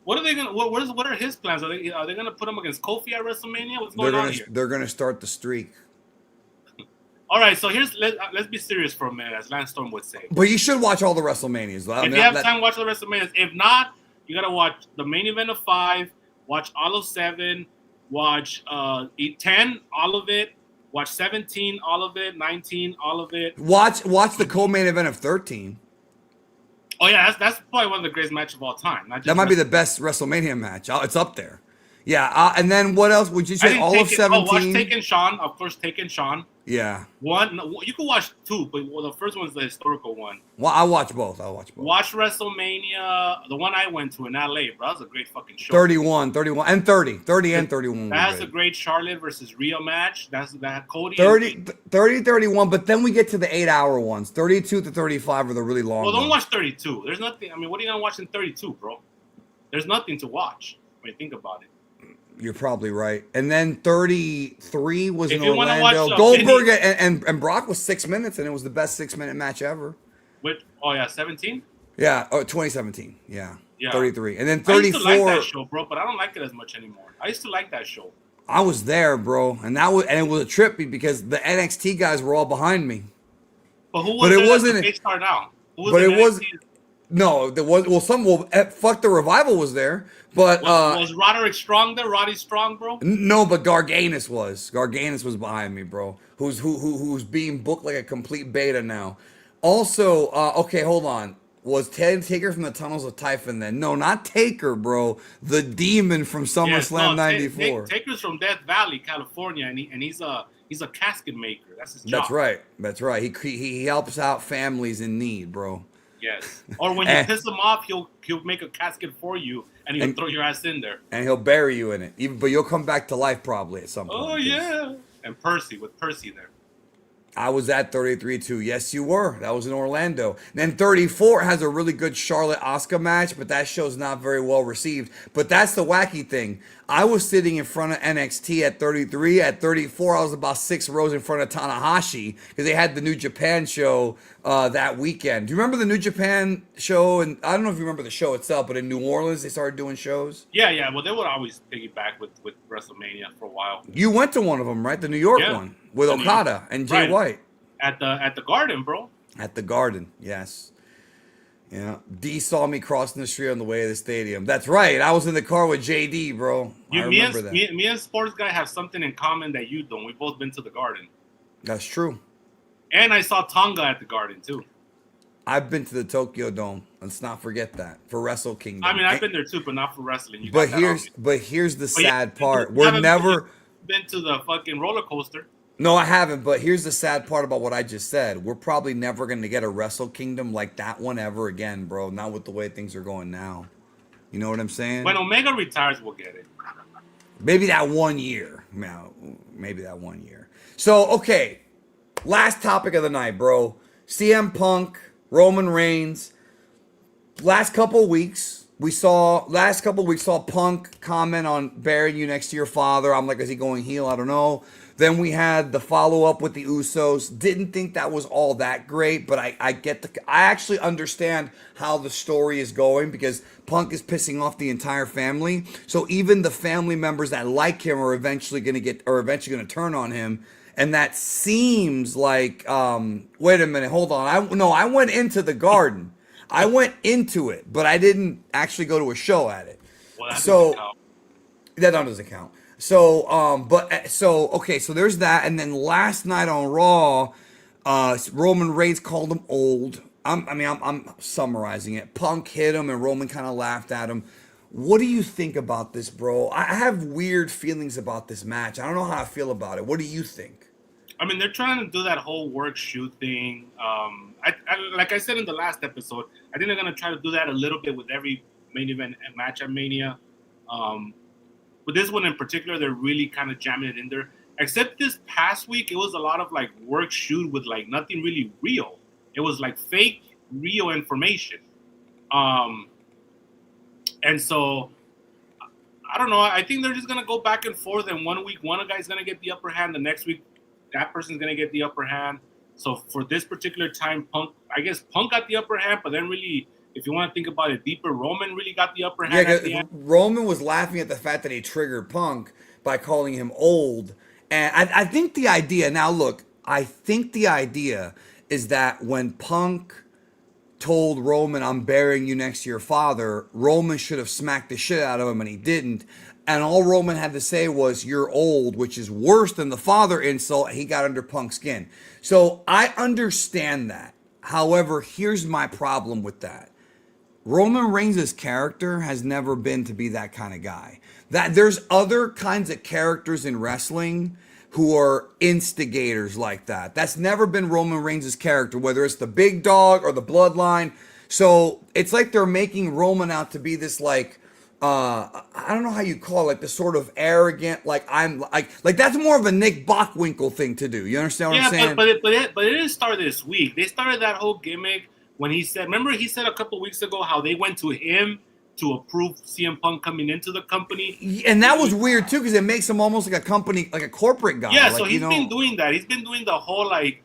What are they gonna? What are his plans? Are they gonna put him against Kofi at WrestleMania? What's going on here? They're gonna start the streak. All right, so let's be serious for a minute, as Lance Storm would say. But you should watch all the WrestleManias. If you have time, watch all the WrestleManias. If not, you gotta watch the main event of 5, watch all of 7, watch 10, all of it, watch 17, all of it, 19, all of it. Watch the co-main event of 13. Oh yeah, that's probably one of the greatest matches of all time. That might be the best WrestleMania match. It's up there. Yeah, and then what else would you say? All of 17. Watch Taken Sean, of course. Taken Sean. Yeah. You can watch 2, but the first one's the historical one. Well, I watch both. Watch WrestleMania, the one I went to in LA, bro. That was a great fucking show. 31, and 30 and 31. That has a great Charlotte versus Rhea match. That's that Cody. 30, 31, but then we get to the 8-hour ones. 32 to 35 are the really long. Well, don't ones. watch 32. There's nothing. I mean, what are you gonna watch in 32, bro? There's nothing to watch when you think about it. You're probably right. And then 33 was in Orlando. Watch, Goldberg and Brock was 6 minutes, and it was the best 6-minute match ever. 17? Yeah, 2017. Yeah. 33. And then 34. I used to like that show, bro, but I don't like it as much anymore. I used to like that show. I was there, bro, and it was a trip because the NXT guys were all behind me. But who was it wasn't a star now? But it was no, there was fuck the Revival was there, but was Roderick Strong there? Roddy Strong, bro? No, but Garganus was behind me, bro. Who's being booked like a complete beta now. Also, okay, hold on. Was Ted Taker from the Tunnels of Typhon then? No, not Taker, bro. The Demon from SummerSlam '94. Taker's from Death Valley, California, and he's a casket maker. That's his job. That's right. He helps out families in need, bro. Yes. Or when you piss him off, he'll make a casket for you, and he'll throw your ass in there. And he'll bury you in it. But you'll come back to life probably at some point. Oh yeah. And Percy there. I was at 33 too. Yes, you were. That was in Orlando. Then 34 has a really good Charlotte Asuka match, but that show's not very well received. But that's the wacky thing. I was sitting in front of NXT at 33. At 34, I was about 6 rows in front of Tanahashi because they had the New Japan show that weekend. Do you remember the New Japan show? And I don't know if you remember the show itself, but in New Orleans, they started doing shows. Yeah. Well, they would always piggyback with WrestleMania for a while. You went to one of them, right? The New York one with Okada and Jay White. At the Garden, bro. At the Garden, yes. Yeah, D saw me crossing the street on the way to the stadium. That's right. I was in the car with JD, bro. I remember that. Me and Sports Guy have something in common that you don't. We've both been to the Garden. That's true. And I saw Tonga at the Garden, too. I've been to the Tokyo Dome. Let's not forget that. For Wrestle Kingdom. I mean, I've been there, too, but not for wrestling. But here's the sad part. We're never... been to the fucking roller coaster. No, I haven't, but here's the sad part about what I just said. We're probably never going to get a Wrestle Kingdom like that one ever again, bro. Not with the way things are going now. You know what I'm saying? When Omega retires, we'll get it. Maybe that 1 year. No, maybe that 1 year. So, okay. Last topic of the night, bro. CM Punk, Roman Reigns. Last couple of weeks saw Punk comment on burying you next to your father. I'm like, is he going heel? I don't know. Then we had the follow-up with the Usos. Didn't think that was all that great, but I actually understand how the story is going because Punk is pissing off the entire family. So even the family members that like him are eventually going to turn on him. And that seems like, wait a minute, hold on. I went into the Garden. I went into it, but I didn't actually go to a show at it. Well, that doesn't count. So there's that, and then last night on Raw, Roman Reigns called him old. I'm summarizing it. Punk hit him, and Roman kind of laughed at him. What do you think about this, bro? I have weird feelings about this match. I don't know how I feel about it. What do you think? I mean, they're trying to do that whole work shoot thing. Like I said in the last episode, I think they're gonna try to do that a little bit with every main event match at Mania. But this one in particular, they're really kind of jamming it in there. Except this past week, it was a lot of like work shoot with like nothing really real. It was like fake, real information. And so I don't know. I think they're just gonna go back and forth. And 1 week, one guy's gonna get the upper hand. The next week, that person's gonna get the upper hand. So for this particular time, Punk got the upper hand. But then really, if you want to think about it deeper, Roman really got the upper hand. At the end. Roman was laughing at the fact that he triggered Punk by calling him old. And I think the idea, now look, I think the idea is that when Punk told Roman, I'm burying you next to your father, Roman should have smacked the shit out of him, and he didn't. And all Roman had to say was, you're old, which is worse than the father insult. He got under Punk's skin. So I understand that. However, here's my problem with that. Roman Reigns' character has never been to be that kind of guy. That there's other kinds of characters in wrestling who are instigators like that. That's never been Roman Reigns' character, whether it's the big dog or the bloodline. So it's like they're making Roman out to be this like, I don't know how you call it, like the sort of arrogant, like I'm like that's more of a Nick Bockwinkel thing to do. You understand what I'm saying? Yeah, but it didn't start this week. They started that whole gimmick when he said, remember he said a couple weeks ago how they went to him to approve CM Punk coming into the company. And that was weird too, because it makes him almost like a company, like a corporate guy. Yeah, like, so he's been doing that. He's been doing the whole like,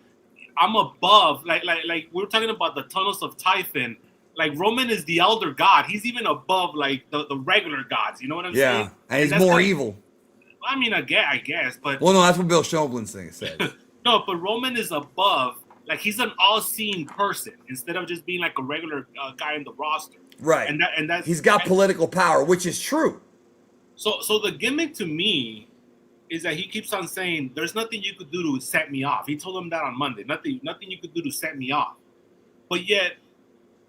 I'm above, like we were talking about the tunnels of Typhon. Like Roman is the elder god. He's even above like the regular gods. You know what I'm saying? Yeah, and he's more evil. I mean, I guess, but well, no, that's what Bill Shoblin's thing said. No, but Roman is above. Like he's an all-seeing person instead of just being like a regular guy in the roster. Right. And that's he's got political power, which is true. So the gimmick to me is that he keeps on saying, "There's nothing you could do to set me off." He told him that on Monday. Nothing you could do to set me off. But yet,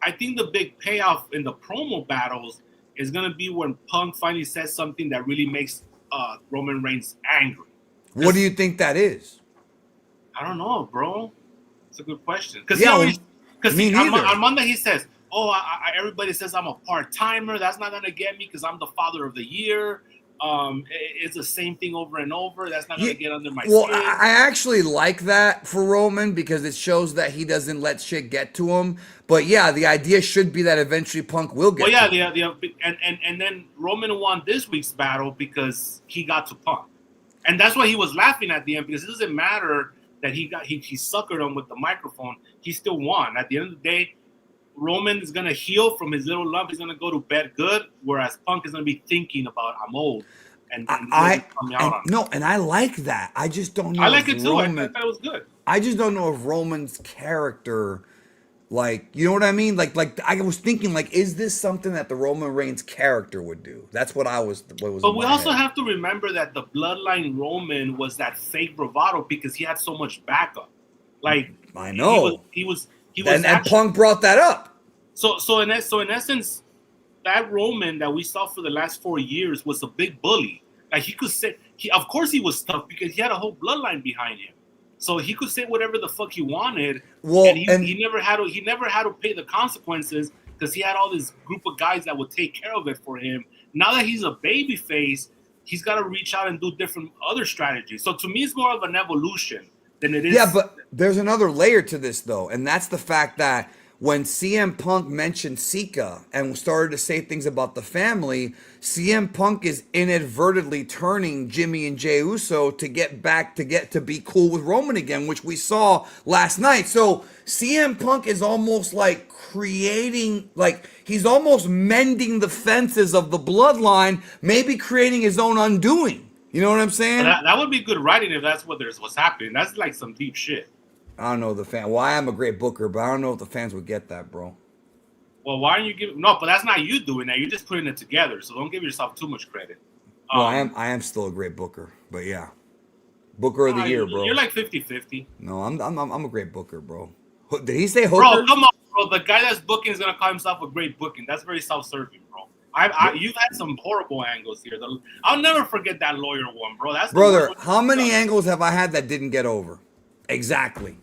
I think the big payoff in the promo battles is gonna be when Punk finally says something that really makes Roman Reigns angry. What do you think that is? I don't know, bro. It's a good question. Because on Monday he says, "Oh, everybody says I'm a part-timer. That's not gonna get me because I'm the father of the year. It's the same thing over and over. That's not gonna get under my skin." Well, I actually like that for Roman because it shows that he doesn't let shit get to him. But yeah, the idea should be that eventually Punk will get. Well, yeah, and then Roman won this week's battle because he got to Punk, and that's why he was laughing at the end because it doesn't matter that he suckered him with the microphone. He still won. At the end of the day, Roman is gonna heal from his little lump. He's gonna go to bed good, whereas Punk is gonna be thinking about I'm old, and I like that. I just don't know. I like it too. I thought it was good. I just don't know if Roman's character, like, you know what I mean? Like I was thinking, like, is this something that the Roman Reigns character would do? That's what I was. But we also have to remember that the Bloodline Roman was that fake bravado because he had so much backup. Like I know he was. And Punk brought that up. So in essence, that Roman that we saw for the last 4 years was a big bully. Like he could say, of course he was tough because he had a whole bloodline behind him. So he could say whatever the fuck he wanted. Well, and he never had to pay the consequences because he had all this group of guys that would take care of it for him. Now that he's a baby face, he's got to reach out and do different other strategies. So to me, it's more of an evolution than it is. Yeah, but there's another layer to this, though, and that's the fact that when CM Punk mentioned Sika and started to say things about the family, CM Punk is inadvertently turning Jimmy and Jey Uso to get to be cool with Roman again, which we saw last night. So CM Punk is almost like creating, like he's almost mending the fences of the bloodline, maybe creating his own undoing. You know what I'm saying? That would be good writing if that's what's happening. That's like some deep shit. I don't know the fan. Well, I am a great booker, but I don't know if the fans would get that, bro. Well, why aren't you giving? No, but that's not you doing that. You're just putting it together. So don't give yourself too much credit. Well, I am still a great booker, but yeah, booker of the year, bro. You're like 50-50. No, I'm a great booker, bro. Did he say hooker? Bro, come on, bro. The guy that's booking is gonna call himself a great booking. That's very self-serving, bro. You've had some horrible angles here. I'll never forget that lawyer one, bro. Brother, how many angles have I had that didn't get over? Exactly.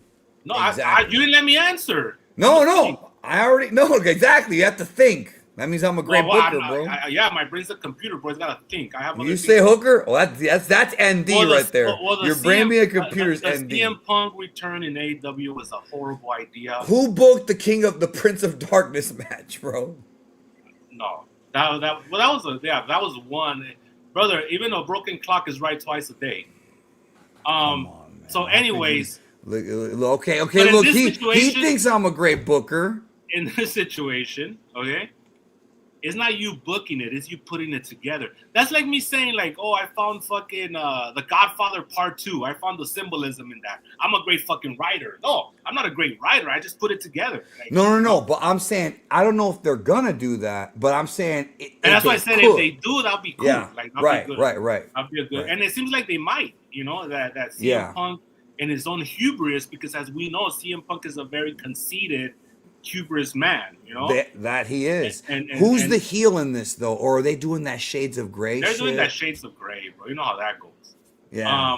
No, Exactly. you didn't let me answer. No. I already know exactly. You have to think. That means I'm a great booker, bro. Yeah, my brain's a computer, bro. It's gotta think. I have other You things say to hooker? Oh, that's ND right there. Your brain being a computer's the ND. CM Punk return in AEW was a horrible idea. Who booked the Prince of Darkness match, bro? No, that was one, brother. Even a broken clock is right twice a day. Come on, man. So, anyways, okay. Look, he thinks I'm a great booker. In this situation, okay, it's not you booking it; it's you putting it together. That's like me saying, like, "Oh, I found fucking The Godfather Part 2. I found the symbolism in that. I'm a great fucking writer." No, I'm not a great writer. I just put it together. Like, No. But I'm saying I don't know if they're gonna do that. But I'm saying, and that's why I said if they do, that'll be cool. Yeah, like, right. That'll be good. Right. And it seems like they might. That CM Punk and his own hubris, because as we know, CM Punk is a very conceited, hubris man. That he is. And who's the heel in this though, or are they doing that Shades of Grey? They're doing that Shades of Grey, bro. You know how that goes. Yeah.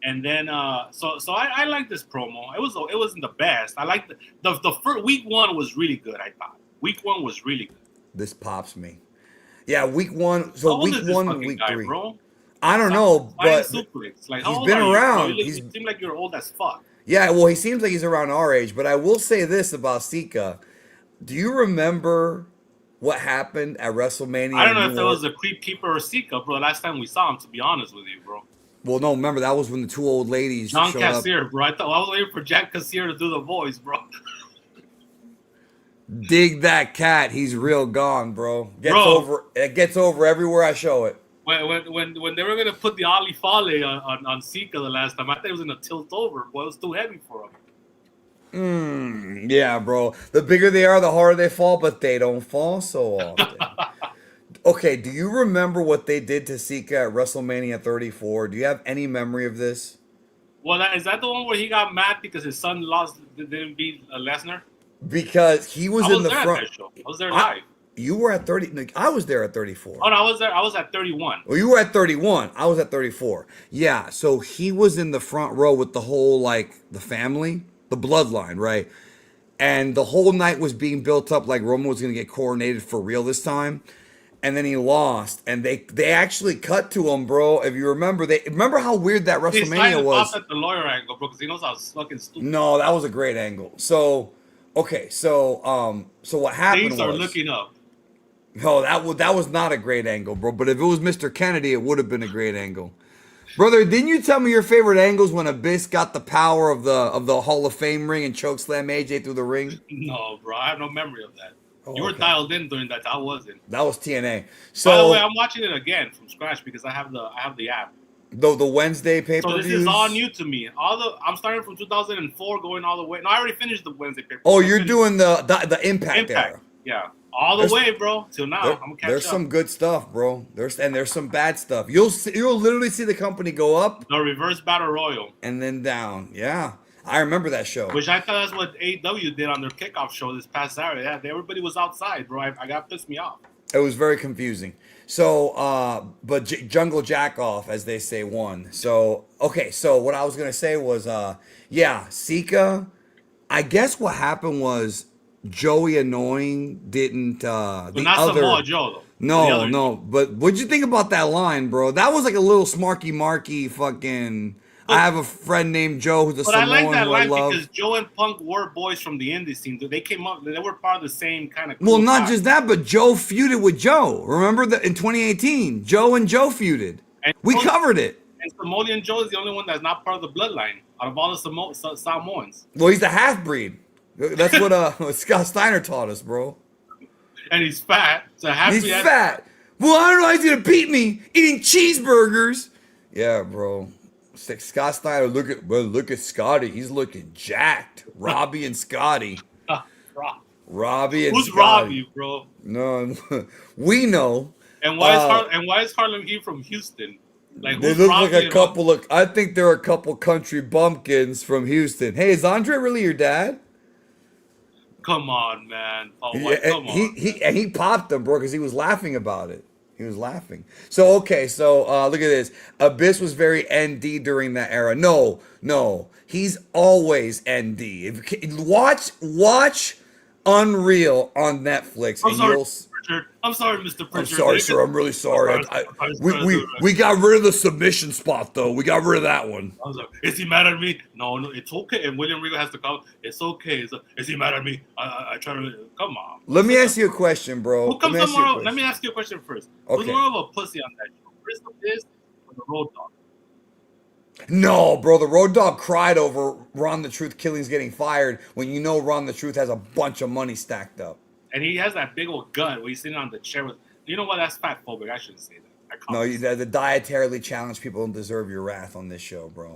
And then so I like this promo. It wasn't the best. I like the first week one was really good. I thought week one was really good. This pops me. Yeah, week one. So week one, week guy, 3. Bro? I don't know, but like, he's been around. You seem like you're old as fuck. Yeah, well, he seems like he's around our age. But I will say this about Sika. Do you remember what happened at WrestleMania? I don't know if it was the Creep Keeper or Sika, bro. Last time we saw him, to be honest with you, bro. Well, no, remember that was when the 2 old ladies John showed Cassier, up. bro. I was waiting for Jack Cassier to do the voice, bro. Dig that cat. He's real gone, bro. It gets over everywhere I show it. When they were gonna put the Ali Fale on Sika the last time, I thought it was gonna tilt over. Boy, it was too heavy for him. Yeah, bro. The bigger they are, the harder they fall, but they don't fall so often. Okay, do you remember what they did to Sika at WrestleMania 34? Do you have any memory of this? Well, is that the one where he got mad because his son didn't beat Lesnar? Because he was in the front. I was there live. You were at 30. I was there at 34. Oh, no, I was there. I was at 31. Well, you were at 31. I was at 34. Yeah, so he was in the front row with the whole, like, the family, the bloodline, right? And the whole night was being built up like Roman was going to get coronated for real this time. And then he lost. And they actually cut to him, bro. If you remember how weird that WrestleMania was. He's at the lawyer angle, bro, because he knows I was fucking stupid. No, that was a great angle. So, okay, so what happened was... Things are looking up. No, that was not a great angle, bro. But if it was Mr. Kennedy, it would have been a great angle. Brother, didn't you tell me your favorite angles when Abyss got the power of the Hall of Fame ring and chokeslam AJ through the ring? No, bro. I have no memory of that. You were dialed in during that. I wasn't. That was TNA. So, by the way, I'm watching it again from scratch because I have the app. The Wednesday pay-per-views? So this is all new to me. I'm starting from 2004 going all the way. No, I already finished the Wednesday pay-per-view. Oh, you're doing the Impact era. Yeah. All the way, bro. Till now, I'm gonna catch there's some good stuff, bro. There's some bad stuff. You'll literally see the company go up. The reverse battle royal. And then down. Yeah. I remember that show. Which I thought that's what AEW did on their kickoff show this past Saturday. Yeah, everybody was outside, bro. I got pissed me off. It was very confusing. So, but Jungle Jack off, as they say, won. So, okay. So what I was going to say was, Sika, I guess what happened was Joey Annoying didn't, but not Samoa Joe, though. No. But what'd you think about that line, bro? That was like a little marky fucking... I have a friend named Joe who's a Samoan who I love. But I like that line because Joe and Punk were boys from the indie scene. They came up, they were part of the same kind of... Well, not just that, but Joe feuded with Joe. Remember that in 2018, Joe and Joe feuded. We covered it. And Samoan Joe is the only one that's not part of the bloodline out of all the Samoans. Well, he's a half-breed. That's what Scott Steiner taught us, bro. And he's fat. So he's fat. Well, I don't know how he's going to beat me eating cheeseburgers. Yeah, bro. Scott Steiner, look at Scotty. He's looking jacked. Robbie and Scotty. Robbie and Who's Scotty. Robbie, bro? No, we know. And why is Harlem Heat from Houston? Like, they look like a couple of... I think they're a couple country bumpkins from Houston. Hey, is Andre really your dad? Come on, man. Oh, come on. He popped them, bro, because he was laughing about it. He was laughing. So okay, so look at this. Abyss was very ND during that era. No, he's always ND. Watch Unreal on Netflix, I'm and sorry, you'll. Pritchard. I'm sorry, Mr. Pritchard. I'm sorry, sir. I'm really sorry. We got rid of the submission spot though. We got rid of that one. I was like, is he mad at me? No, it's okay. And William Regal has to come. It's okay. Is he mad at me? I try to come on. Let me ask you a question, bro. Who comes tomorrow? Let me ask you a question first. Okay. Who's more of a pussy on that show? Crystal Biz or the Road Dogg? No, bro. The Road Dogg cried over Ron the Truth Killings getting fired when you know Ron the Truth has a bunch of money stacked up. And he has that big old gut where he's sitting on the chair with. You know what? That's fat phobic. I shouldn't say that. No, the dietarily challenged people don't deserve your wrath on this show, bro.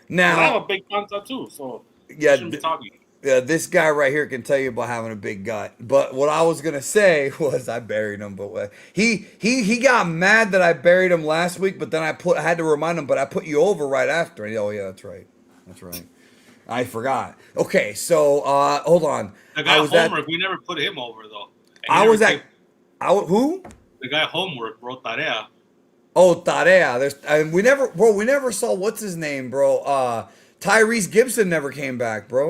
Now I have a big concept too, so yeah, shouldn't be talking. This guy right here can tell you about having a big gut. But what I was gonna say was I buried him, but he got mad that I buried him last week. But then I had to remind him. But I put you over right after. And oh yeah, that's right. I forgot. Okay, so hold on. The guy Homework, we never put him over though. Who? The guy Homework, bro, Tarea. Oh, Tarea. We never saw what's his name, bro. Tyrese Gibson never came back, bro.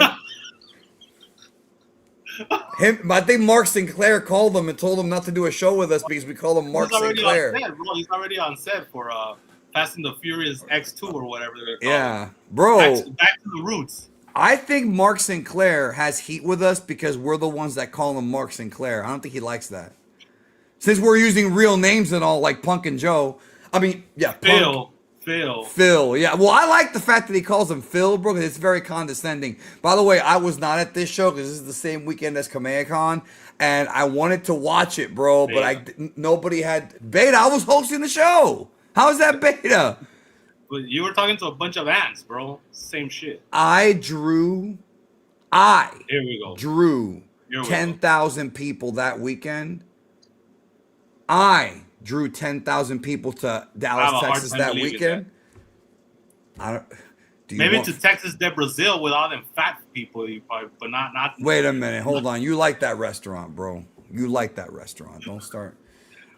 I think Mark Sinclair called him and told him not to do a show with us because we call him Mark Sinclair. He's already on set for Fast and the Furious X2 or whatever they're called. Yeah, bro. Back to the roots. I think Mark Sinclair has heat with us because we're the ones that call him Mark Sinclair. I don't think he likes that. Since we're using real names and all, like Punk and Joe. I mean, yeah, Punk. Phil, yeah. Well, I like the fact that he calls him Phil, bro, because it's very condescending. By the way, I was not at this show because this is the same weekend as KamehamehaCon, and I wanted to watch it, bro, but nobody had Beta. I was hosting the show. How is that Beta? But you were talking to a bunch of ants, bro. Same shit. Here we go. Drew 10,000 people that weekend. I drew 10,000 people to Dallas, Texas that weekend. Maybe to Texas de Brazil with all them fat people, but not. Wait a minute, hold on. You like that restaurant, bro? You like that restaurant? Don't start.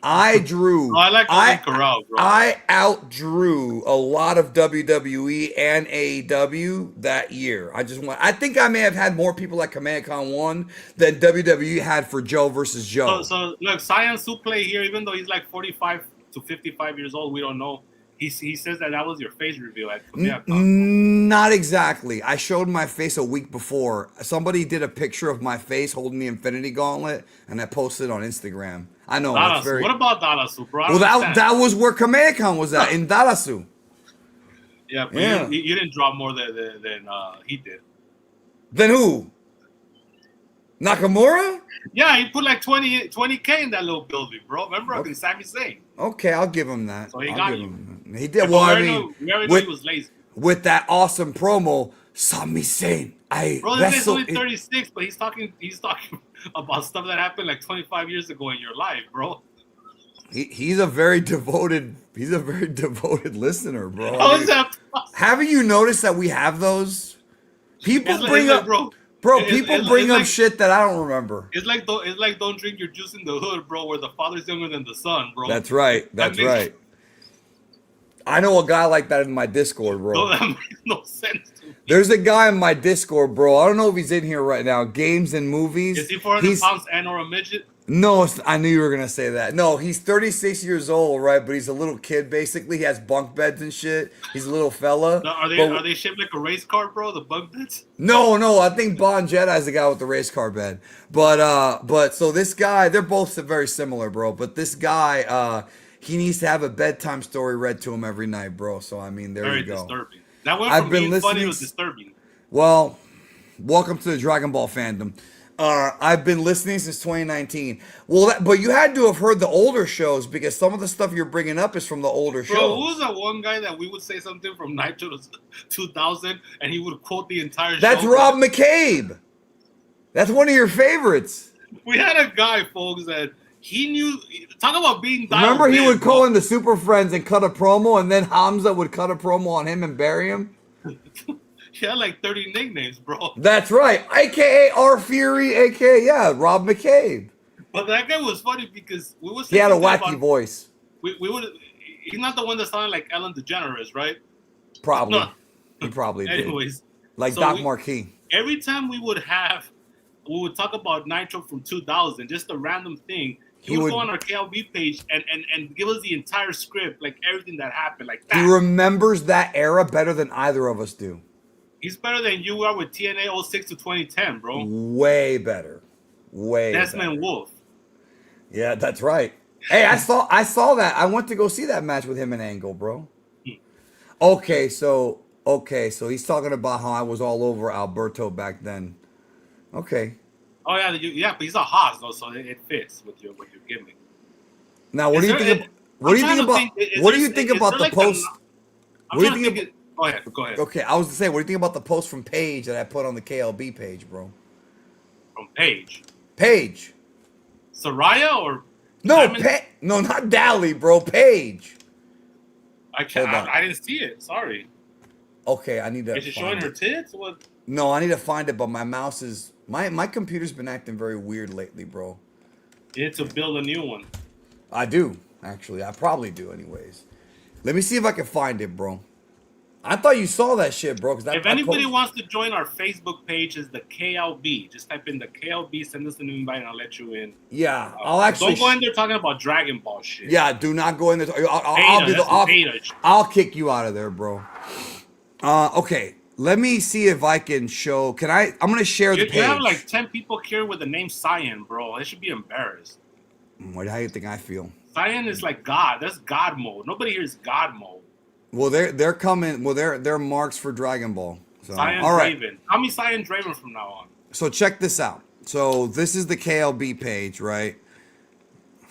I drew. I like Corral, bro. I outdrew a lot of WWE and AEW that year. I think I may have had more people at KamehamehaCon 1 than WWE had for Joe versus Joe. So look, Science Suplay here, even though he's like 45 to 55 years old, we don't know. He says that was your face reveal at KamehamehaCon. Not exactly. I showed my face a week before. Somebody did a picture of my face holding the Infinity Gauntlet, and I posted it on Instagram. I know. What about Dalasu, bro? Well, that was where KamehamehaCon was at, in Dalasu. Yeah, but you didn't drop more than he did. Then who? Nakamura? Yeah, he put like 20K in that little building, bro. Remember? Okay. Sami Zayn. Okay, I'll give him that. So he got you. He did. Well, I mean, we already knew he was lazy. With that awesome promo, Sami Zayn. Bro, this guy's only 36, but he's talking about stuff that happened like 25 years ago in your life, bro. He's a very devoted listener, bro. How is that possible? Haven't you noticed that we have those? People bring up shit that I don't remember. It's like don't drink your juice in the hood, bro, where the father's younger than the son, bro. That's right. I know a guy like that in my Discord, bro. No, that makes no sense to me. There's a guy in my Discord, bro. I don't know if he's in here right now. Games and Movies. Is he 400 pounds and or a midget? No, I knew you were going to say that. No, he's 36 years old, right? But he's a little kid, basically. He has bunk beds and shit. He's a little fella. No, are they shaped like a race car, bro? The bunk beds? No. I think Bon Jedi is the guy with the race car bed. But so this guy, they're both very similar, bro. But this guy, he needs to have a bedtime story read to him every night, bro. So, I mean, there you go. Very disturbing. That went from being funny to disturbing. Well, welcome to the Dragon Ball fandom. I've been listening since 2019. Well, but you had to have heard the older shows because some of the stuff you're bringing up is from the older shows. Bro, who's that one guy that we would say something from Nitro 2000 and he would quote the entire show? That's Rob McCabe. That's one of your favorites. We had a guy, folks, that he knew. Talk about being dialed. Remember, he would call in the Super Friends and cut a promo, and then Hamza would cut a promo on him and bury him. He had like 30 nicknames, bro. That's right. AKA R Fury, AKA, Rob McCabe. But that guy was funny because we was. He had a wacky voice. We would. He's not the one that sounded like Ellen DeGeneres, right? Probably. No. He probably did. Anyways, like Doc Marquis. Every time we would talk about Nitro from 2000, just a random thing. He would go on our KLB page and give us the entire script, like everything that happened, like that. He remembers that era better than either of us do. He's better than you are with TNA 06 to 2010, bro. Way better. Way Desmond Wolf. Yeah, that's right. Hey, I saw that. I went to go see that match with him and Angle, bro. Okay, so he's talking about how I was all over Alberto back then. Okay. Oh yeah, but he's a Haas though, so it fits with your gimmick. Now, what do you think? What do you think about the post? Go ahead. Okay, I was to say, what do you think about the post from Paige that I put on the KLB page, bro? From Paige. Soraya or no? No, not Dally, bro. Paige. I didn't see it. Sorry. Okay, I need to. Is she showing her tits? What? No, I need to find it, but my mouse is my computer's been acting very weird lately, bro. You need to build a new one. I do, actually. I probably do, anyways. Let me see if I can find it, bro. I thought you saw that shit, bro. If anybody wants to join our Facebook page, is the KLB. Just type in the KLB, send us an invite, and I'll let you in. Yeah, I'll actually. Don't go in there talking about Dragon Ball shit. Yeah, do not go in there. I'll kick you out of there, bro. Okay. Let me see if I can show. I'm gonna share the page. You have like 10 people here with the name Cyan, bro. They should be embarrassed. How do you think I feel? Cyan is like God. That's God mode. Nobody here is God mode. Well, they're coming. Well, they're marks for Dragon Ball. So, Cyan all right. Draven. Call me Cyan Draven from now on. So check this out. So this is the KLB page, right?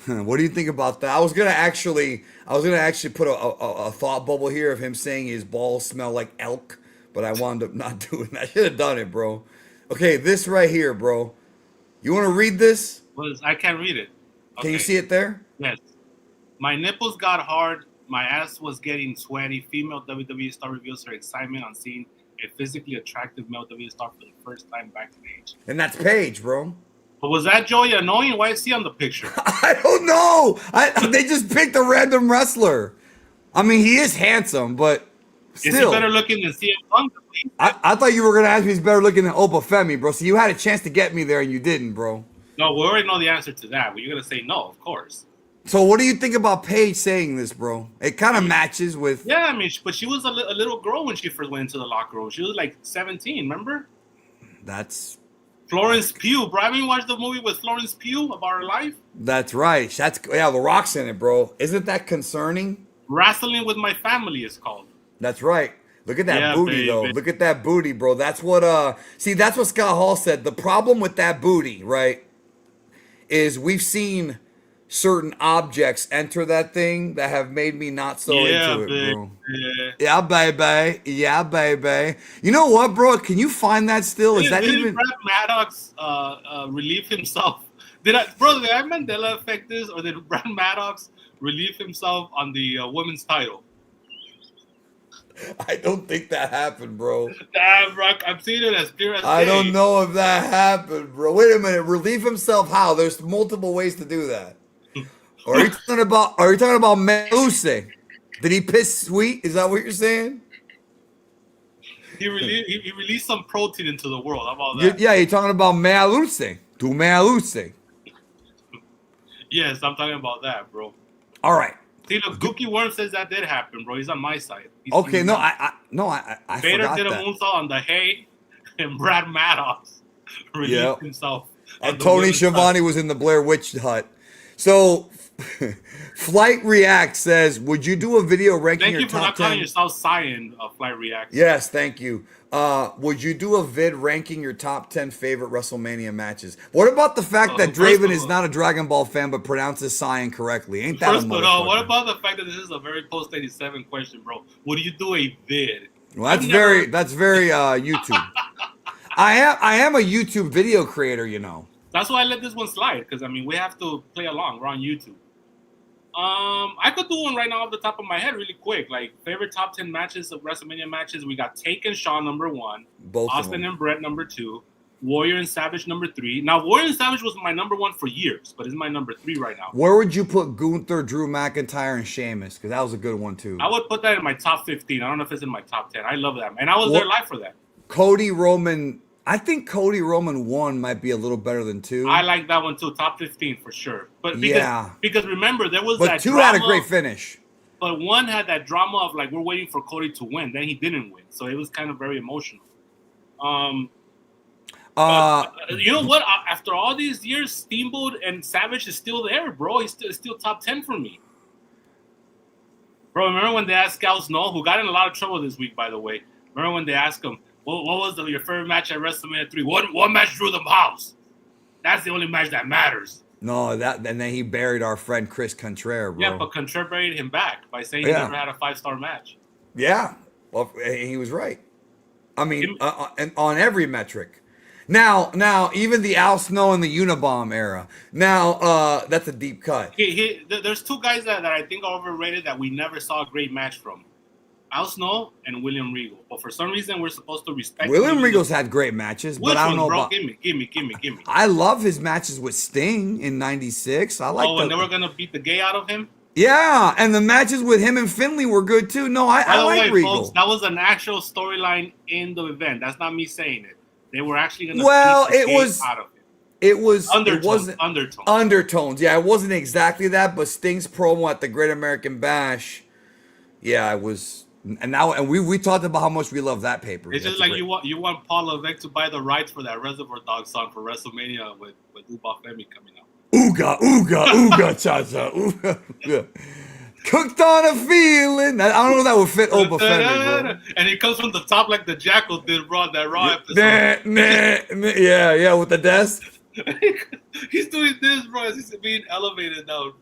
What do you think about that? I was gonna actually put a thought bubble here of him saying his balls smell like elk, but I wound up not doing that. I should have done it, bro. Okay, this right here, bro. You want to read this? I can't read it. Okay. Can you see it there? Yes. My nipples got hard. My ass was getting sweaty. Female WWE star reveals her excitement on seeing a physically attractive male WWE star for the first time backstage. And that's Paige, bro. But was that Joey annoying? Why is he on the picture? I don't know. They just picked a random wrestler. I mean, he is handsome, but still. Is he better looking than CM Punk? I thought you were going to ask me if he's better looking than Oba Femi, bro. So you had a chance to get me there and you didn't, bro. No, we already know the answer to that. But you're going to say no, of course. So what do you think about Paige saying this, bro? It kind of matches with... Yeah, I mean, but she was a little girl when she first went into the locker room. She was like 17, remember? That's... Florence Pugh, bro. I mean, watch the movie with Florence Pugh about her life. That's right. The Rock's in it, bro. Isn't that concerning? Wrestling with My Family is called. That's right. Look at that booty, though. Look at that booty, bro. That's what, see, that's what Scott Hall said. The problem with that booty, right, is we've seen certain objects enter that thing that have made me not so into it, bro. Yeah, baby. Yeah, baby. You know what, bro? Can you find that still? Is that even... Brad Maddox relieve himself? Did I Mandela affect this, or did Brad Maddox relieve himself on the women's title? I don't think that happened, bro. Damn, Rock. I'm seeing it as clear as day. I don't know if that happened, bro. Wait a minute. Relieve himself how? There's multiple ways to do that. Are you talking about Meluse? Did he piss sweet? Is that what you're saying? He released some protein into the world. How about that? You're talking about Meluse. To Meluse. Yes, I'm talking about that, bro. All right. See, look, Gookie Worm says that did happen, bro. He's on my side. Okay, no, I Vader forgot did a that. moonsault on the hay, and Brad Maddox released himself. And Tony Schiavone was in the Blair Witch Hut. So, Flight React says, would you do a video ranking your top 10? Thank you for not calling yourself Cyan, Flight React. Yes, thank you. Would you do a vid ranking your top 10 favorite WrestleMania matches? What about the fact that Draven is not a Dragon Ball fan but pronounces Cyan correctly? Ain't that a motherfucker? What about the fact that this is a very post-87 question, bro? Would you do a vid? Well, that's very YouTube. I am a YouTube video creator, you know. That's why I let this one slide, because, I mean, we have to play along. We're on YouTube. I could do one right now off the top of my head really quick. Like, favorite top 10 matches of WrestleMania matches. We got Taken Shawn, number 1. Both Austin and Brett, number 2. Warrior and Savage number 3. Now, Warrior and Savage was my number 1 for years, but it's my number 3 right now. Where would you put Gunther, Drew McIntyre, and Sheamus? Because that was a good one, too. I would put that in my top 15. I don't know if it's in my top 10. I love that. And I was there live for that. Cody Roman. I think Cody Roman 1 might be a little better than 2. I like that one, too. Top 15 for sure. But because remember, there was but that 2 drama, had a great finish. But 1 had that drama of, like, we're waiting for Cody to win. Then he didn't win. So it was kind of very emotional. You know what? After all these years, Steamboat and Savage is still there, bro. He's still top 10 for me. Bro, remember when they asked Cal Snow, who got in a lot of trouble this week, by the way. Remember when they asked him, what was your favorite match at WrestleMania 3? What match drew the house? That's the only match that matters. No, and then he buried our friend Chris Contreras, bro. Yeah, but Contreras buried him back by saying he never had a 5-star match. Yeah, well, he was right. I mean, and on every metric. Now, even the Al Snow and the Unabomb era. Now, that's a deep cut. There's 2 guys that I think are overrated that we never saw a great match from. Al Snow and William Regal. But for some reason, we're supposed to respect William Regal's had great matches, but I don't know about... Give me. I love his matches with Sting in '96. I like. when they were gonna beat the gay out of him. Yeah, and the matches with him and Finley were good too. No, I like Regal. Folks, that was an actual storyline in the event. That's not me saying it. They were actually gonna. It was out of it. It was undertones. It wasn't undertones. Yeah, it wasn't exactly that, but Sting's promo at the Great American Bash. Yeah, it was. And we talked about how much we love that paper. It's just like you want Paul Levesque to buy the rights for that Reservoir Dogs song for WrestleMania with Uba Femi coming out. Ooga, ooga, ooga, cha cha, ooga. Cooked on a feeling. I don't know if that would fit Uba Femi, bro. And he comes from the top like the Jackal did, bro, that Raw episode. Yeah, with the desk. He's doing this, bro, as he's being elevated now.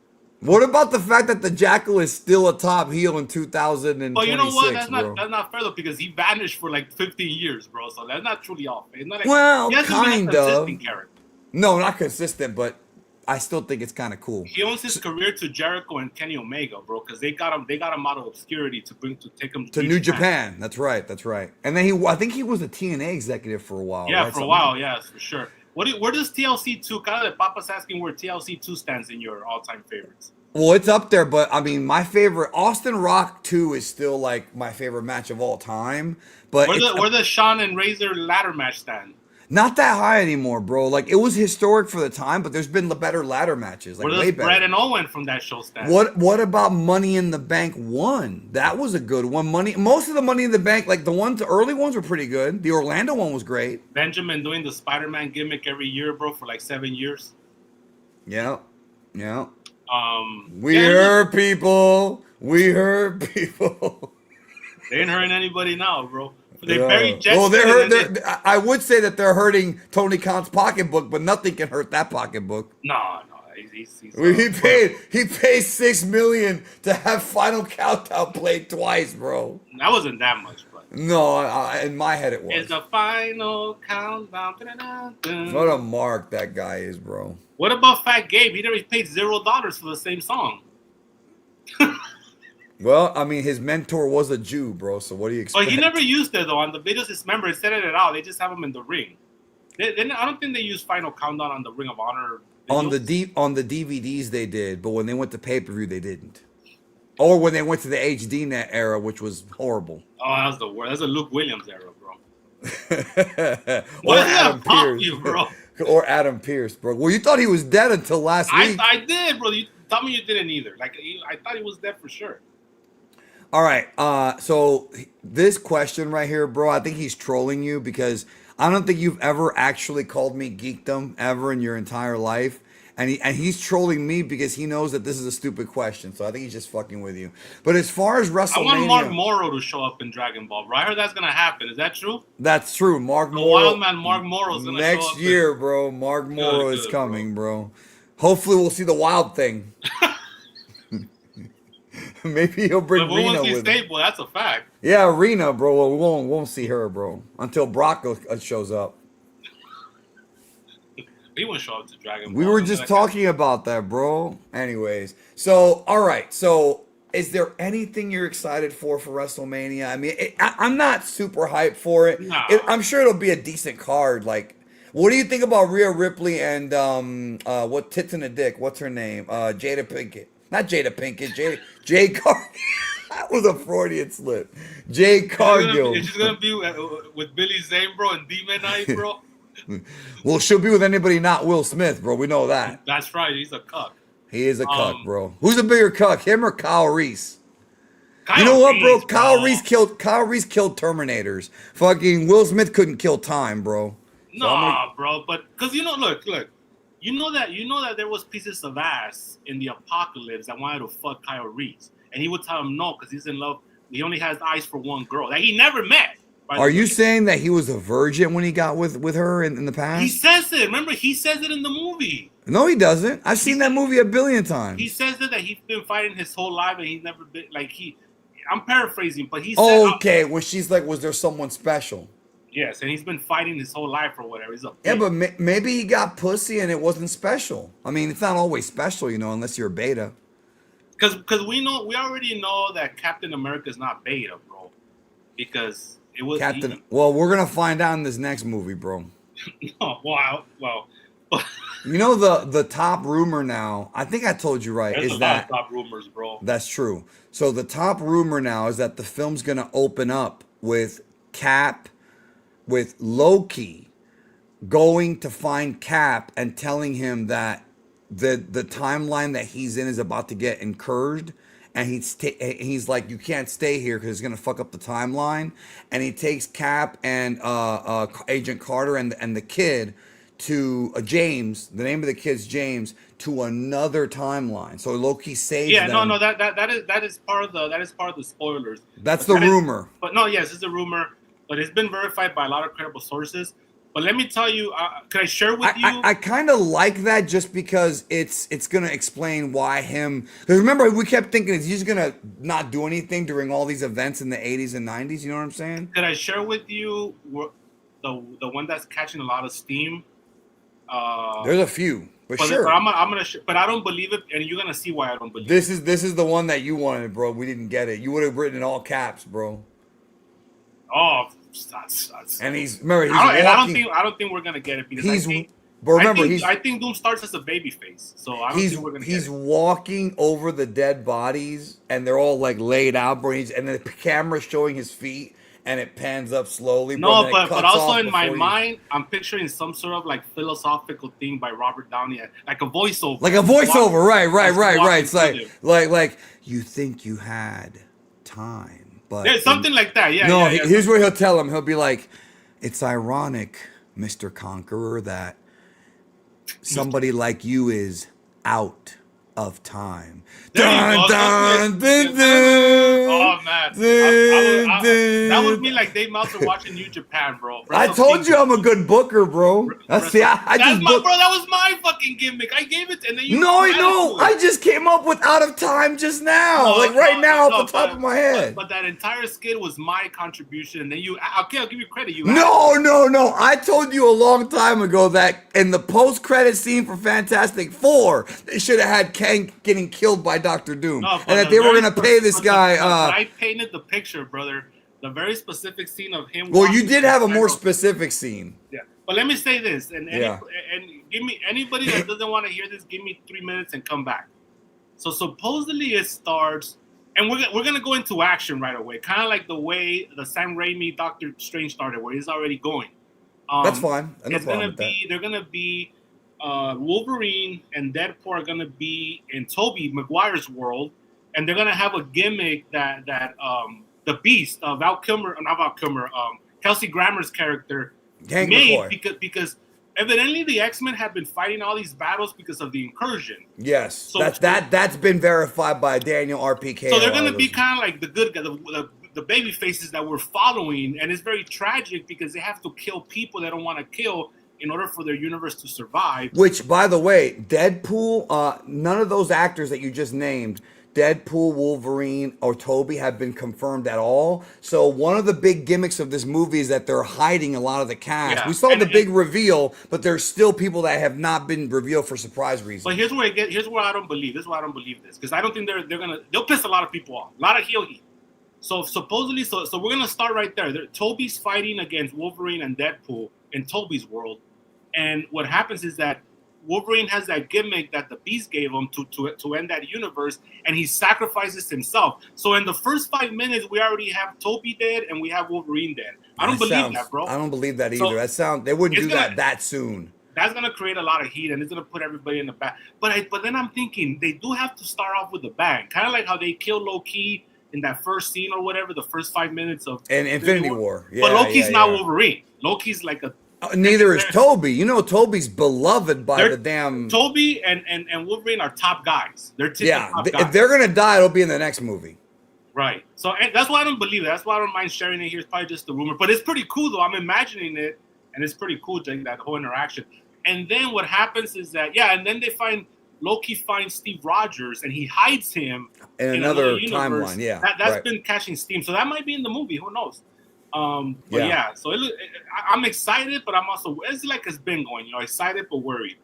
What about the fact that the Jackal is still a top heel in 2026, But you know what? That's bro? not fair, though, because he vanished for like 15 years, bro. So that's not truly off. It's not like, well, he hasn't kind been a of. consistent character. No, not consistent, but I still think it's kind of cool. He owes his career to Jericho and Kenny Omega, bro, because they got him out of obscurity to take him to New Japan. That's right. And then I think he was a TNA executive for a while. Yeah, right? for a while, yes, for sure. Where does TLC 2? Kind of Papa's asking where TLC 2 stands in your all-time favorites. Well, it's up there, but I mean, my favorite Austin Rock 2 is still like my favorite match of all time. But where the Shawn and Razor ladder match stand? Not that high anymore, bro. Like, it was historic for the time, but there's been better ladder matches, like way better. Brett and Owen from that show stand? What about Money in the Bank 1? That was a good one. Most of the Money in the Bank, like the early ones were pretty good. The Orlando one was great. Benjamin doing the Spider-Man gimmick every year, bro, for like 7 years. Yeah. We hurt people. They ain't hurting anybody now, bro. They buried Jets. Well, I would say that they're hurting Tony Khan's pocketbook, but nothing can hurt that pocketbook. No. He paid $6 million to have Final Countdown played twice, bro. That wasn't that much, but no, in my head it was. It's the Final Countdown. What a mark that guy is, bro. What about Fat Gabe? He never paid $0 for the same song. Well, I mean, his mentor was a Jew, bro. So what do you expect? But he never used it though on the videos. Remember, instead of it out, they just have him in the ring. I don't think they use Final Countdown on the Ring of Honor videos. On the DVDs they did, but when they went to pay-per-view they didn't. Or when they went to the HD net era, which was horrible. Oh, that was the worst. That's a Luke Williams era, bro. Or Adam Pearce, bro. Or Adam Pearce, bro. Well, you thought he was dead until last week. I did, bro. You tell me you didn't either. Like, I thought he was dead for sure. All right. So this question right here, bro, I think he's trolling you because I don't think you've ever actually called me geekdom ever in your entire life. And he's trolling me because he knows that this is a stupid question. So I think he's just fucking with you. But as far as WrestleMania... I want Mark Morrow to show up in Dragon Ball, bro. I heard that's going to happen. Is that true? That's true. Mark Morrow... Wild man Mark Morrow's going to show up. Next year, bro. Mark Morrow is coming, bro. Hopefully we'll see the Wild Thing. Maybe he'll bring Rena with him. We won't see Stable. That's a fact. Yeah, Rena, bro. Well, we won't see her, bro, until Brock shows up. He won't show up to Dragon Ball. We were just talking about that, bro. Anyways, so all right. So, is there anything you're excited for WrestleMania? I mean, I'm not super hyped for it. No. I'm sure it'll be a decent card. Like, What do you think about Rhea Ripley and what tits in a dick? What's her name? Jada Pinkett. Not Jada Pinkett. Jade Cargill. That was a Freudian slip. Jade Cargill. She's gonna be with Billy Zane, bro, and Demon Knight, bro. Well, she'll be with anybody not Will Smith, bro. We know that. That's right. He's a cuck. He is a cuck, bro. Who's a bigger cuck, him or Kyle Reese? Kyle You know what, bro? Reese, Kyle Reese killed Terminators. Fucking Will Smith couldn't kill time, bro. Nah, bro. But because look. You know that there was pieces of ass in the apocalypse that wanted to fuck Kyle Reese, and he would tell him no because he's in love. He only has eyes for one girl that he never met. Are you saying that he was a virgin when he got with her in the past? He says it. Remember, he says it in the movie. No, he doesn't. I've seen that movie a billion times. He says that he's been fighting his whole life and he's never been I'm paraphrasing, but he said, okay, well, she's like, was there someone special? Yes, and he's been fighting his whole life or whatever. Yeah, but maybe he got pussy and it wasn't special. I mean, it's not always special, unless you're a beta. Because we already know that Captain America is not beta, bro. Because it was Well, we're gonna find out in this next movie, bro. No, well. The top rumor now, I think I told you right, There's is a that lot of top rumors, bro. That's true. So the top rumor now is that the film's gonna open up with Cap, with Loki going to find Cap and telling him that the timeline that he's in is about to get incurred, and he's like, you can't stay here because it's gonna fuck up the timeline, and he takes Cap and Agent Carter and the kid to James. The name of the kid's James, to another timeline. So Loki saves them. No, that is part of the spoilers. That's the rumor. Yes, it's a rumor, but it's been verified by a lot of credible sources. But let me tell you, can I share with you? I kind of like that just because it's going to explain why him. Because remember, we kept thinking he's just going to not do anything during all these events in the 80s and 90s. You know what I'm saying? Can I share with you the one that's catching a lot of steam? There's a few, but sure. But I'm gonna. But I don't believe it, and you're gonna see why I don't believe this it. This is the one that you wanted, bro. We didn't get it. You would have written in all caps, bro. Oh, and remember, I don't think we're gonna get it because I think Doom starts as a babyface, so I don't think we're gonna get it. He's walking over the dead bodies, and they're all like laid out, bro. And the camera's showing his feet, and it pans up slowly. Bro, no, but also in my mind, I'm picturing some sort of like philosophical thing by Robert Downey, like a voiceover. Like a voiceover, right. It's like you think you had time, but yeah, something like that. Yeah. No, yeah. Here's what he'll tell him. He'll be like, "It's ironic, Mr. Conqueror, that somebody like you is out of time." Dun, dun, dun, dun, oh man, that would be like Dave Meltzer watching New Japan, bro. I told you I'm a good booker, bro. I just booked. Bro, that was my fucking gimmick. I gave it, and then you. No, I just came up with out of time just now, off the top of my head. But that entire skit was my contribution, and then you. Okay, I'll give you credit. No. I told you a long time ago that in the post-credit scene for Fantastic Four, they should have had Kang getting killed by Dr. Doom, and that they were gonna pay this guy. I painted the picture, brother. The very specific scene of him. Well, you did have a more specific scene. Yeah, but let me say this, and give me anybody that doesn't want to hear this, give me 3 minutes and come back. So supposedly it starts, and we're gonna go into action right away, kind of like the way the Sam Raimi Doctor Strange started, where he's already going. That's fine. They're gonna be Wolverine and Deadpool are gonna be in Tobey Maguire's world, and they're gonna have a gimmick that the Beast, Kelsey Grammer's character made because evidently the X-Men have been fighting all these battles because of the incursion. Yes, so that's been verified by Daniel RPK. So they're gonna be kind of like the good guy, the baby faces that we're following, and it's very tragic because they have to kill people they don't want to kill in order for their universe to survive. Which, by the way, Deadpool, none of those actors that you just named, Deadpool, Wolverine, or Toby, have been confirmed at all. So one of the big gimmicks of this movie is that they're hiding a lot of the cast. Yeah. We saw the big reveal, but there's still people that have not been revealed for surprise reasons. But here's where I don't believe. This is why I don't believe this, because I don't think they'll piss a lot of people off. A lot of heel heat. So supposedly, so we're gonna start right there. Toby's fighting against Wolverine and Deadpool in Toby's world. And what happens is that Wolverine has that gimmick that the Beast gave him to end that universe, and he sacrifices himself. So in the first 5 minutes, we already have Toby dead and we have Wolverine dead. I don't believe that, bro. I don't believe that either. They wouldn't do that soon. That's gonna create a lot of heat, and it's gonna put everybody in the back. But then I'm thinking they do have to start off with a bang, kind of like how they killed Loki in that first scene or whatever, the first 5 minutes of Infinity War. Yeah, but Loki's not Wolverine. Loki's like a. Neither is Toby. You know, Toby's beloved by the damn. Toby and Wolverine are top guys. They're top guys. If they're gonna die, it'll be in the next movie. Right. So that's why I don't believe it. That's why I don't mind sharing it here. It's probably just a rumor, but it's pretty cool though. I'm imagining it, and it's pretty cool, Jake, that whole interaction. And then what happens is that and then Loki finds Steve Rogers and he hides him in another timeline. Yeah, that's been catching steam. So that might be in the movie. Who knows? So I'm excited, but I'm also it's like it's been going. You know, excited but worried.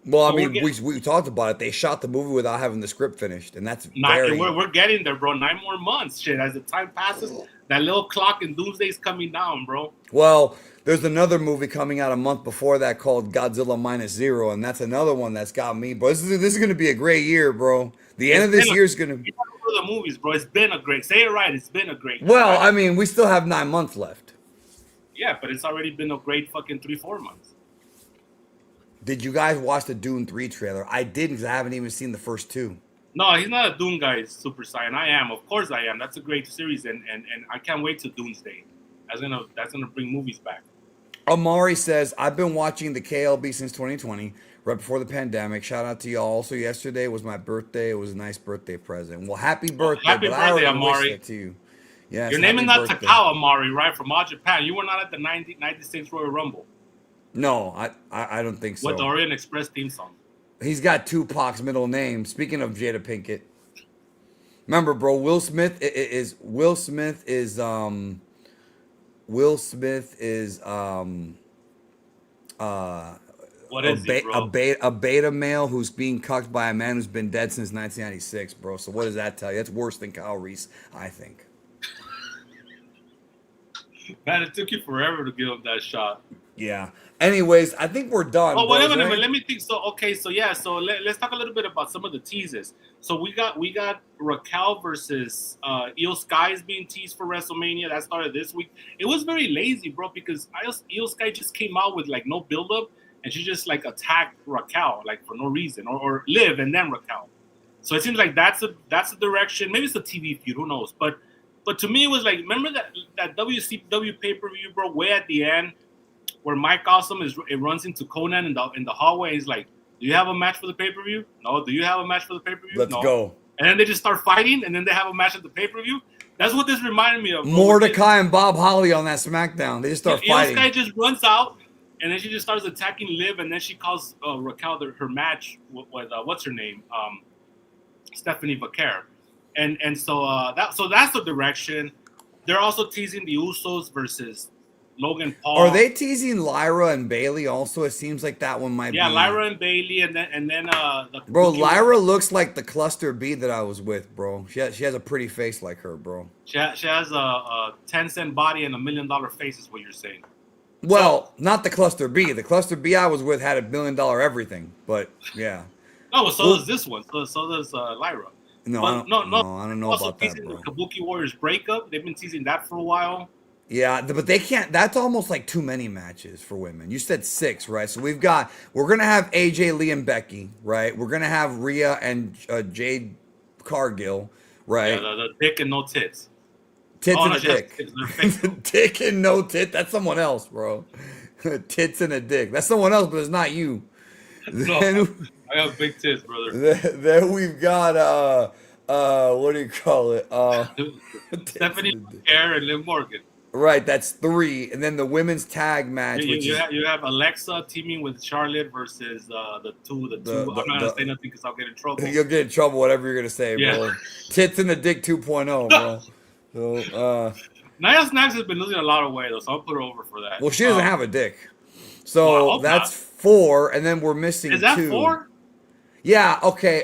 Well, I mean, we talked about it. They shot the movie without having the script finished, and that's we're getting there, bro. 9 more months. Shit, as the time passes, that little clock in Doomsday's coming down, bro. Well, there's another movie coming out a month before that called Godzilla Minus Zero, and that's another one that's got me. But this is going to be a great year, bro. The end of this year is going to be. The movies, bro. It's been a great. Say it right. It's been a great. Well, I mean, we still have 9 months left. Yeah, but it's already been a great fucking 3-4 months. Did you guys watch the Dune 3 trailer? I didn't, because I haven't even seen the first 2. No, he's not a Dune guy, Super Saiyan. I am. Of course I am. That's a great series, and I can't wait to Doomsday. That's gonna bring movies back. Amari says, I've been watching the KLB since 2020, right before the pandemic. Shout out to y'all. Also, yesterday was my birthday. It was a nice birthday present. Well, happy birthday. Happy birthday, Amari. To you. Yes, your name is not Takao, Amari, right? From All Japan. You were not at the 96 Royal Rumble. No, I don't think so. With the Orient Express theme song. He's got Tupac's middle name. Speaking of Jada Pinkett. Remember, bro, Will Smith is what is he, bro? A beta male who's being cucked by a man who's been dead since 1996, bro. So what does that tell you? That's worse than Kyle Reese, I think. Man, it took you forever to give him that shot. Yeah. Anyways, I think we're done. Oh, wait a minute. Let me think. So, okay. So, yeah. So, let's talk a little bit about some of the teases. So, we got Raquel versus Io Sky is being teased for WrestleMania. That started this week. It was very lazy, bro, because Io Sky just came out with, like, no build-up. And she just, like, attacked Raquel, like, for no reason. Or Liv and then Raquel. So, it seems like that's the direction. Maybe it's a TV feud. Who knows? But to me, it was like, remember that WCW pay-per-view, bro, way at the end, where Mike Awesome runs into Conan in the hallway. He's like, "Do you have a match for the pay-per-view? No. Do you have a match for the pay-per-view? Let's go." And then they just start fighting, and then they have a match at the pay-per-view. That's what this reminded me of. Mordecai and Bob Holly on that Smackdown. They just start fighting. This guy just runs out, and then she just starts attacking Liv, and then she calls Raquel her match with what's her name, Stephanie Vaquer, and so that's the direction. They're also teasing the Usos versus Logan Paul. Are they teasing Lyra and Bailey also? It seems like that one might be. Yeah, Lyra and Bailey, and then bro, Lyra looks like the cluster B that I was with, bro. She has a pretty face like her, bro. She has a 10-cent body and $1 million face, is what you're saying. Well, not the cluster B. The cluster B I was with had $1 million everything, but yeah. No, so does this one. So does Lyra. No, I don't know about that, bro. The Kabuki Warriors breakup. They've been teasing that for a while. Yeah, but they can't. That's almost like too many matches for women. You said 6, right? So we're gonna have AJ Lee and Becky, right? We're gonna have Rhea and Jade Cargill, right? Yeah, the dick and no tits. Tits and a dick. Dick and no tit. That's someone else, bro. Tits and a dick. That's someone else, but it's not you. No, I got big tits, brother. Then we've got what do you call it? Stephanie Kerr and Liv Morgan. Right, that's 3, and then the women's tag match. You have Alexa teaming with Charlotte versus the two. I'm not gonna say nothing because I'll get in trouble. You'll get in trouble, whatever you're gonna say, bro. Tits and the dick 2.0, bro. So, Nia Snags has been losing a lot of weight though, so I'll put her over for that. Well, she doesn't have a dick, so that's 4, and then we're missing 2. Is that 4? Yeah. Okay.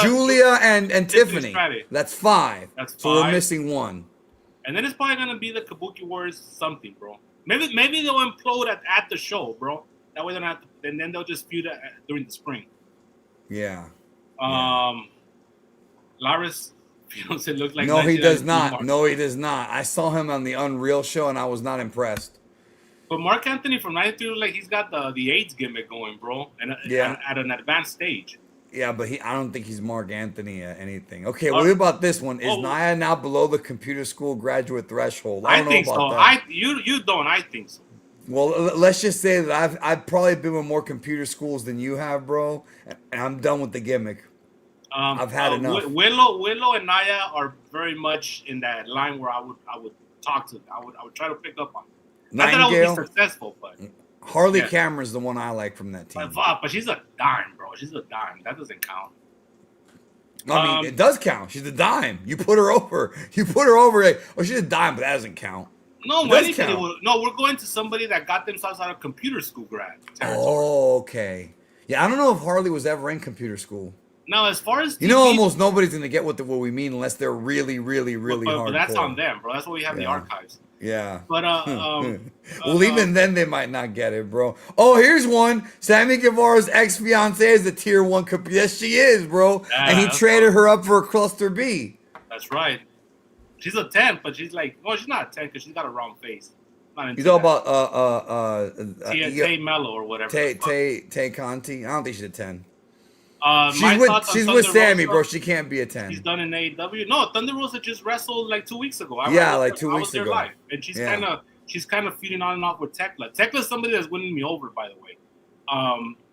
Julia and Tiffany. That's 5. That's 5. So we're missing 1. And then it's probably gonna be the Kabuki Warriors something, bro. Maybe they'll implode at the show, bro. That way they're not, and then they'll just feud during the spring. Yeah. Laris, Fiance looks like No, he does 1992 not. Mark. No, he does not. I saw him on the Unreal show, and I was not impressed. But Mark Anthony from 93, like he's got the AIDS gimmick going, bro, and at an advanced stage. Yeah, but I don't think he's Mark Anthony at anything. Okay, what about this one? Is Nia now below the computer school graduate threshold? I don't know think about so. that. You don't. I think so. Well, let's just say that I've probably been with more computer schools than you have, bro, and I'm done with the gimmick. I've had enough. Willow and Nia are very much in that line where I would talk to them. I would try to pick up on. Not that I would be successful, but Harley Cameron's the one I like from that team. But she's a dime, bro. She's a dime. That doesn't count. I mean, it does count. She's a dime. You put her over. You put her over. Oh, she's a dime, but that doesn't count. No, we're going to somebody that got themselves out of computer school grad territory. Oh, okay. Yeah, I don't know if Harley was ever in computer school. Now, as far as TV, almost nobody's gonna get what we mean unless they're really, really, really hardcore. But that's on them, bro. That's why we have the archives. Yeah. But well, even then they might not get it, bro. Oh, here's one. Sammy Guevara's ex-fiance is a tier 1 computer. Yes, she is, bro. And he traded her up for a cluster B. That's right. She's a 10, but she's like, well, she's not a 10 because she's got a wrong face. You talk about Tay Mello or whatever. Tay Conti. I don't think she's a 10. She's with Sammy, bro. She can't be a 10. She's done in AEW. No, Thunder Rosa just wrestled like 2 weeks ago. Like 2 weeks ago. Live. And she's kind of feeding on and off with Tekla. Tekla's somebody that's winning me over, by the way.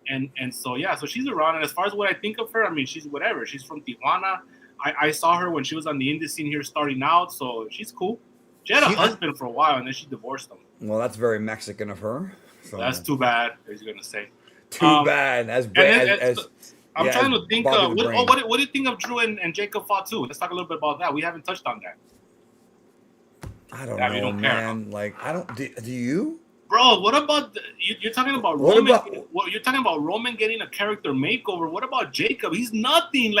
And so so she's around. And as far as what I think of her, I mean, she's whatever. She's from Tijuana. I saw her when she was on the indie scene here starting out, so she's cool. She had a husband for a while, and then she divorced him. Well, that's very Mexican of her. So that's too bad, as you're gonna say. Too bad. I'm trying to think. What do you think of Drew and Jacob Fatu? Let's talk a little bit about that. We haven't touched on that. I don't know, man. Care. Like, I don't. Do you? Bro, what about you're talking about Roman? You're talking about Roman getting a character makeover. What about Jacob? He's nothing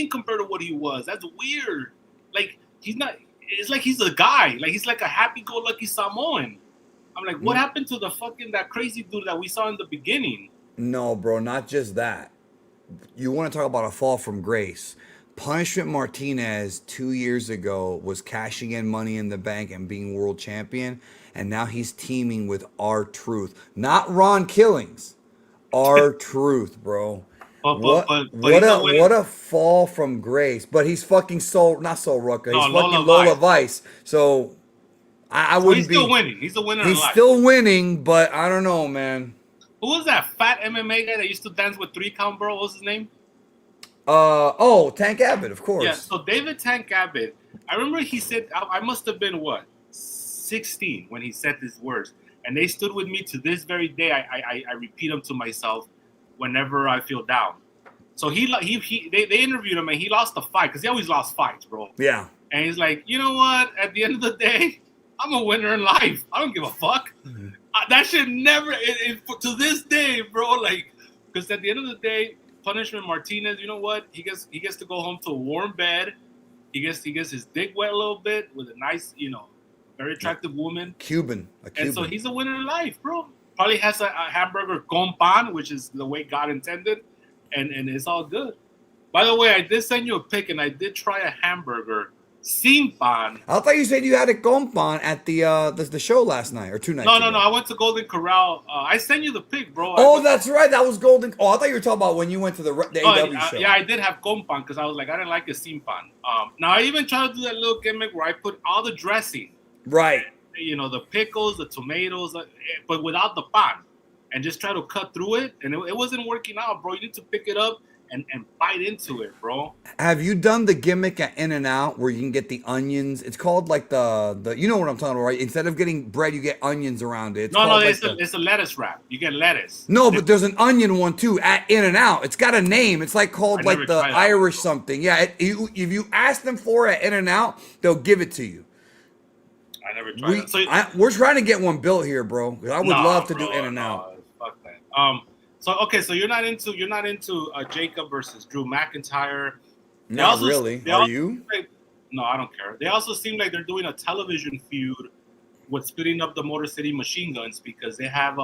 compared to what he was. That's weird. Like, he's not. It's like he's a guy. Like, he's like a happy-go-lucky Samoan. I'm like, what happened to that crazy dude that we saw in the beginning? No, bro, not just that. You want to talk about a fall from grace. Punishment Martinez 2 years ago was cashing in Money in the Bank and being world champion, and now he's teaming with R-Truth. Not Ron Killings. R-Truth, bro. What a fall from grace. But he's fucking not Sol Rucka. He's fucking Lola Vice. So I wouldn't be. He's still winning. He's a winner. He's still winning, but I don't know, man. Who was that fat MMA guy that used to dance with 3 Count, bro? What was his name? Tank Abbott, of course. Yeah, so David Tank Abbott, I remember he said, I must have been, 16 when he said these words. And they stood with me to this very day. I repeat them to myself whenever I feel down. So they interviewed him, and he lost the fight, because he always lost fights, bro. Yeah. And he's like, you know what? At the end of the day, I'm a winner in life. I don't give a fuck. Mm-hmm. That should never, to this day, bro, like, because at the end of the day, Punishment Martinez, you know what? He gets to go home to a warm bed. He gets his dick wet a little bit with a nice, very attractive woman. Cuban. And so he's a winner in life, bro. Probably has a hamburger con pan, which is the way God intended, and it's all good. By the way, I did send you a pic, and I did try a hamburger sin pan. I thought you said you had a con pan at the show last night or 2 nights ago. No. I went to Golden Corral. I sent you the pic, bro. That's right. That was Golden. Oh, I thought you were talking about when you went to the AEW show. Yeah, I did have con pan because I was like, I didn't like a sin pan. Now, I even tried to do that little gimmick where I put all the dressing. Right. The pickles, the tomatoes, but without the pan. And just try to cut through it. And it wasn't working out, bro. You need to pick it up and bite into it, bro. Have you done the gimmick at In-N-Out where you can get the onions? It's called like the you know what I'm talking about, right? Instead of getting bread, you get onions around it. It's a lettuce wrap. You get lettuce. No, but there's an onion one too at In-N-Out. It's got a name. It's like called like the Irish something. Yeah, if you ask them for it at In-N-Out, they'll give it to you. I never tried that. We're trying to get one built here, bro. I would love to do In-N-Out. Fuck that. So you're not into Jacob versus Drew McIntyre. Not really. Are you? No, I don't care. They also seem like they're doing a television feud what's splitting up the Motor City Machine Guns because they have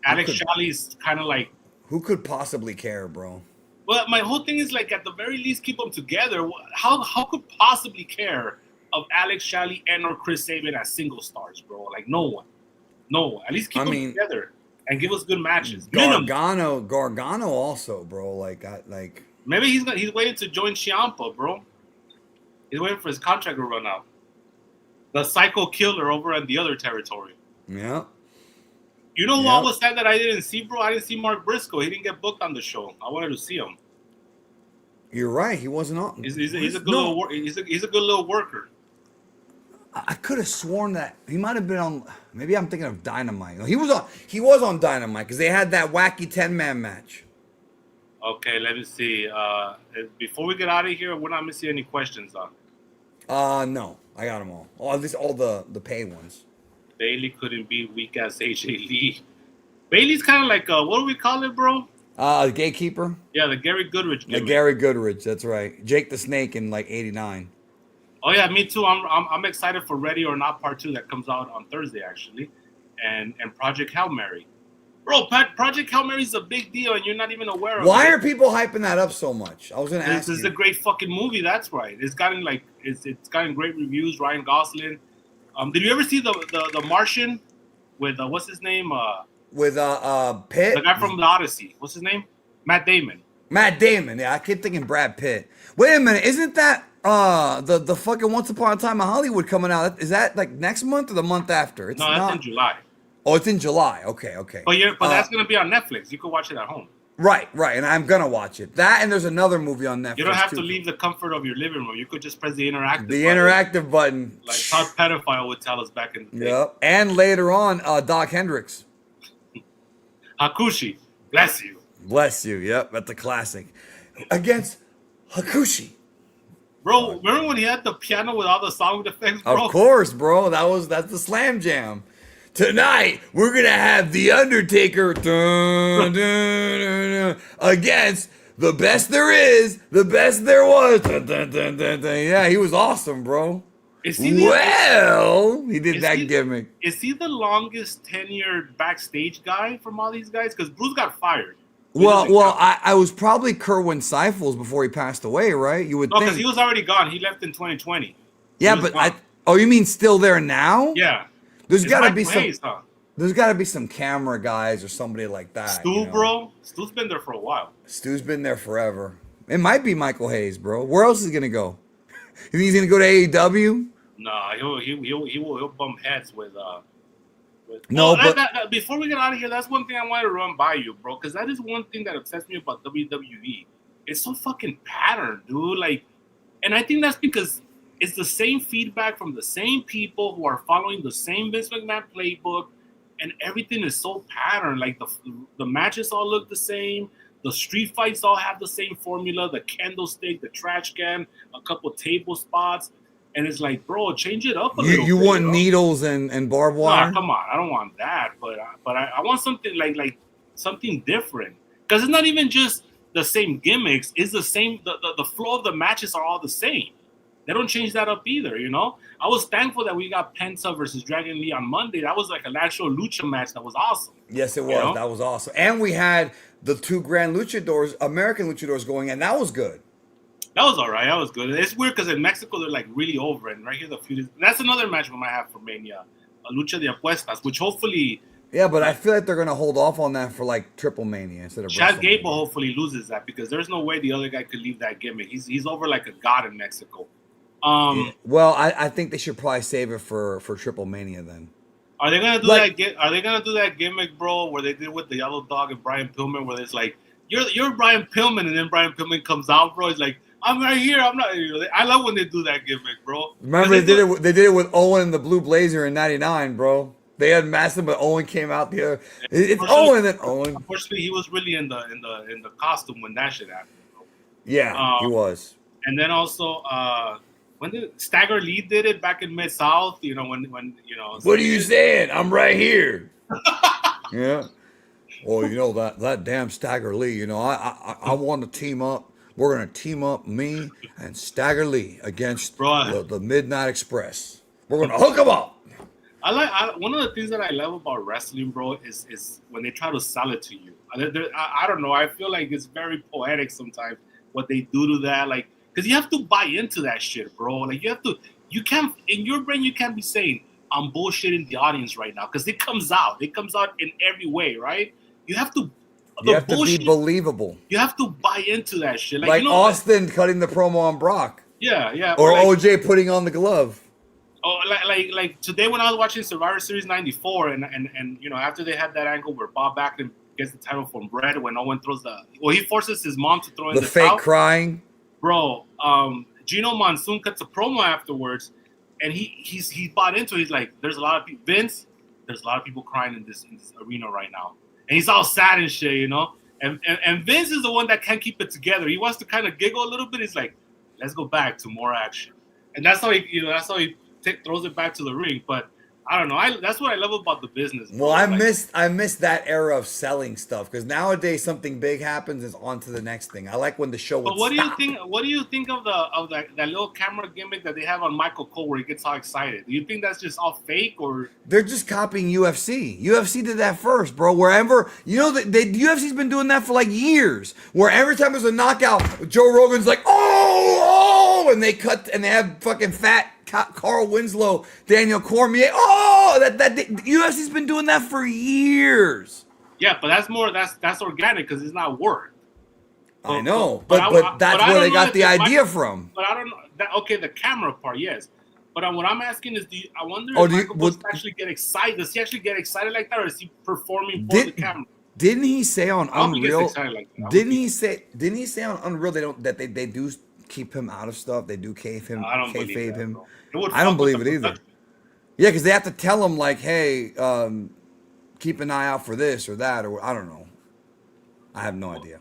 Alex Shelley's kind of like. Who could possibly care, bro? Well, my whole thing is like at the very least keep them together. How could possibly care of Alex Shelley and or Chris Sabin as single stars, bro? Like no one. At least keep them together and give us good matches. Gargano also, bro. Like maybe he's waiting to join Ciampa, bro. He's waiting for his contract to run out. The Psycho Killer over in the other territory. Yeah. You know what was sad that I didn't see, bro? I didn't see Mark Briscoe. He didn't get booked on the show. I wanted to see him. You're right. He wasn't on. He's a good little worker. I could have sworn that he might have been on. Maybe I'm thinking of Dynamite. No, he was on Dynamite because they had that wacky 10-man match. Okay, let me see. Before we get out of here, we're not missing any questions, huh? No, I got them all. At least all the pay ones. Bailey couldn't be weak as AJ Lee. Bailey's kind of like what do we call it, bro? The gatekeeper. Yeah, the Gary Goodrich. The Gary Goodrich. That's right. Jake the Snake in like '89. Oh yeah, me too. I'm excited for Ready or Not Part 2 that comes out on Thursday actually, and Project Hail Mary. Bro, Project Hail Mary is a big deal, and you're not even aware of it. Why are people hyping that up so much? I was gonna ask. This is a great fucking movie. That's right. It's gotten great reviews. Ryan Gosling. Did you ever see the Martian with what's his name? With Pitt. The guy from the Odyssey. What's his name? Matt Damon. Yeah, I keep thinking Brad Pitt. Wait a minute, isn't that the fucking Once Upon a Time in Hollywood coming out? Is that like next month or the month after? That's in July. Oh, it's in July. Okay. But that's gonna be on Netflix. You can watch it at home. Right, and I'm gonna watch it. That and there's another movie on Netflix. You don't have to leave the comfort of your living room. You could just press the interactive button. Like Todd Pedophile would tell us back in the day. Yep. And later on, Doc Hendricks. Hakushi, bless you. Bless you. Yep, that's a classic. Against Hakushi. Bro, remember when he had the piano with all the sound effects, bro? Of course, bro. That's the Slam Jam. Tonight, we're going to have The Undertaker against the best there is, the best there was. Yeah, he was awesome, bro. He did that gimmick. Is he the longest tenured backstage guy from all these guys? Because Bruce got fired. I was probably Kerwin Seifels before he passed away, right? You would think. No, because he was already gone. He left in 2020. Yeah, but you mean still there now? Yeah. There's got to be There's got to be some camera guys or somebody like that. Stu, bro. Stu's been there for a while. Stu's been there forever. It might be Michael Hayes, bro. Where else is he gonna go? You think he's gonna go to AEW? Nah, he'll bump heads with. Before we get out of here, that's one thing I wanted to run by you, bro, because that is one thing that upsets me about WWE. It's so fucking patterned, dude. Like, and I think that's because it's the same feedback from the same people who are following the same Vince McMahon playbook, and everything is so patterned. Like the matches all look the same. The street fights all have the same formula. The candlestick, the trash can, a couple table spots. And it's like, bro, change it up a little bit. You want needles and barbed wire? No, come on. I don't want that. But I want something like something different. Because it's not even just the same gimmicks. It's the same. The flow of the matches are all the same. They don't change that up either, you know? I was thankful that we got Penta versus Dragon Lee on Monday. That was like an actual lucha match that was awesome. Yes, it was. You know? That was awesome. And we had the two Grand Luchadors, American Luchadors going, and that was good. That was all right. That was good. It's weird because in Mexico, they're like really over it. And right here, the feud is... That's another match we might have for Mania. A Lucha de Apuestas, which hopefully... Yeah, but I feel like they're going to hold off on that for like Triple Mania instead of Chad Gable hopefully loses that because there's no way the other guy could leave that gimmick. He's over like a god in Mexico. Well, I think they should probably save it for Triple Mania then. Are they gonna do that? Are they gonna do that gimmick, bro, where they did with the Yellow Dog and Brian Pillman, where it's like you're Brian Pillman, and then Brian Pillman comes out, bro. He's like, I'm right here. I'm not. I love when they do that gimmick, bro. Remember they did it with Owen and the Blue Blazer in '99, bro. They had massive, but Owen came out the other. It's Owen and Owen. Unfortunately, he was really in the costume when that shit happened, bro. Yeah, he was. And then also, when did Stagger Lee did it back in Mid South? You know when you know. What are you saying? I'm right here. Yeah. Well, you know that damn Stagger Lee. You know, I want to team up. We're gonna team up, me and Stagger Lee against the Midnight Express. We're gonna hook them up. One of the things that I love about wrestling, bro, is when they try to sell it to you. I don't know. I feel like it's very poetic sometimes what they do to that, like, because you have to buy into that shit, bro. Like you can't in your brain you can't be saying I'm bullshitting the audience right now because it comes out in every way, right? You have to. You have to be believable. You have to buy into that shit, like Austin cutting the promo on Brock. Yeah. Or like, OJ putting on the glove. Oh, like today when I was watching Survivor Series '94, and you know after they had that angle where Bob Backlund gets the title from Brett when Owen throws he forces his mom to throw in the fake towel. crying. Bro, Gino Monsoon cuts a promo afterwards, and he bought into it. He's like, "There's a lot of people, Vince. There's a lot of people crying in this arena right now," and he's all sad and shit, you know. And Vince is the one that can't keep it together. He wants to kind of giggle a little bit. He's like, "Let's go back to more action," and that's how he throws it back to the ring. But I don't know. That's what I love about the business. Bro. Well, I missed that era of selling stuff because nowadays something big happens is on to the next thing. I like when the show would But what stop. do you think? What do you think of that little camera gimmick that they have on Michael Cole where he gets all excited? Do you think that's just all fake or they're just copying UFC? UFC did that first, bro. Wherever UFC's been doing that for like years. Where every time there's a knockout, Joe Rogan's like, oh, and they cut and they have fucking fat Carl Winslow, Daniel Cormier. Oh, that UFC's been doing that for years. Yeah, but that's organic because it's not work. I know, but that's where they got the idea from. But I don't know. Okay, the camera part, yes. But what I'm asking is, I wonder if Michael Cole actually get excited? Does he actually get excited like that, or is he performing for the camera? Didn't he say on Unreal? Like didn't he say on Unreal they do keep him out of stuff? They do kayfabe him. I don't believe that, bro. I don't believe it either. Yeah, because they have to tell him like, hey, keep an eye out for this or that, or I don't know. I have no idea.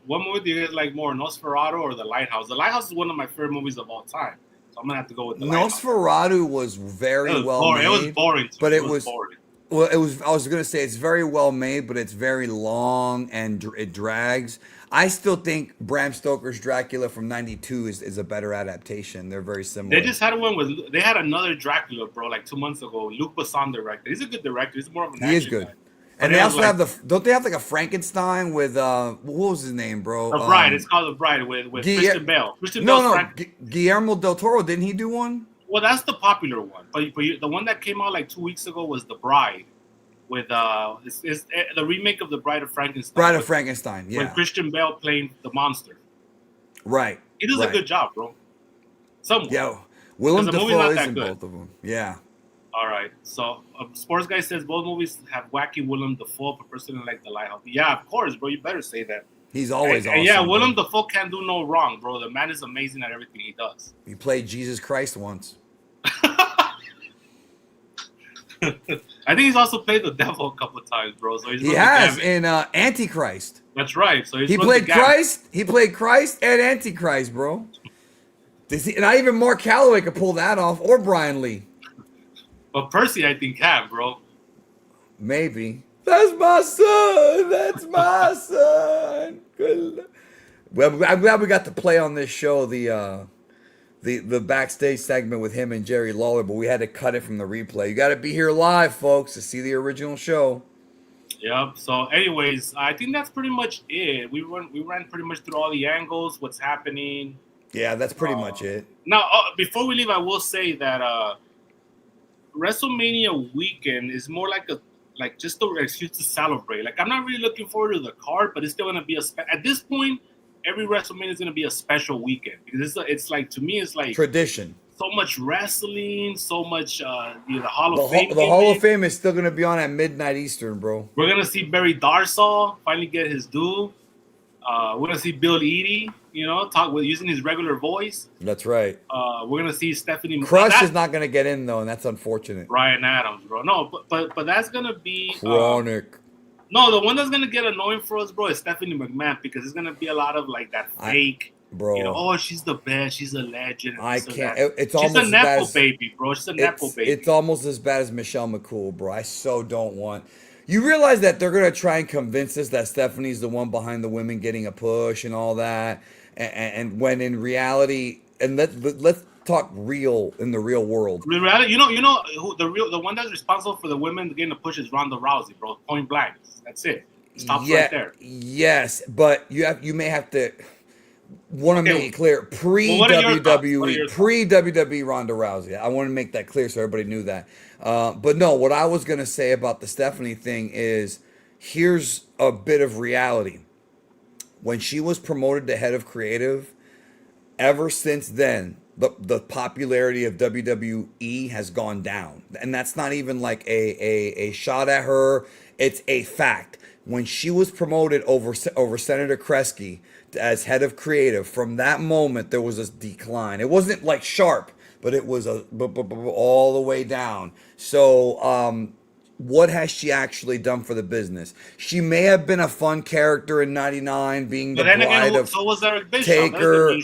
What movie do you guys like more, Nosferatu or The Lighthouse? The Lighthouse is one of my favorite movies of all time, so I'm gonna have to go with The Lighthouse. Nosferatu was very well made. It was boring, but it was boring. Well, it was. I was gonna say it's very well made, but it's very long and it drags. I still think Bram Stoker's Dracula from '92 is a better adaptation. They're very similar. They just had one with. They had another Dracula, bro, like 2 months ago. Luc Besson directed. He's a good director. He's more of an action. He is good. Guy. And they also have don't they have like a Frankenstein with what was his name, bro? The Bride. It's called The Bride with Christian Bale. Guillermo del Toro, didn't he do one? Well, that's the popular one, but the one that came out like 2 weeks ago was The Bride, with it's the remake of The Bride of Frankenstein. Bride of Frankenstein, yeah. With Christian Bale playing the monster. Right. He does a good job, bro. Somewhat. Yeah, Willem Dafoe is in both of them. Yeah. All right. So, Sports Guy says both movies have wacky Willem Dafoe, but personally like The Lighthouse. Yeah, of course, bro. You better say that. He's always awesome. And yeah, Willem Dafoe can't do no wrong, bro. The man is amazing at everything he does. He played Jesus Christ once. I think he's also played the devil a couple of times, bro. So he has in Antichrist. That's right. So he played Christ. He played Christ and Antichrist, bro. Not even Mark Calloway could pull that off, or Brian Lee. But Percy, I think, can, bro. Maybe. That's my son. That's my son. Good. Well, I'm glad we got to play on this show the backstage segment with him and Jerry Lawler, but we had to cut it from the replay. You got to be here live, folks, to see the original show. Yep. So, anyways, I think that's pretty much it. We ran pretty much through all the angles, what's happening. Yeah, that's pretty much it. Now, before we leave, I will say that WrestleMania weekend is more like just an excuse to celebrate. Like, I'm not really looking forward to the card, but it's still going to be at this point, every WrestleMania is going to be a special weekend because it's like, to me, it's like tradition. So much wrestling, so much the Hall of Fame. The Hall of Fame is still going to be on at midnight Eastern, bro. We're going to see Barry Darsow finally get his due. We're going to see Bill Eadie, talk with using his regular voice. That's right. We're going to see Stephanie. Crush is not going to get in, though, and that's unfortunate. Bryan Adams, bro. No, but that's going to be... Chronic. No, the one that's going to get annoying for us, bro, is Stephanie McMahon because it's going to be a lot of, like, that fake... Bro, she's the best. She's a legend. I can't. It's she's almost a nepo baby, bro. She's a nepo baby. It's almost as bad as Michelle McCool, bro. I so don't want. You realize that they're gonna try and convince us that Stephanie's the one behind the women getting a push and all that, and when in reality, and let's talk real in the real world. Reality, you know who the one that's responsible for the women getting the push is Ronda Rousey, bro. Point blank. That's it. Stops right there. Yes, but you may have to want to make it clear pre WWE Ronda Rousey. I want to make that clear so everybody knew that. But no, what I was gonna say about the Stephanie thing is here's a bit of reality. When she was promoted to head of creative, ever since then, the popularity of WWE has gone down. And that's not even like a shot at her. It's a fact. When she was promoted over Senator Kresge as head of creative, from that moment, there was a decline. It wasn't like sharp, but it was all the way down. So, what has she actually done for the business? She may have been a fun character in '99, being the bride of so was Eric Bischoff. Taker.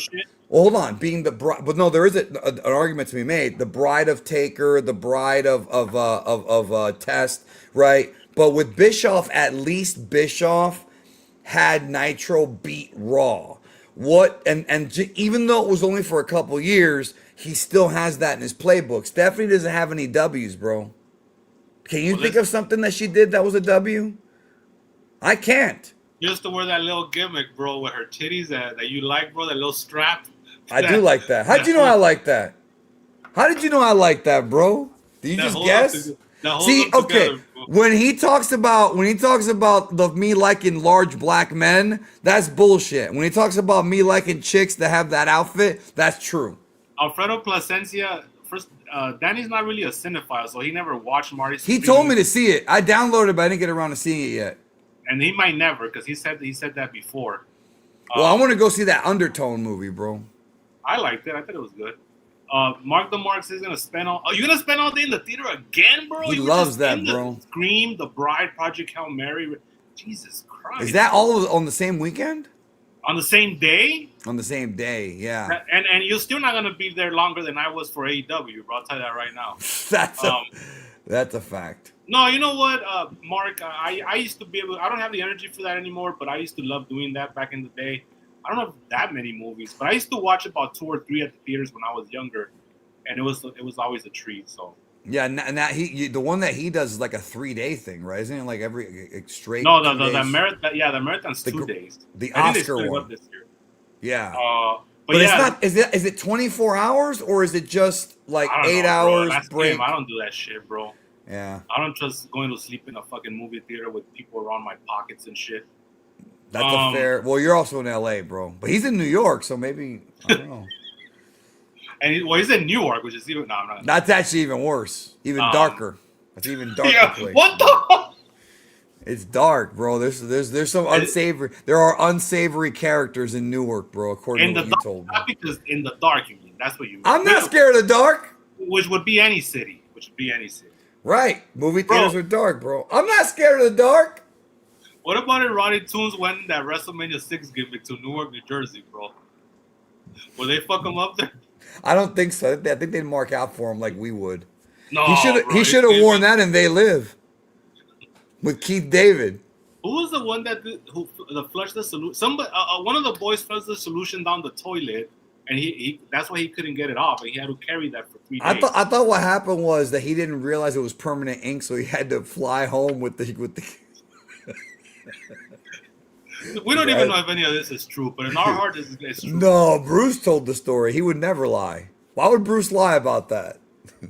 Well, hold on, being the bride, but no, there is an argument to be made. The bride of Taker, the bride of Test, right? But with Bischoff, at least Bischoff had Nitro beat Raw. Even though it was only for a couple years, he still has that in his playbook. Stephanie doesn't have any W's, bro. Can you think of something that she did that was a W? I can't. Used to wear that little gimmick, bro, with her titties that you like, bro, that little strap. I do like that. How'd you know I like that? How did you know I like that, bro? Did you just guess? See, okay. Together, when he talks about me liking large black men, that's bullshit. When he talks about me liking chicks that have that outfit, that's true. Alfredo Plasencia. First, Danny's not really a cinephile, so he never watched Marty. He told me to see it. I downloaded it, but I didn't get around to seeing it yet. And he might never, because he said that before. Well, I want to go see that Undertone movie, bro. I liked it. I thought it was good. Mark the Marks is gonna spend all. Oh, you're gonna spend all day in the theater again, bro? He loves that, bro. Scream, The Bride, Project Hail Mary. Jesus Christ! Is that all on the same weekend? On the same day? On the same day, yeah. And you're still not gonna be there longer than I was for AEW, bro. I'll tell you that right now. That's a fact. No, you know what, Mark? I used to be able. I don't have the energy for that anymore, but I used to love doing that back in the day. I don't have that many movies, but I used to watch about 2 or 3 at the theaters when I was younger, and it was always a treat. So yeah, and that the one that he does is like a 3-day thing, right? Isn't it like every straight? No, the marathon. Yeah, the marathon's 2 days. The Oscar one. This year. Yeah. But yeah, it's not. Is it 24 hours or is it just like 8 hours break? I don't do that shit, bro. Yeah. I don't trust going to sleep in a fucking movie theater with people around my pockets and shit. That's a fair. Well, you're also in LA, bro. But he's in New York, so maybe I don't know. He's in New York, which is even not. That's actually even worse, even darker. It's even darker. Yeah, place. What the? It's dark, bro. There's some unsavory. There are unsavory characters in Newark, bro. According to what you told me. Not because in the dark, you mean. That's what you mean. I'm not scared of the dark. Which would be any city. Right. Movie theaters are dark, bro. I'm not scared of the dark. What about if Ronnie Toons went in that WrestleMania 6 gimmick to Newark, New Jersey, bro? Will they fuck him up there? I don't think so. I think they'd mark out for him like we would. No, he should have worn that in They Live with Keith David. Who was the one that flushed the solution? Somebody, one of the boys flushed the solution down the toilet, and he that's why he couldn't get it off, and he had to carry that for 3 days. I thought what happened was that he didn't realize it was permanent ink, so he had to fly home with the. We don't even know if any of this is true, but in our heart, it's true. No, Bruce told the story. He would never lie. Why would Bruce lie about that?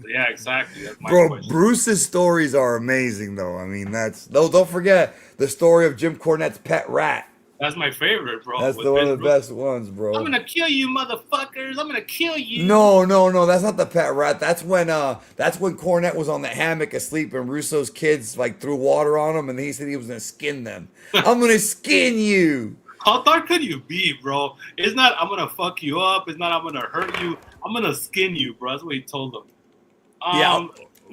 Yeah, exactly. That's my Bro, question. Bruce's stories are amazing, though. I mean, don't forget the story of Jim Cornette's pet rat. That's my favorite, bro. That's one of the best ones, bro. I'm gonna kill you, motherfuckers! I'm gonna kill you. No, that's not the pet rat. That's when Cornette was on the hammock asleep and Russo's kids like threw water on him, and he said he was gonna skin them. I'm gonna skin you. How dark could you be, bro? It's not I'm gonna fuck you up. It's not I'm gonna hurt you. I'm gonna skin you, bro. That's what he told them. Yeah.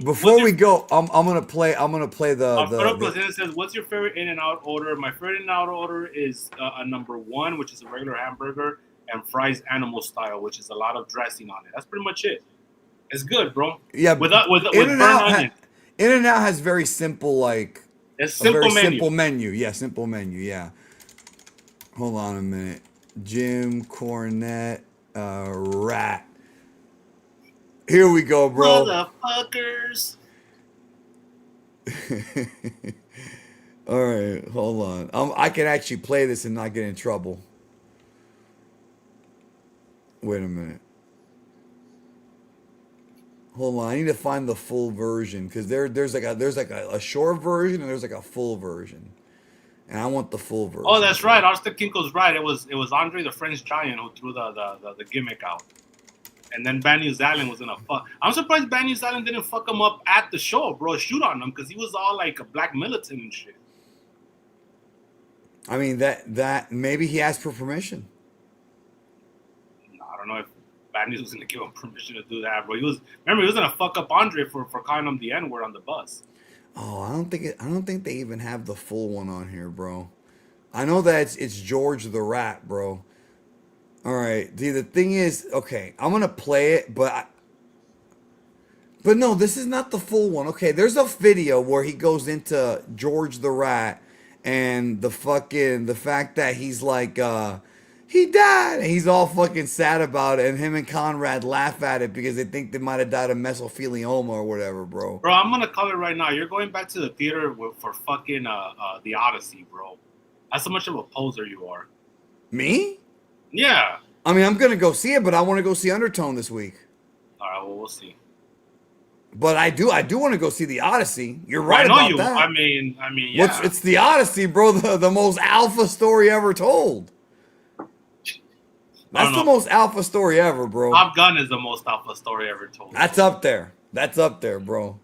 Before we go, I'm gonna play the. President says, "What's your favorite In-N-Out order?" My favorite In-N-Out order is a number 1, which is a regular hamburger, and fries animal style, which is a lot of dressing on it. That's pretty much it. It's good, bro. Yeah, with burnt onion. In-N-Out has very simple simple menu. Yeah, simple menu. Yeah. Hold on a minute. Jim Cornette, rat. Here we go, bro. Motherfuckers. All right, hold on. I can actually play this and not get in trouble. Wait a minute. Hold on, I need to find the full version because there's like a short version and there's like a full version, and I want the full version. Oh, that's right. Austin Kinko's right. It was Andre the French Giant who threw the gimmick out, and then Banu Zalin was in a fuck. I'm surprised Banu Zalin didn't fuck him up at the show, bro. Shoot on him because he was all like a black militant and shit. I mean that maybe he asked for permission. I don't know if Banu was gonna give him permission to do that, bro. He was gonna fuck up Andre for calling him the N-word on the bus. Oh, I don't think they even have the full one on here, bro. I know that it's George the Rat, bro. All right. See, the thing is, okay, I'm gonna play it, but no, this is not the full one. Okay, there's a video where he goes into George the Rat and the fact that he's like he died and he's all fucking sad about it, and him and Conrad laugh at it because they think they might have died of mesothelioma or whatever, bro. Bro, I'm gonna call it right now. You're going back to the theater for fucking the Odyssey, bro. That's how much of a poser you are. Me? Yeah. I mean, I'm gonna go see it, but I want to go see Undertone this week. All right, well, we'll see. But I do want to go see the Odyssey. You're right about that. I mean, yeah. It's the Odyssey, bro. The most alpha story ever told. That's the most alpha story ever, bro. Top Gun is the most alpha story ever told. That's up there. That's up there, bro.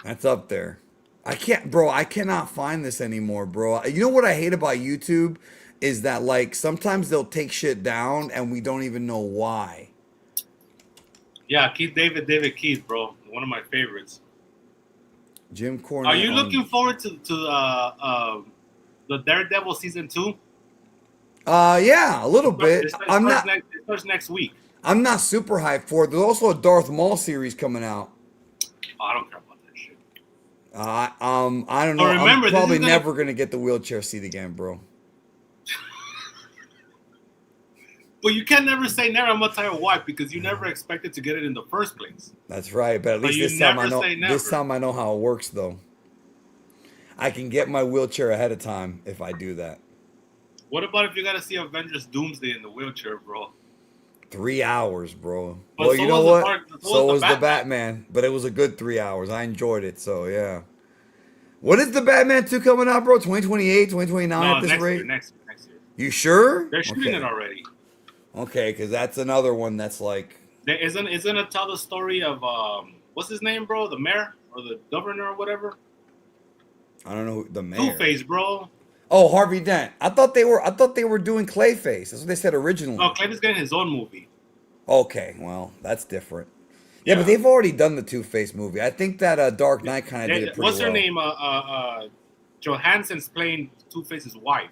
That's up there. I cannot find this anymore, bro. You know what I hate about YouTube is that, like, sometimes they'll take shit down and we don't even know why. Yeah, David Keith, bro. One of my favorites. Jim Cornette. Are you looking forward to the Daredevil season 2? Yeah, a little bit. It starts next week. I'm not super hyped for it. There's also a Darth Maul series coming out. Oh, I don't care about that shit. I don't know. I'm probably never gonna get the wheelchair seat again, bro. But you can never say never. I'm gonna tell you why, because you never expected to get it in the first place. That's right, but at least this time I know. This time I know how it works, though. I can get my wheelchair ahead of time if I do that. What about if you gotta see Avengers Doomsday in the wheelchair, bro? 3 hours, bro. But well, so you know what? So was the Batman, but it was a good 3 hours. I enjoyed it, so yeah. What is the Batman 2 coming out, bro? 2028, 2029 at this rate? Next year. You sure? They're shooting it already. Okay, because that's another one that's like... Isn't it tell the story of, what's his name, bro? The mayor? Or the governor or whatever? I don't know. The mayor. Two-Face, bro. Oh, Harvey Dent. I thought they were doing Clayface. That's what they said originally. No, Clayface getting his own movie. Okay, well, that's different. Yeah, but they've already done the Two-Face movie. I think that Dark Knight kind of did it pretty well. What's her name? Johansson's playing Two-Face's wife.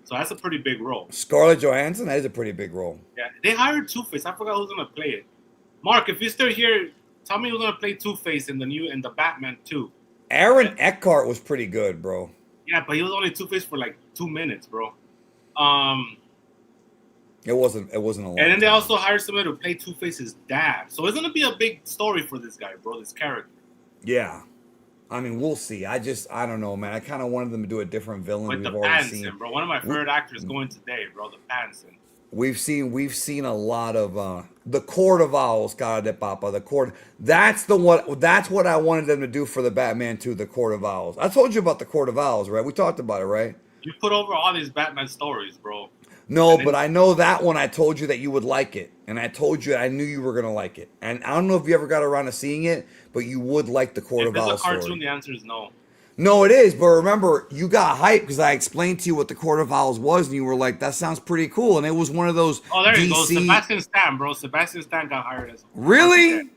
So that's a pretty big role. Scarlett Johansson? That is a pretty big role. Yeah, they hired Two-Face. I forgot who's going to play it. Mark, if you're still here, tell me who's going to play Two-Face in the Batman 2. Aaron Eckhart was pretty good, bro. Yeah, but he was only Two-Face for like 2 minutes, bro. It wasn't a long And then they time. also hired somebody to play Two-Face's dad. So it's gonna be a big story for this guy, bro. This character. Yeah, I mean, we'll see. I don't know, man. I kind of wanted them to do a different villain. With the Pattinson, bro. One of my favorite actors going today, bro. The Pattinson. We've seen a lot of the Court of Owls, cara de papa. The Court. That's what I wanted them to do for the Batman 2, the Court of Owls. I told you about the Court of Owls, right? We talked about it, right? You put over all these Batman stories, bro. No, but I know that one. I told you that you would like it, and I told you I knew you were gonna like it. And I don't know if you ever got around to seeing it, but you would like the Court of Owls story. If it's a cartoon, the answer is no. No, it is. But remember, you got hyped because I explained to you what the Court of Owls was, and you were like, "That sounds pretty cool." And it was one of those. Oh, there you go, Sebastian Stan, bro. Sebastian Stan got hired as. Really?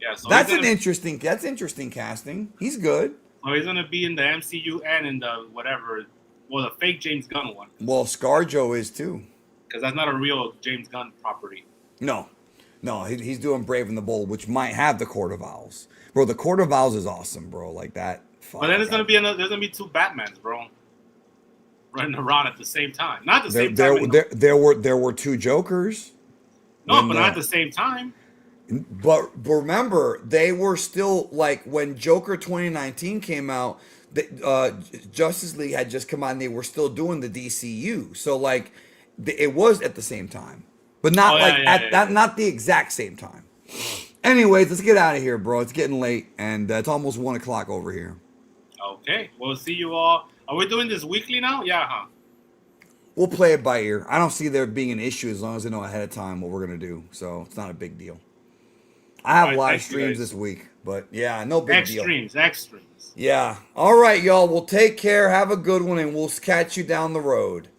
Yeah. So that's interesting casting. He's good. So he's gonna be in the MCU and in the whatever. Well, the fake James Gunn one. Well, ScarJo is too. Because that's not a real James Gunn property. No, he's doing Brave and the Bold, which might have the Court of Owls, bro. The Court of Owls is awesome, bro. Like that. But then there's gonna be two Batmans, bro, running around at the same time. Not the same time. There were two Jokers. No, but not at the same time. But remember, they were still like when Joker 2019 came out, Justice League had just come out and they were still doing the DCU. So like it was at the same time, but not not the exact same time. Anyways, let's get out of here, bro. It's getting late and it's almost 1:00 over here. Okay, we'll see you all. Are we doing this weekly now? Yeah, huh? We'll play it by ear. I don't see there being an issue as long as I know ahead of time what we're gonna do. So it's not a big deal. I have live streams this week, but yeah, no big deal. Extremes. Yeah. All right, y'all. Well, take care. Have a good one, and we'll catch you down the road.